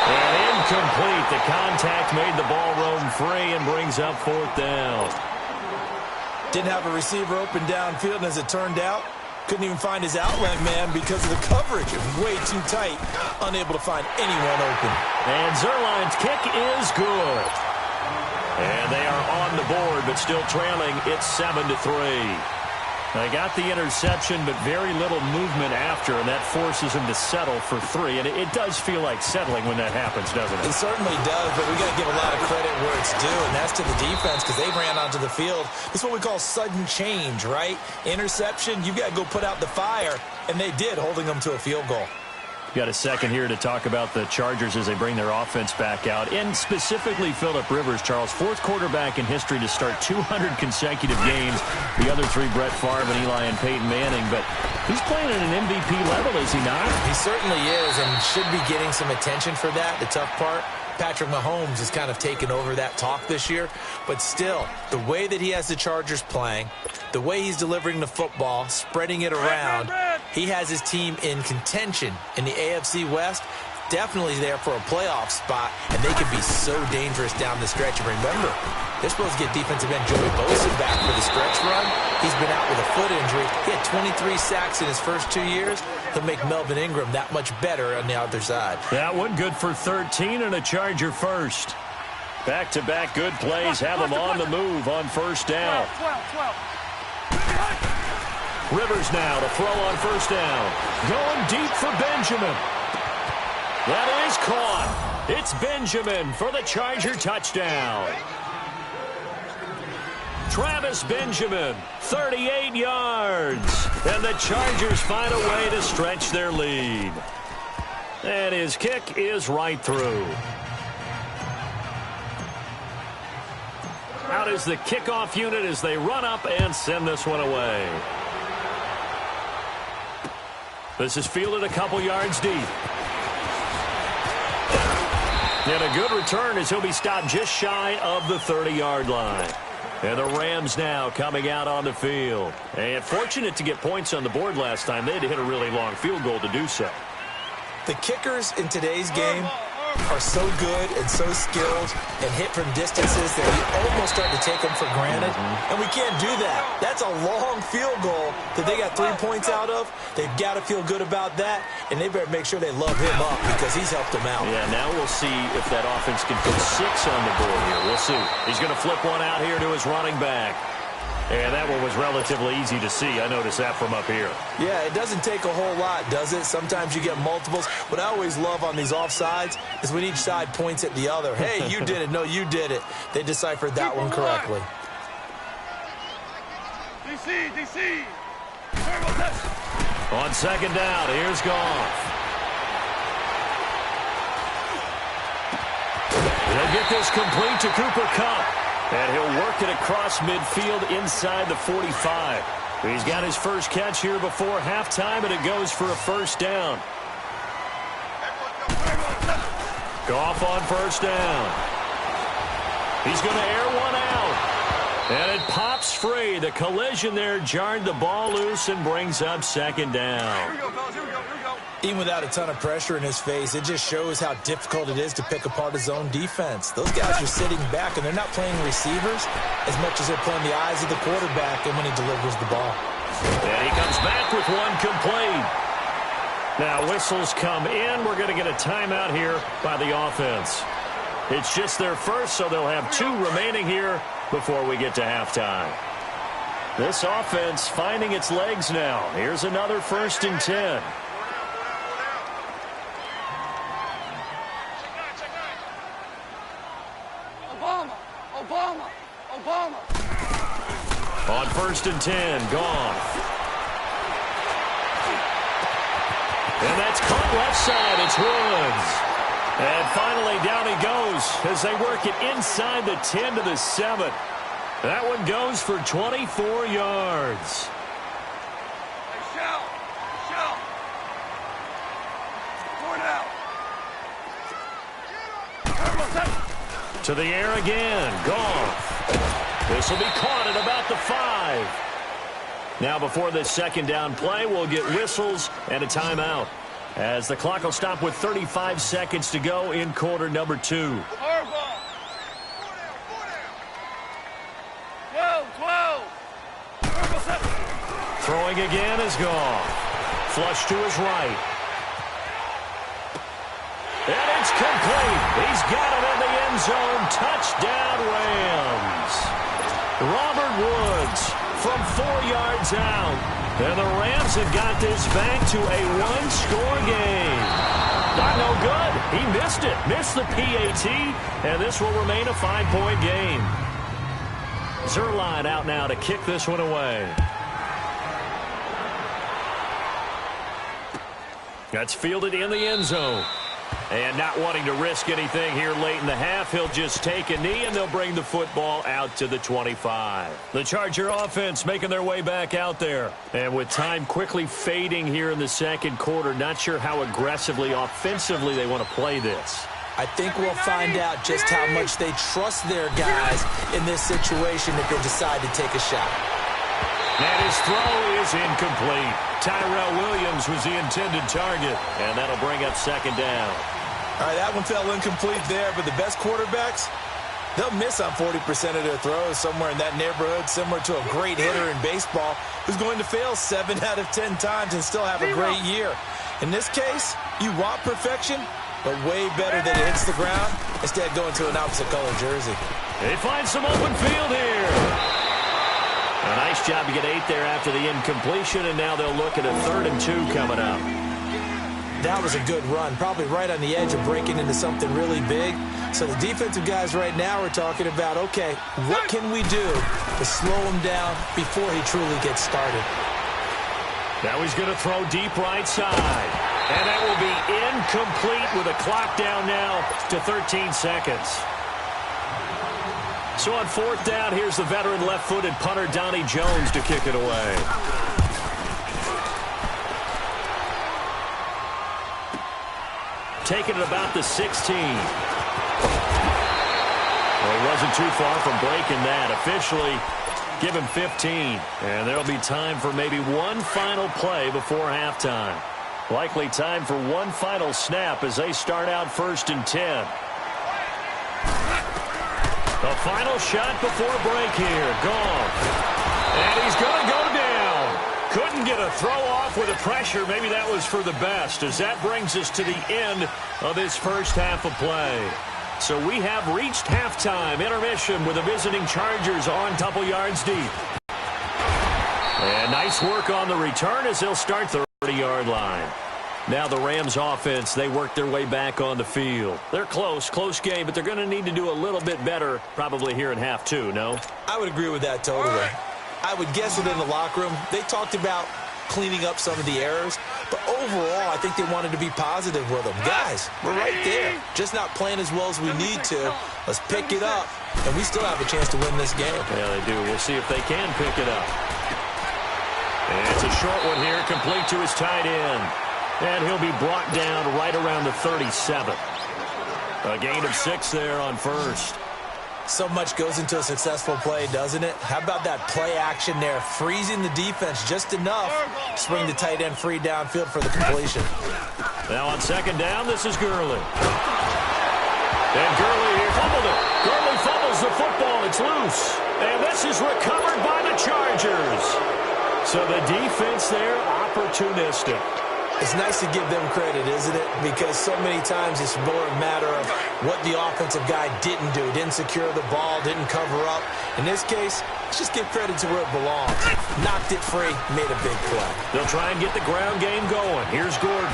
And incomplete. The contact made the ball roam free and brings up 4th down. Didn't have a receiver open downfield, and as it turned out, couldn't even find his outlet man because of the coverage. It was way too tight, unable to find anyone open. And Zerline's kick is good. And they are on the board, but still trailing. It's 7-3. They got the interception, but very little movement after, and that forces them to settle for 3. And it does feel like settling when that happens, doesn't it? It certainly does, but we got to give a lot of credit where it's due, and that's to the defense because they ran onto the field. This is what we call sudden change, right? Interception, you've got to go put out the fire, and they did, holding them to a field goal. Got a second here to talk about the Chargers as they bring their offense back out. And specifically Phillip Rivers, Charles, 4th quarterback in history to start 200 consecutive games. The other 3, Brett Favre and Eli and Peyton Manning. But he's playing at an MVP level, is he not? He certainly is, and should be getting some attention for that. The tough part, Patrick Mahomes has kind of taken over that talk this year. But still, the way that he has the Chargers playing, the way he's delivering the football, spreading it around, he has his team in contention in the AFC West, definitely there for a playoff spot, and they can be so dangerous down the stretch. And remember, they're supposed to get defensive end Joey Bosa back for the stretch run. He's been out with a foot injury. He had 23 sacks in his first 2 years. He'll make Melvin Ingram that much better on the other side. That one good for 13 and a Charger first. Back-to-back good plays have them on the move on first down. 12. Rivers now to throw on first down. Going deep for Benjamin. That is caught. It's Benjamin for the Charger touchdown. Travis Benjamin, 38 yards. And the Chargers find a way to stretch their lead. And his kick is right through. Out is the kickoff unit as they run up and send this one away. This is fielded a couple yards deep. And a good return as he'll be stopped just shy of the 30-yard line. And the Rams now coming out on the field. And fortunate to get points on the board last time. They had to hit a really long field goal to do so. The kickers in today's game are so good and so skilled and hit from distances that we almost start to take them for granted. And we can't do that. That's a long field goal that they got 3 points out of. They've got to feel good about that, and they better make sure they love him up because he's helped them out. Yeah, now we'll see if that offense can put 6 on the board here. We'll see. He's going to flip one out here to his running back. And that one was relatively easy to see. I noticed that from up here. Yeah, it doesn't take a whole lot, does it? Sometimes you get multiples. What I always love on these offsides is when each side points at the other. Hey, you did it. No, you did it. They deciphered that one correctly. DC. On second down, here's Goff. They'll get this complete to Cooper Kupp. And he'll work it across midfield inside the 45. He's got his first catch here before halftime, and it goes for a first down. Goff on first down. He's going to air one out. And it pops free. The collision there jarred the ball loose and brings up second down. Here we go, fellas. Here we go. Here we go. Even without a ton of pressure in his face, it just shows how difficult it is to pick apart his own defense. Those guys are sitting back, and they're not playing receivers as much as they're playing the eyes of the quarterback and when he delivers the ball. And he comes back with one complete. Now whistles come in. We're going to get a timeout here by the offense. It's just their first, so they'll have 2 remaining here before we get to halftime. This offense finding its legs now. Here's another 1st and 10. Obama. On 1st and 10, Goff. And that's caught left side. It's Woods. And finally, down he goes as they work it inside the 10 to the 7. That one goes for 24 yards. Hey, Shell. Forward out. To the air again. Goff. This will be caught at about the 5. Now, before this second down play, we'll get whistles and a timeout, as the clock will stop with 35 seconds to go in quarter number 2. 12. Throwing again is Goff. Flush to his right. And it's complete. He's got it in the end zone. Touchdown, Rams. Robert Woods from 4 yards out. And the Rams have got this back to a 1-score game. Not no good. He missed it. Missed the PAT. And this will remain a 5-point game. Zerline out now to kick this one away. That's fielded in the end zone. And not wanting to risk anything here late in the half, he'll just take a knee, and they'll bring the football out to the 25. The Charger offense making their way back out there. And with time quickly fading here in the second quarter, not sure how aggressively, offensively they want to play this. I think we'll find out just how much they trust their guys in this situation if they decide to take a shot. And his throw is incomplete. Tyrell Williams was the intended target, and that'll bring up second down. All right, that one fell incomplete there, but the best quarterbacks, they'll miss on 40% of their throws, somewhere in that neighborhood, similar to a great hitter in baseball who's going to fail 7 out of 10 times and still have a great year. In this case, you want perfection, but way better that it hits the ground instead of going to an opposite color jersey. They find some open field here. A nice job to get 8 there after the incompletion, and now they'll look at a 3rd and 2 coming up. That was a good run, probably right on the edge of breaking into something really big. So the defensive guys right now are talking about, okay, what can we do to slow him down before he truly gets started? Now he's going to throw deep right side. And that will be incomplete with a clock down now to 13 seconds. So on 4th down, here's the veteran left-footed punter Donnie Jones to kick it away. Taking it about the 16. Well, he wasn't too far from breaking that. Officially, give him 15. And there'll be time for maybe one final play before halftime. Likely time for one final snap as they start out 1st and 10. The final shot before break here. Goff. And he's going to go down. Couldn't get a throw off with the pressure. Maybe that was for the best, as that brings us to the end of this first half of play. So we have reached halftime. Intermission with the visiting Chargers on a couple yards deep. And nice work on the return as they'll start the 30-yard line. Now the Rams offense, they work their way back on the field. They're close game, but they're going to need to do a little bit better probably here in half 2, no? I would agree with that totally. I would guess it in the locker room. They talked about cleaning up some of the errors, but overall I think they wanted to be positive with them. Guys, we're right there. Just not playing as well as we need to. Let's pick it up, and we still have a chance to win this game. Yeah, they do. We'll see if they can pick it up. And it's a short one here, complete to his tight end. And he'll be brought down right around the 37. A gain of 6 there on first. So much goes into a successful play, doesn't it? How about that play action there? Freezing the defense just enough to swing the tight end free downfield for the completion. Now on second down, this is Gurley. And Gurley fumbled it. Gurley fumbles the football. It's loose. And this is recovered by the Chargers. So the defense there, opportunistic. It's nice to give them credit, isn't it? Because so many times it's more a matter of what the offensive guy didn't do. Didn't secure the ball, didn't cover up. In this case, let's just give credit to where it belongs. Knocked it free, made a big play. They'll try and get the ground game going. Here's Gordon.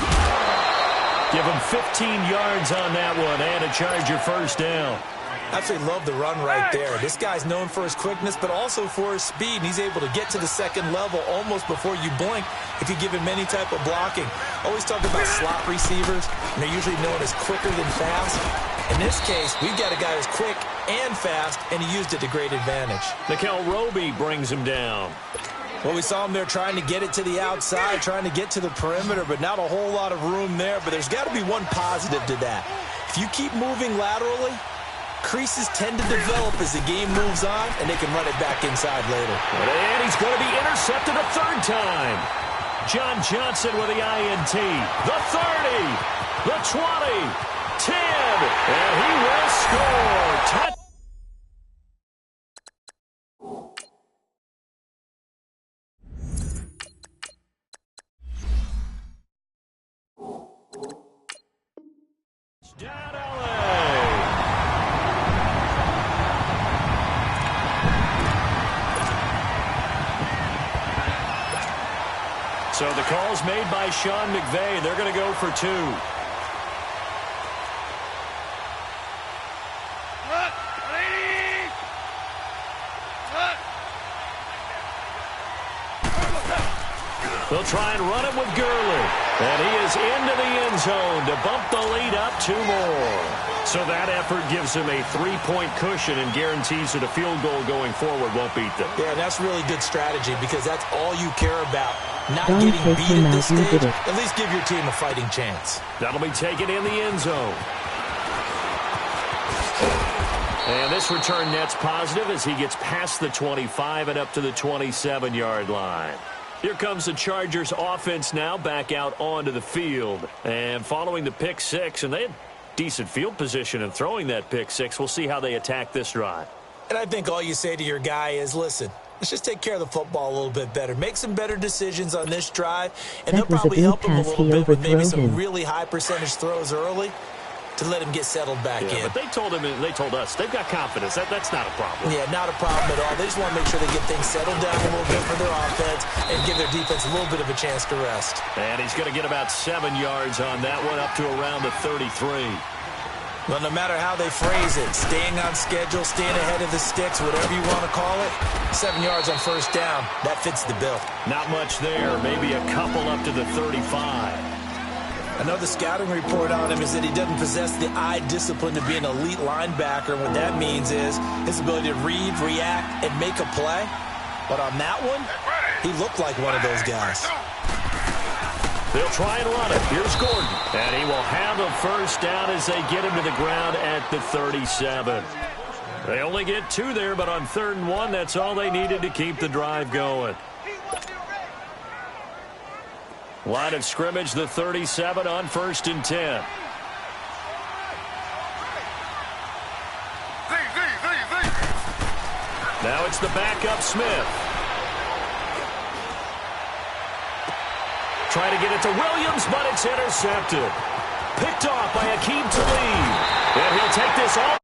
Give him 15 yards on that one and a Charger first down. I absolutely love the run right there. This guy's known for his quickness, but also for his speed. And he's able to get to the second level almost before you blink if you give him any type of blocking. Always talk about slot receivers, and they're usually known as quicker than fast. In this case, we've got a guy who's quick and fast, and he used it to great advantage. Nickel Roby brings him down. Well, we saw him there trying to get it to the outside, trying to get to the perimeter, but not a whole lot of room there. But there's got to be one positive to that. If you keep moving laterally, creases tend to develop as the game moves on, and they can run it back inside later. And he's going to be intercepted a third time. John Johnson with the INT. The 30, the 20, 10, and he will score. Down LA. So the call's made by Sean McVay. They're going to go for 2. They'll try and run it with Gurley. And he is into the end zone to bump the lead up 2 more. So that effort gives him a 3-point cushion and guarantees that a field goal going forward won't beat them. Yeah, that's really good strategy because that's all you care about. Not Don't getting beat at this you stage. did it. At least give your team a fighting chance. That'll be taken in the end zone. And this return net's positive as he gets past the 25 and up to the 27-yard line. Here comes the Chargers offense now back out onto the field. And following the pick 6, and they had decent field position in throwing that pick 6. We'll see how they attack this drive. And I think all you say to your guy is, listen, let's just take care of the football a little bit better. Make some better decisions on this drive, and they'll probably help him a little bit with maybe some really high percentage throws early to let him get settled back in. But they told us they've got confidence. That's not a problem. Yeah, not a problem at all. They just want to make sure they get things settled down a little bit for their offense and give their defense a little bit of a chance to rest. And he's going to get about 7 yards on that one, up to around the 33. Well, no matter how they phrase it, staying on schedule, staying ahead of the sticks, whatever you want to call it, 7 yards on first down, that fits the bill. Not much there, maybe a couple up to the 35. Another scouting report on him is that he doesn't possess the eye discipline to be an elite linebacker. What that means is his ability to read, react, and make a play. But on that one, he looked like one of those guys. They'll try and run it. Here's Gordon. And he will have a first down as they get him to the ground at the 37. They only get 2 there, but on 3rd and 1, that's all they needed to keep the drive going. Line of scrimmage, the 37 on 1st and 10. Now it's the backup Smith. Trying to get it to Williams, but it's intercepted. Picked off by Akeem Talib. And he'll take this all